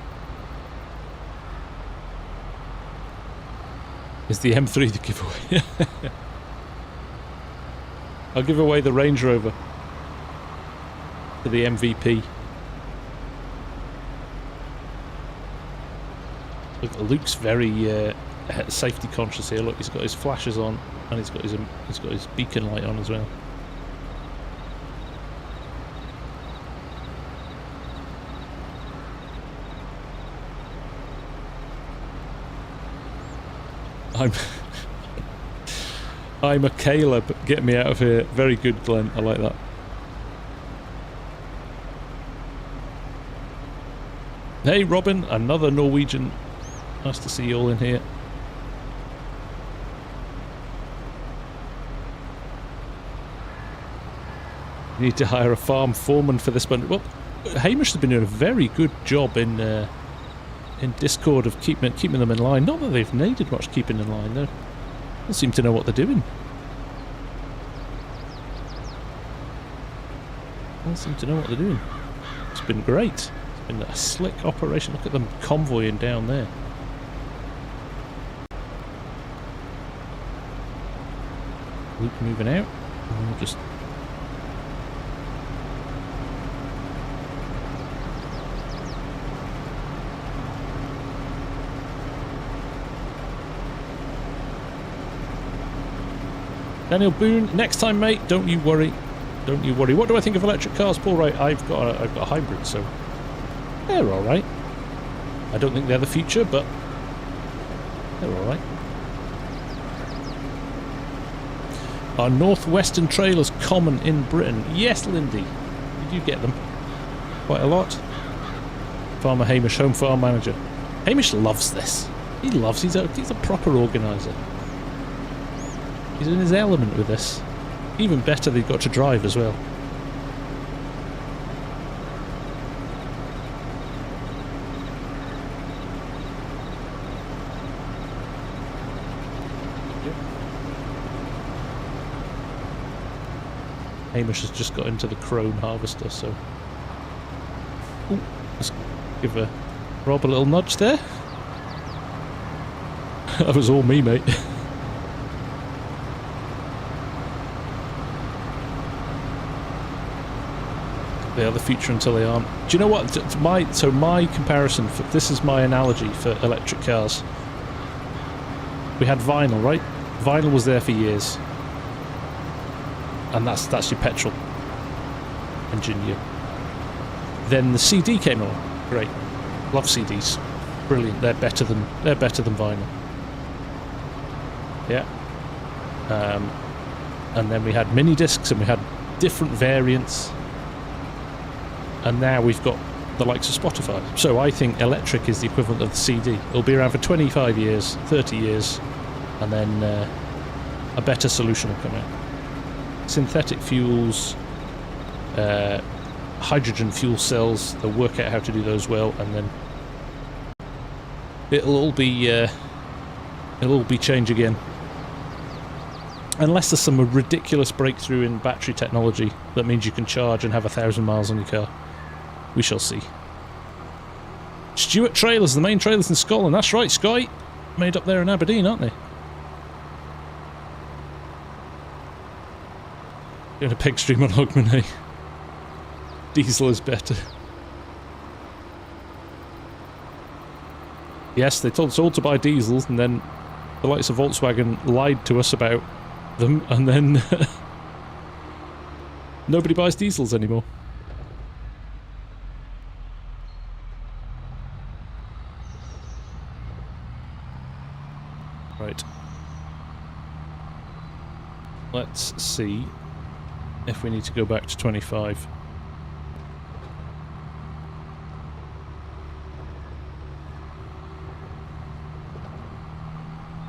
Is the M3 the giveaway? I'll give away the Range Rover to the MVP. Look, Luke's very safety conscious here. Look, he's got his flashes on and he's got his beacon light on as well. I'm a Caleb. Get me out of here. Very good, Glenn. I like that. Hey Robin, another Norwegian. Nice to see you all in here. Need to hire a farm foreman for this one. Well, Hamish has been doing a very good job in Discord of keeping them in line. Not that they've needed much keeping in line, though. They seem to know what they're doing. They seem to know what they're doing. It's been great. It's been a slick operation. Look at them convoying down there. Luke moving out. And we'll just... Daniel Boone, next time, mate, don't you worry. Don't you worry. What do I think of electric cars, Paul? Right, I've got a hybrid, so they're all right. I don't think they're the future, but they're all right. Are northwestern trailers common in Britain? Yes, Lindy. Did you get them? Quite a lot. Farmer Hamish, home farm manager. Hamish loves this. He loves. He's a proper organiser. He's in his element with this. Even better, they've got to drive as well. Yep. Hamish has just got into the Crone harvester, so... Ooh, let's give Rob a little nudge there. That was all me, mate. They are the future until they aren't. Do you know what? So my comparison, this is my analogy for electric cars. We had vinyl, right? Vinyl was there for years. And that's your petrol engine. Then the CD came along. Great. Love CDs. Brilliant. They're better than vinyl. Yeah. And then we had mini discs and we had different variants. And now we've got the likes of Spotify. So I think electric is the equivalent of the CD. It'll be around for 25 years, 30 years, and then a better solution will come out. Synthetic fuels, hydrogen fuel cells, they'll work out how to do those well, and then it'll all be change again. Unless there's some ridiculous breakthrough in battery technology that means you can charge and have 1,000 miles on your car. We shall see. Stuart Trailers, the main trailers in Scotland. That's right, Sky. Made up there in Aberdeen, aren't they? Doing a pig stream on Hogman, eh? Diesel is better. Yes, they told us all to buy diesels, and then the likes of Volkswagen lied to us about them, and then nobody buys diesels anymore. Right. Let's see if we need to go back to 25.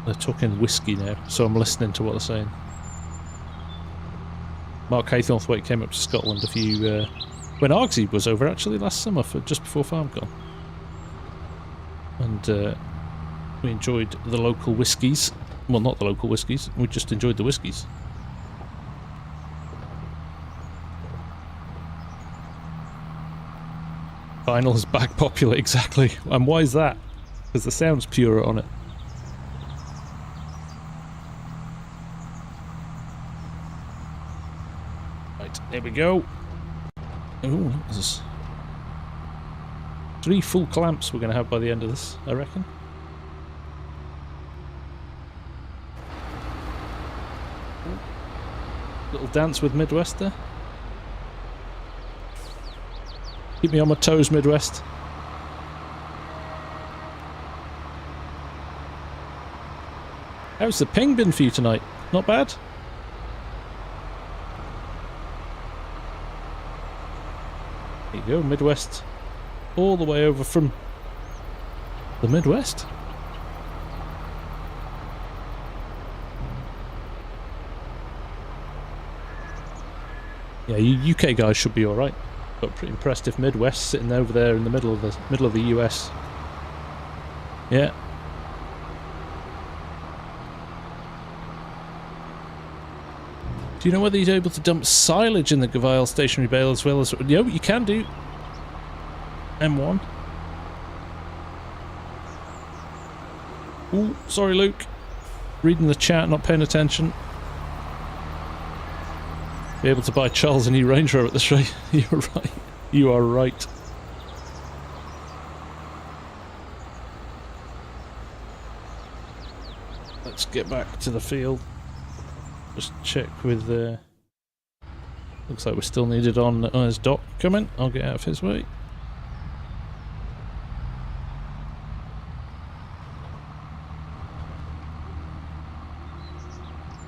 They're talking whiskey now, so I'm listening to what they're saying. Mark Haythornthwaite came up to Scotland a few... when Argsy was over, actually, last summer, just before FarmCon. And we enjoyed the local whiskies. Well, not the local whiskies, we just enjoyed the whiskies. Vinyl is back popular, exactly. And why is that? Because the sound's purer on it. There we go. Oh, what is this? 3 full clamps we're going to have by the end of this, I reckon. Little dance with Midwest there. Keep me on my toes, Midwest. How's the ping been for you tonight? Not bad? There you go, Midwest all the way over from the Midwest. Yeah, you UK guys should be alright. But pretty impressed if Midwest sitting over there in the middle of the US. Yeah. Do you know whether he's able to dump silage in the Gavile stationary bale as well as... Yeah, you can do. M1. Ooh, sorry Luke. Reading the chat, not paying attention. Be able to buy Charles a new Range Rover at this rate. You're right. You are right. Let's get back to the field. Just check with... looks like we're still needed on his dock coming. I'll get out of his way.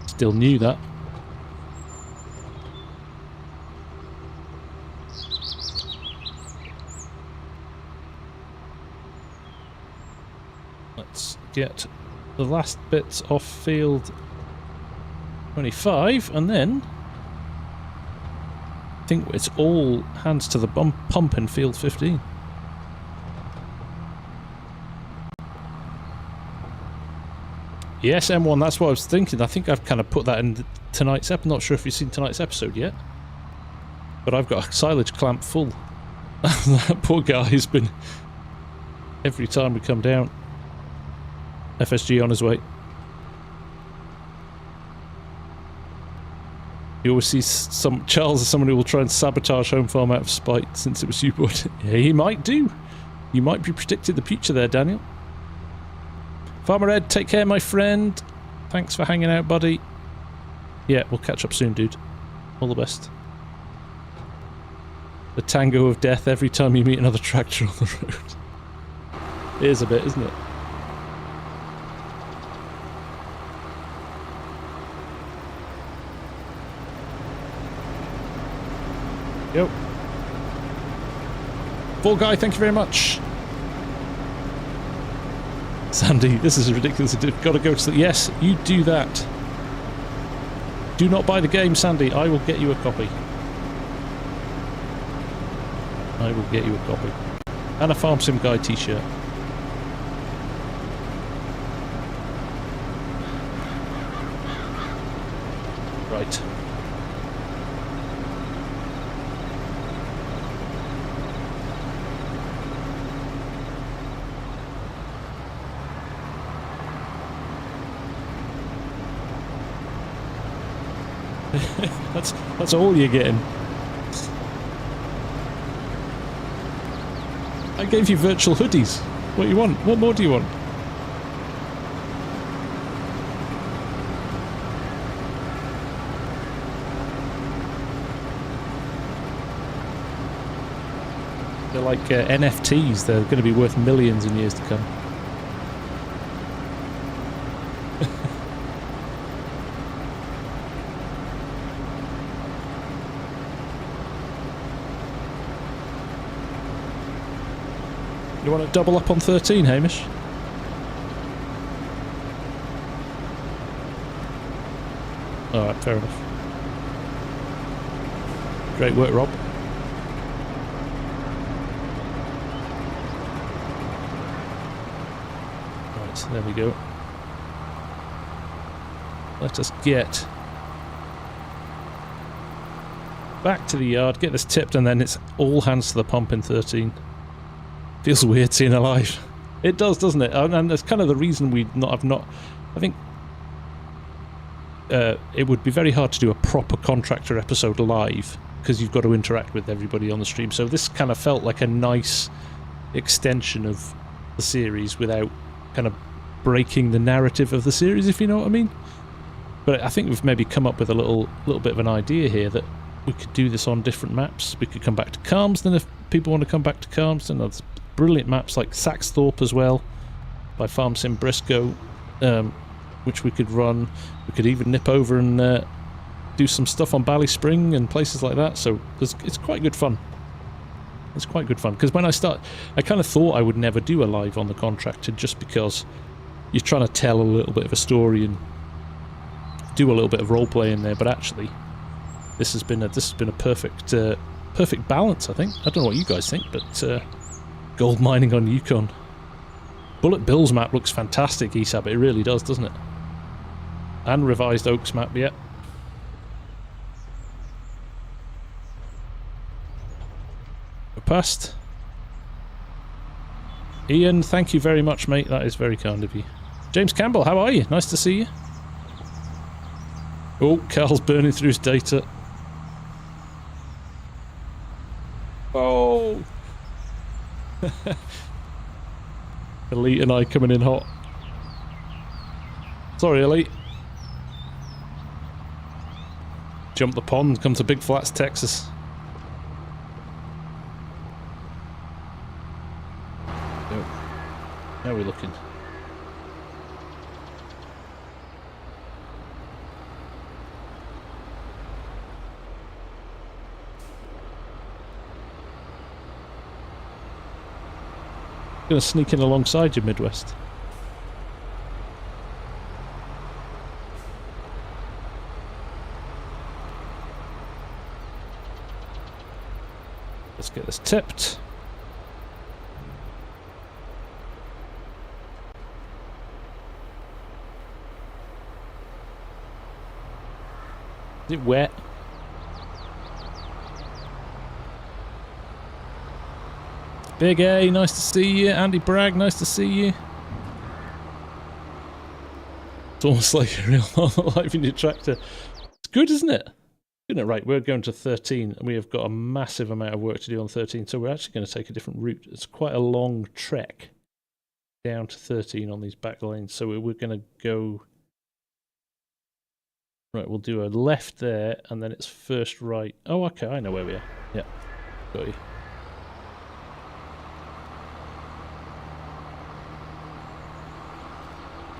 Still knew that. Let's get the last bits off field 25 and then I think it's all hands to the pump in field 15. Yes, M1, that's what I was thinking. I think I've kind of put that in tonight's episode. I'm not sure if you've seen tonight's episode yet. But I've got a silage clamp full. That poor guy has been... Every time we come down. FSG on his way. You always see Charles as someone who will try and sabotage Home Farm out of spite since it was you bought it. Yeah, he might do. You might be predicting the future there, Daniel. Farmer Ed, take care, my friend. Thanks for hanging out, buddy. Yeah, we'll catch up soon, dude. All the best. The tango of death every time you meet another tractor on the road. It is a bit, isn't it? Yo. Fall Guy, thank you very much. Sandy, this is ridiculous. I've got to go to the... Yes, you do that. Do not buy the game, Sandy. I will get you a copy. I will get you a copy. And a Farm Sim Guy t-shirt. Right. That's all you're getting. I gave you virtual hoodies. What you want? What more do you want? They're like NFTs. They're going to be worth millions in years to come. You want to double up on 13, Hamish? Alright, fair enough. Great work, Rob. Right, there we go. Let us get back to the yard, get this tipped, and then it's all hands to the pump in 13. Feels weird seeing her live. It does, doesn't it? And that's kind of the reason I think it would be very hard to do a proper Contractor episode live because you've got to interact with everybody on the stream. So this kind of felt like a nice extension of the series without kind of breaking the narrative of the series, if you know what I mean. But I think we've maybe come up with a little bit of an idea here that we could do this on different maps. We could come back to Calmsden if people want to come back to Calmsden. There's brilliant maps like Saxthorpe as well by Farm Sim Briscoe, which we could run. We could even nip over and do some stuff on Ballyspring and places like that. So it's quite good fun. It's quite good fun, because when I kind of thought I would never do a live on the Contractor, just because you're trying to tell a little bit of a story and do a little bit of roleplay in there, but actually this has been a perfect perfect balance, I think. I don't know what you guys think, but gold mining on Yukon. Bullet Bill's map looks fantastic, Esab. It really does, doesn't it? And revised Oaks map, yeah. We're past. Ian, thank you very much, mate. That is very kind of you. James Campbell, how are you? Nice to see you. Oh, Carl's burning through his data. Oh! Elite and I coming in hot. Sorry, Elite. Jump the pond, come to Big Flats, Texas. Oh. How are we looking? Gonna sneak in alongside you, Midwest. Let's get this tipped. Is it wet? Big A, nice to see you. Andy Bragg, nice to see you. It's almost like a real life in your tractor. It's good, isn't it? Isn't it? Right, we're going to 13, and we have got a massive amount of work to do on 13, so we're actually going to take a different route. It's quite a long trek down to 13 on these back lanes, so we're going to go... Right, we'll do a left there, and then it's first right. Oh, okay, I know where we are. Yeah, got you.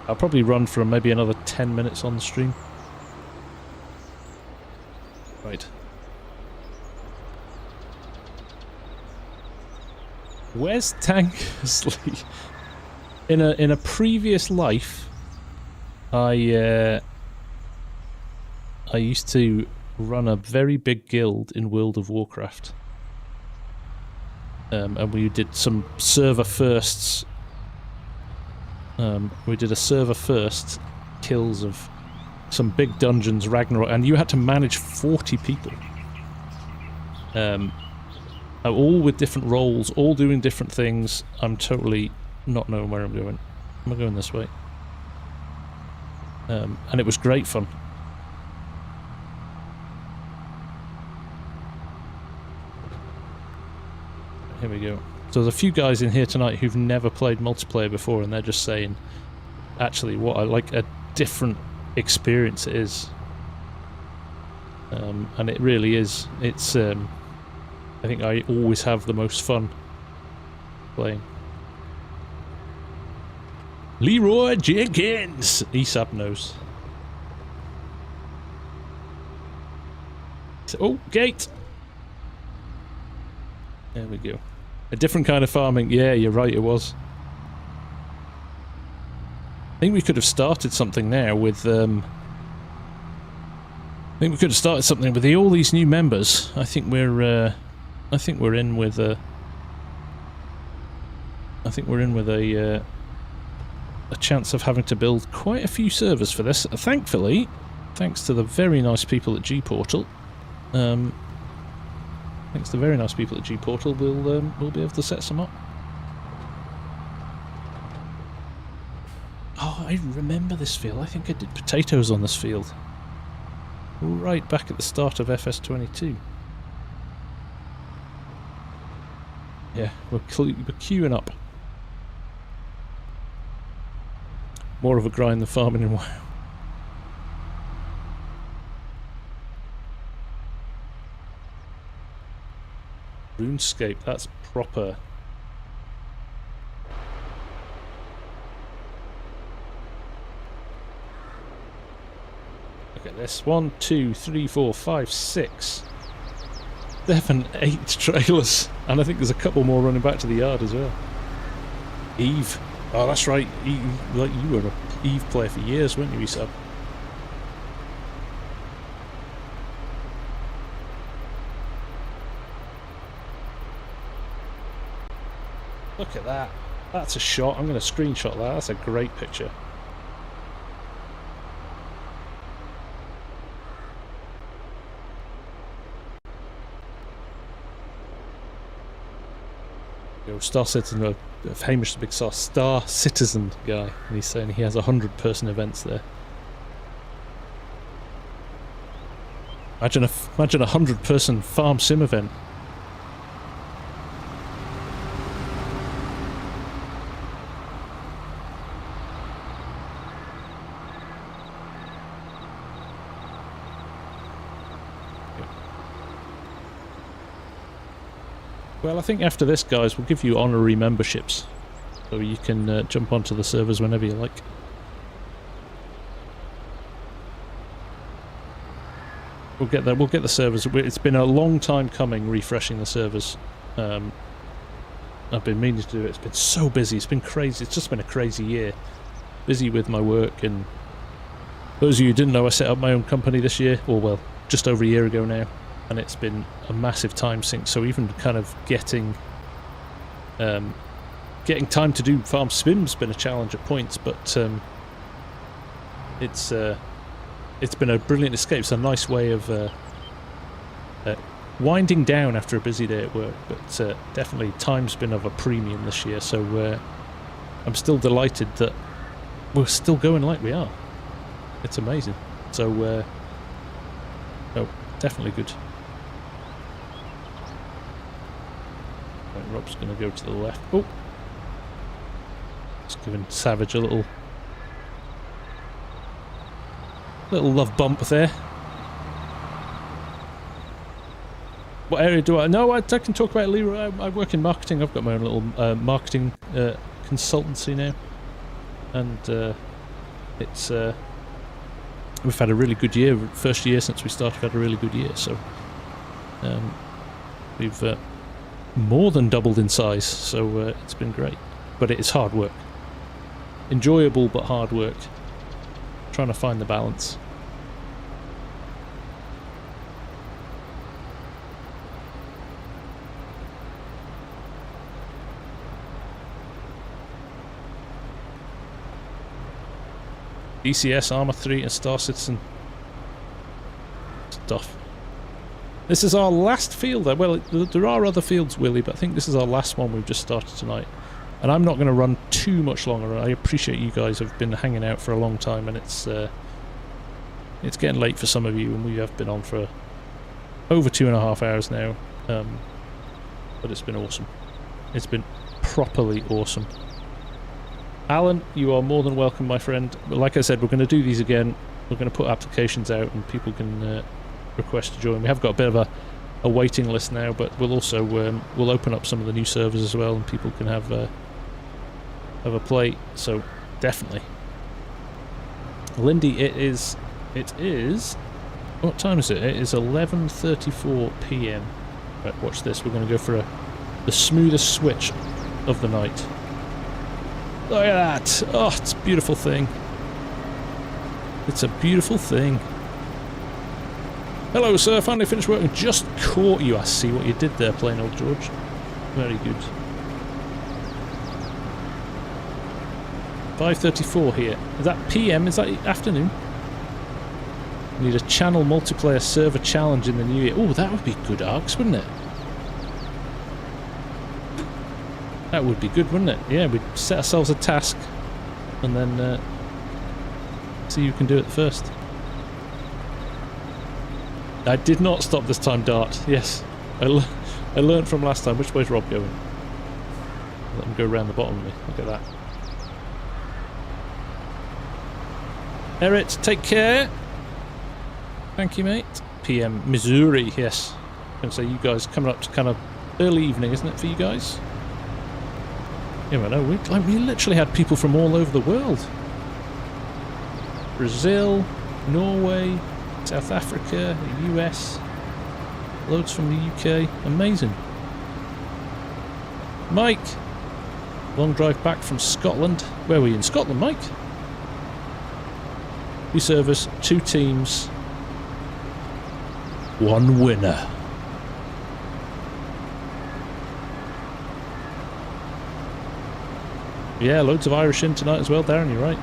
I'll probably run for maybe another 10 minutes on the stream. Right. Where's Tankersley? In a previous life, I used to run a very big guild in World of Warcraft, and we did some server firsts. We did a server first kills of some big dungeons, Ragnarok, and you had to manage 40 people. All with different roles, all doing different things. I'm totally not knowing where I'm going. Am I going this way? And it was great fun. Here we go. So there's a few guys in here tonight who've never played multiplayer before, and they're just saying, actually, what I like a different experience it is. And it really is. It's, I think I always have the most fun playing. Leroy Jenkins! ESAP knows. Oh, gate! There we go. A different kind of farming. Yeah, you're right, it was. I think we could have started something now with, I think we could have started something with all these new members. I think we're in with a... I think we're in with a chance of having to build quite a few servers for this. Thankfully, thanks to the very nice people at G-Portal, thanks to the very nice people at G-Portal, we'll be able to set some up. Oh, I remember this field. I think I did potatoes on this field. Right back at the start of FS22. Yeah, we're queuing up. More of a grind than farming in WoW. RuneScape, that's proper. Look at this. 1, 2, 3, 4, 5, 6. 7, 8 trailers. And I think there's a couple more running back to the yard as well. Eve. Oh, that's right. Like you were a Eve player for years, weren't you, Esab? Look at that. That's a shot. I'm going to screenshot that. That's a great picture. Star Citizen, Hamish the Big Star Citizen guy, and he's saying he has 100-person events there. Imagine a 100-person farm sim event. Well, I think after this, guys, we'll give you honorary memberships, so you can jump onto the servers whenever you like. We'll get the servers. It's been a long time coming, refreshing the servers. I've been meaning to do it. It's been so busy. It's been crazy. It's just been a crazy year. Busy with my work, and those of you who didn't know, I set up my own company this year, or well, just over a year ago now. And it's been a massive time sink, so even kind of getting time to do farm spim's been a challenge at points, but it's been a brilliant escape. It's a nice way of winding down after a busy day at work, but definitely time's been of a premium this year, so I'm still delighted that we're still going like we are. It's amazing. So oh, definitely good. Rob's going to go to the left. Oh! Just giving Savage a little love bump there. What area do I... No, I can talk about Leroy. I work in marketing. I've got my own little marketing consultancy now. And it's... we've had a really good year. First year since we started, we've had a really good year. So we've... more than doubled in size, so it's been great. But it's hard work. Enjoyable but hard work. Trying to find the balance. DCS, Armour 3 and Star Citizen stuff. This is our last field. Well, there are other fields, Willie, but I think this is our last one we've just started tonight. And I'm not going to run too much longer. I appreciate you guys have been hanging out for a long time, and it's getting late for some of you, and we have been on for over 2.5 hours now. But it's been awesome. It's been properly awesome. Alan, you are more than welcome, my friend. But like I said, we're going to do these again. We're going to put applications out, and people can... request to join. We have got a bit of a waiting list now, but we'll also we'll open up some of the new servers as well, and people can have a play. So definitely, Lindy, it is. What time is it? It is 11:34 p.m. Right, watch this. We're going to go for the smoothest switch of the night. Look at that! Oh, it's a beautiful thing. It's a beautiful thing. Hello, sir. Finally finished work and just caught you. I see what you did there, plain old George. Very good. 5:34 here. Is that PM? Is that afternoon? Need a channel multiplayer server challenge in the new year. Oh, that would be good, Arcs, wouldn't it? That would be good, wouldn't it? Yeah, we'd set ourselves a task and then see who can do it first. I did not stop this time, Dart. Yes, I learned from last time. Which way's Rob going? Let him go around the bottom of me. Look at that. Erit, take care. Thank you, mate. PM Missouri, yes. I'm going to say you guys coming up to kind of early evening, isn't it, for you guys? Yeah, I know. We literally had people from all over the world. Brazil, Norway, South Africa, the US, loads from the UK. Amazing. Mike, long drive back from Scotland. Where were you in Scotland, Mike? We service 2 teams, 1 winner. Yeah, loads of Irish in tonight as well, Darren, you're right.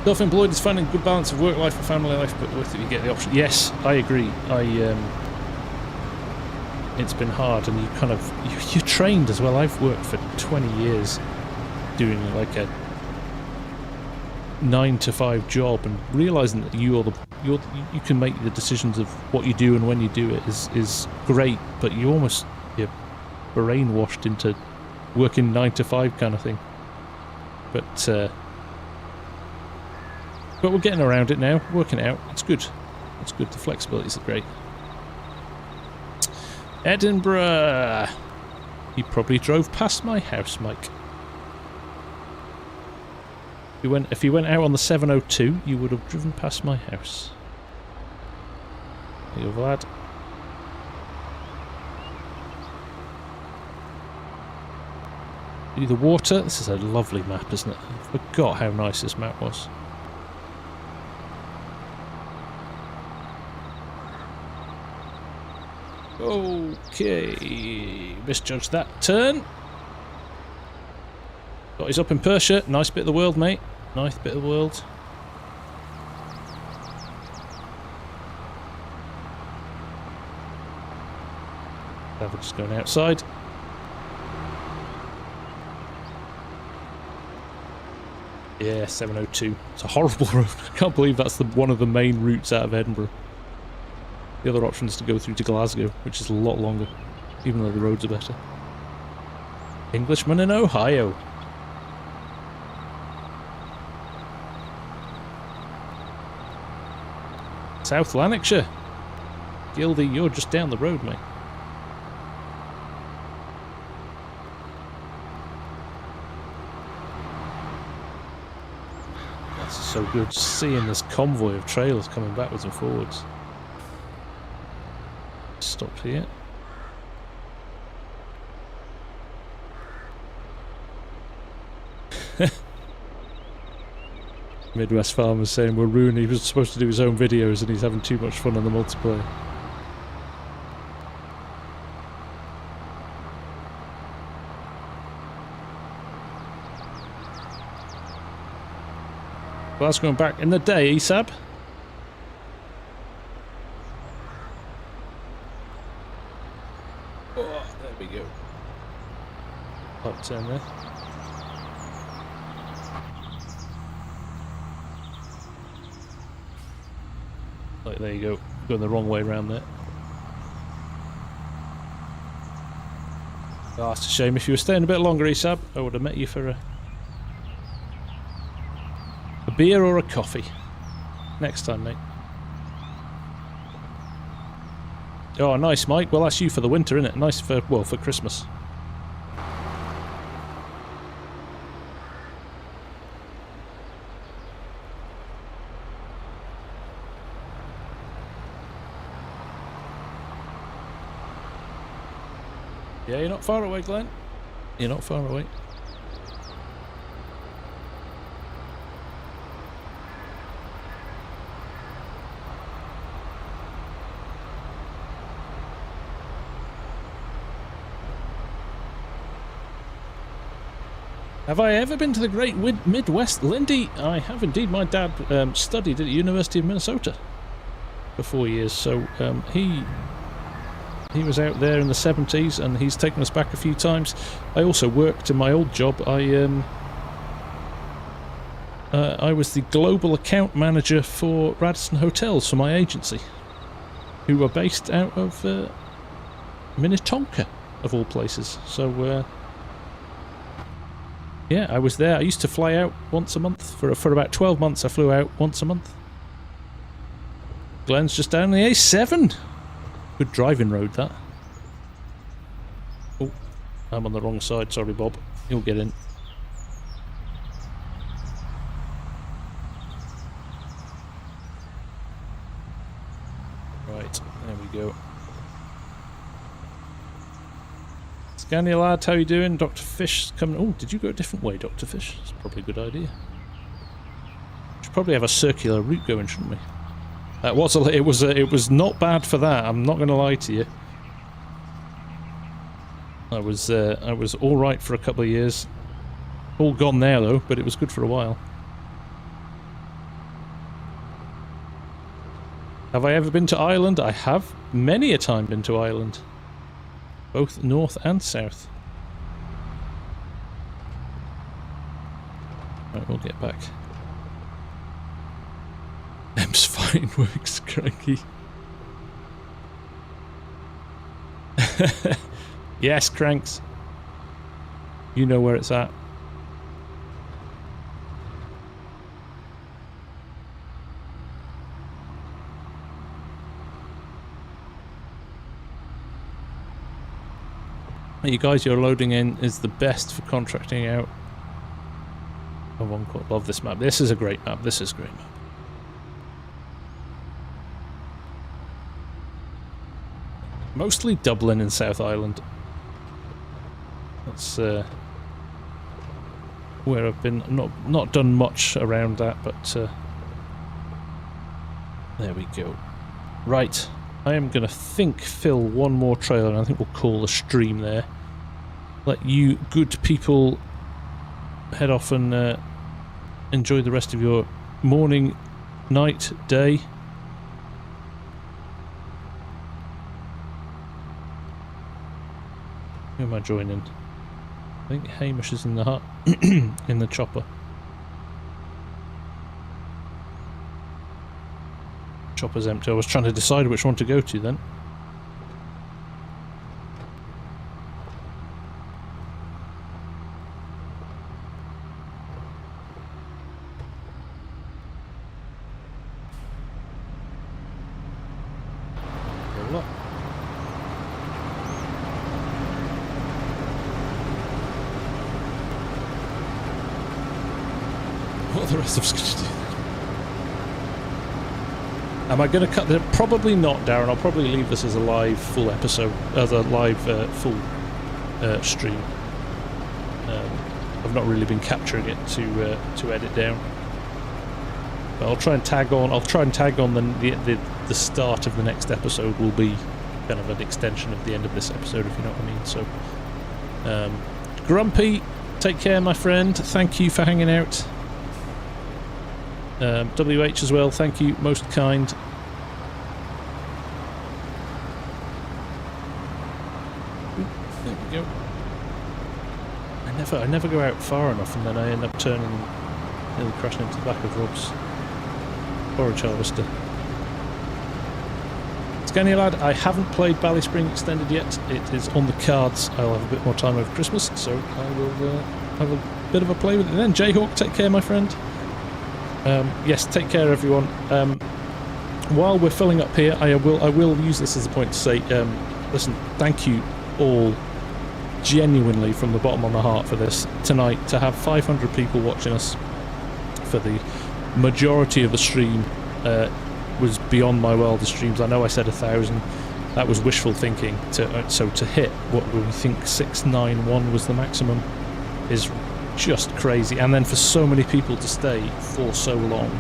Self-employed is finding a good balance of work life and family life, but with it you get the option. Yes, I agree. It's been hard, and you kind of you're trained as well. I've worked for 20 years doing like a 9-to-5 job, and realizing that you can make the decisions of what you do and when you do it is great, but you're brainwashed into working 9-to-5 kind of thing. But we're getting around it now, working it out. It's good. It's good. The flexibilities are great. Edinburgh. You probably drove past my house, Mike. If you went out on the 702, you would have driven past my house. There you go, Vlad. The water. This is a lovely map, isn't it? I forgot how nice this map was. Okay, misjudged that turn. Got his up in Persia. Nice bit of the world, mate. Nice bit of the world. We're just going outside. Yeah, 702. It's a horrible road. I can't believe that's one of the main routes out of Edinburgh. The other option is to go through to Glasgow, which is a lot longer, even though the roads are better. Englishman in Ohio. South Lanarkshire. Gildy, you're just down the road, mate. That's so good, seeing this convoy of trailers coming backwards and forwards. Stop here. Midwest Farmers saying we're ruining. He was supposed to do his own videos and he's having too much fun on the multiplayer. Well, that's going back in the day, Esab. Up turn there. Like, there you go. Going the wrong way around there. Oh, it's a shame. If you were staying a bit longer, Esab, I would have met you for a beer or a coffee. Next time, mate. Oh, nice, Mike. Well, that's you for the winter, isn't it? Nice for, well, for Christmas. Yeah, you're not far away, Glenn. You're not far away. Have I ever been to the great Midwest, Lindy? I have indeed. My dad studied at the University of Minnesota for 4 years, so he was out there in the 70s, and he's taken us back a few times. I also worked in my old job. I was the global account manager for Radisson Hotels for my agency, who are based out of Minnetonka, of all places. So yeah, I was there. I used to fly out once a month. For about 12 months I flew out once a month. Glenn's just down the A7. Good driving road, that. I'm on the wrong side, sorry Bob. You'll get in. Right, there we go. Scania lad, how you doing? Dr. Fish coming. Oh, did you go a different way, Dr. Fish? That's probably a good idea. Should probably have a circular route going, shouldn't we? That was it was not bad for that. I'm not going to lie to you. I was all right for a couple of years. All gone now though, but it was good for a while. Have I ever been to Ireland? I have many a time been to Ireland. Both north and south. Right, we'll get back. M's fine works, cranky. Yes, Cranks. You know where it's at. You guys, your loading in is the best for contracting out. I love this map. This is a great map. This is a great map. Mostly Dublin and South Island. That's where I've been. Not done much around that, but there we go. Right. I am going to fill one more trailer, and I think we'll call a stream there. Let you good people head off and enjoy the rest of your morning, night, day. Who am I joining? I think Hamish is in the hut, in the chopper. Chopper's empty. I was trying to decide which one to go to then. Roll up. What are the rest of us going to do? Am I going to cut the... Probably not, Darren. I'll probably leave this as a live full episode, as a live full stream. I've not really been capturing it to edit down. But I'll try and tag on. I'll try and tag on the start of the next episode will be kind of an extension of the end of this episode, if you know what I mean. So, Grumpy, take care, my friend. Thank you for hanging out. WH as well, thank you, most kind. Ooh, there we go. I never go out far enough, and then I end up turning and nearly crashing into the back of Rob's forage harvester. Scania lad, I haven't played Ballyspring Extended yet. It is on the cards. I'll have a bit more time over Christmas, so I will have a bit of a play with it then. Jayhawk, take care, my friend. Yes, take care, everyone. While we're filling up here, I will use this as a point to say, listen, thank you all genuinely from the bottom of my heart for this tonight. To have 500 people watching us for the majority of the stream was beyond my wildest dreams. I know I said 1,000. That was wishful thinking. So to hit what we think 691 was the maximum is just crazy, and then for so many people to stay for so long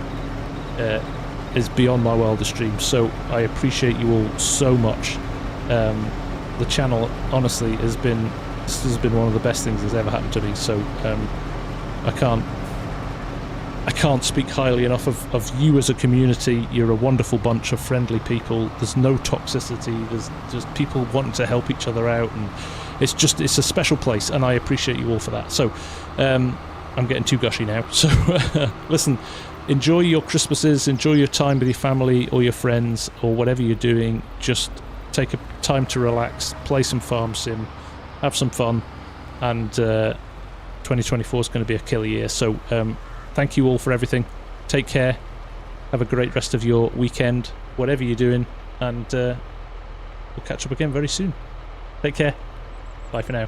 is beyond my wildest dreams. So I appreciate you all so much. The channel honestly has been one of the best things that's ever happened to me, so I can't speak highly enough of you as a community. You're a wonderful bunch of friendly people. There's no toxicity, there's just people wanting to help each other out, and it's a special place, and I appreciate you all for that. So I'm getting too gushy now, so listen, enjoy your Christmases, enjoy your time with your family or your friends or whatever you're doing. Just take a time to relax, play some farm sim, have some fun, and 2024 is going to be a killer year. So thank you all for everything. Take care, have a great rest of your weekend, whatever you're doing, and we'll catch up again very soon. Take care. Bye for now.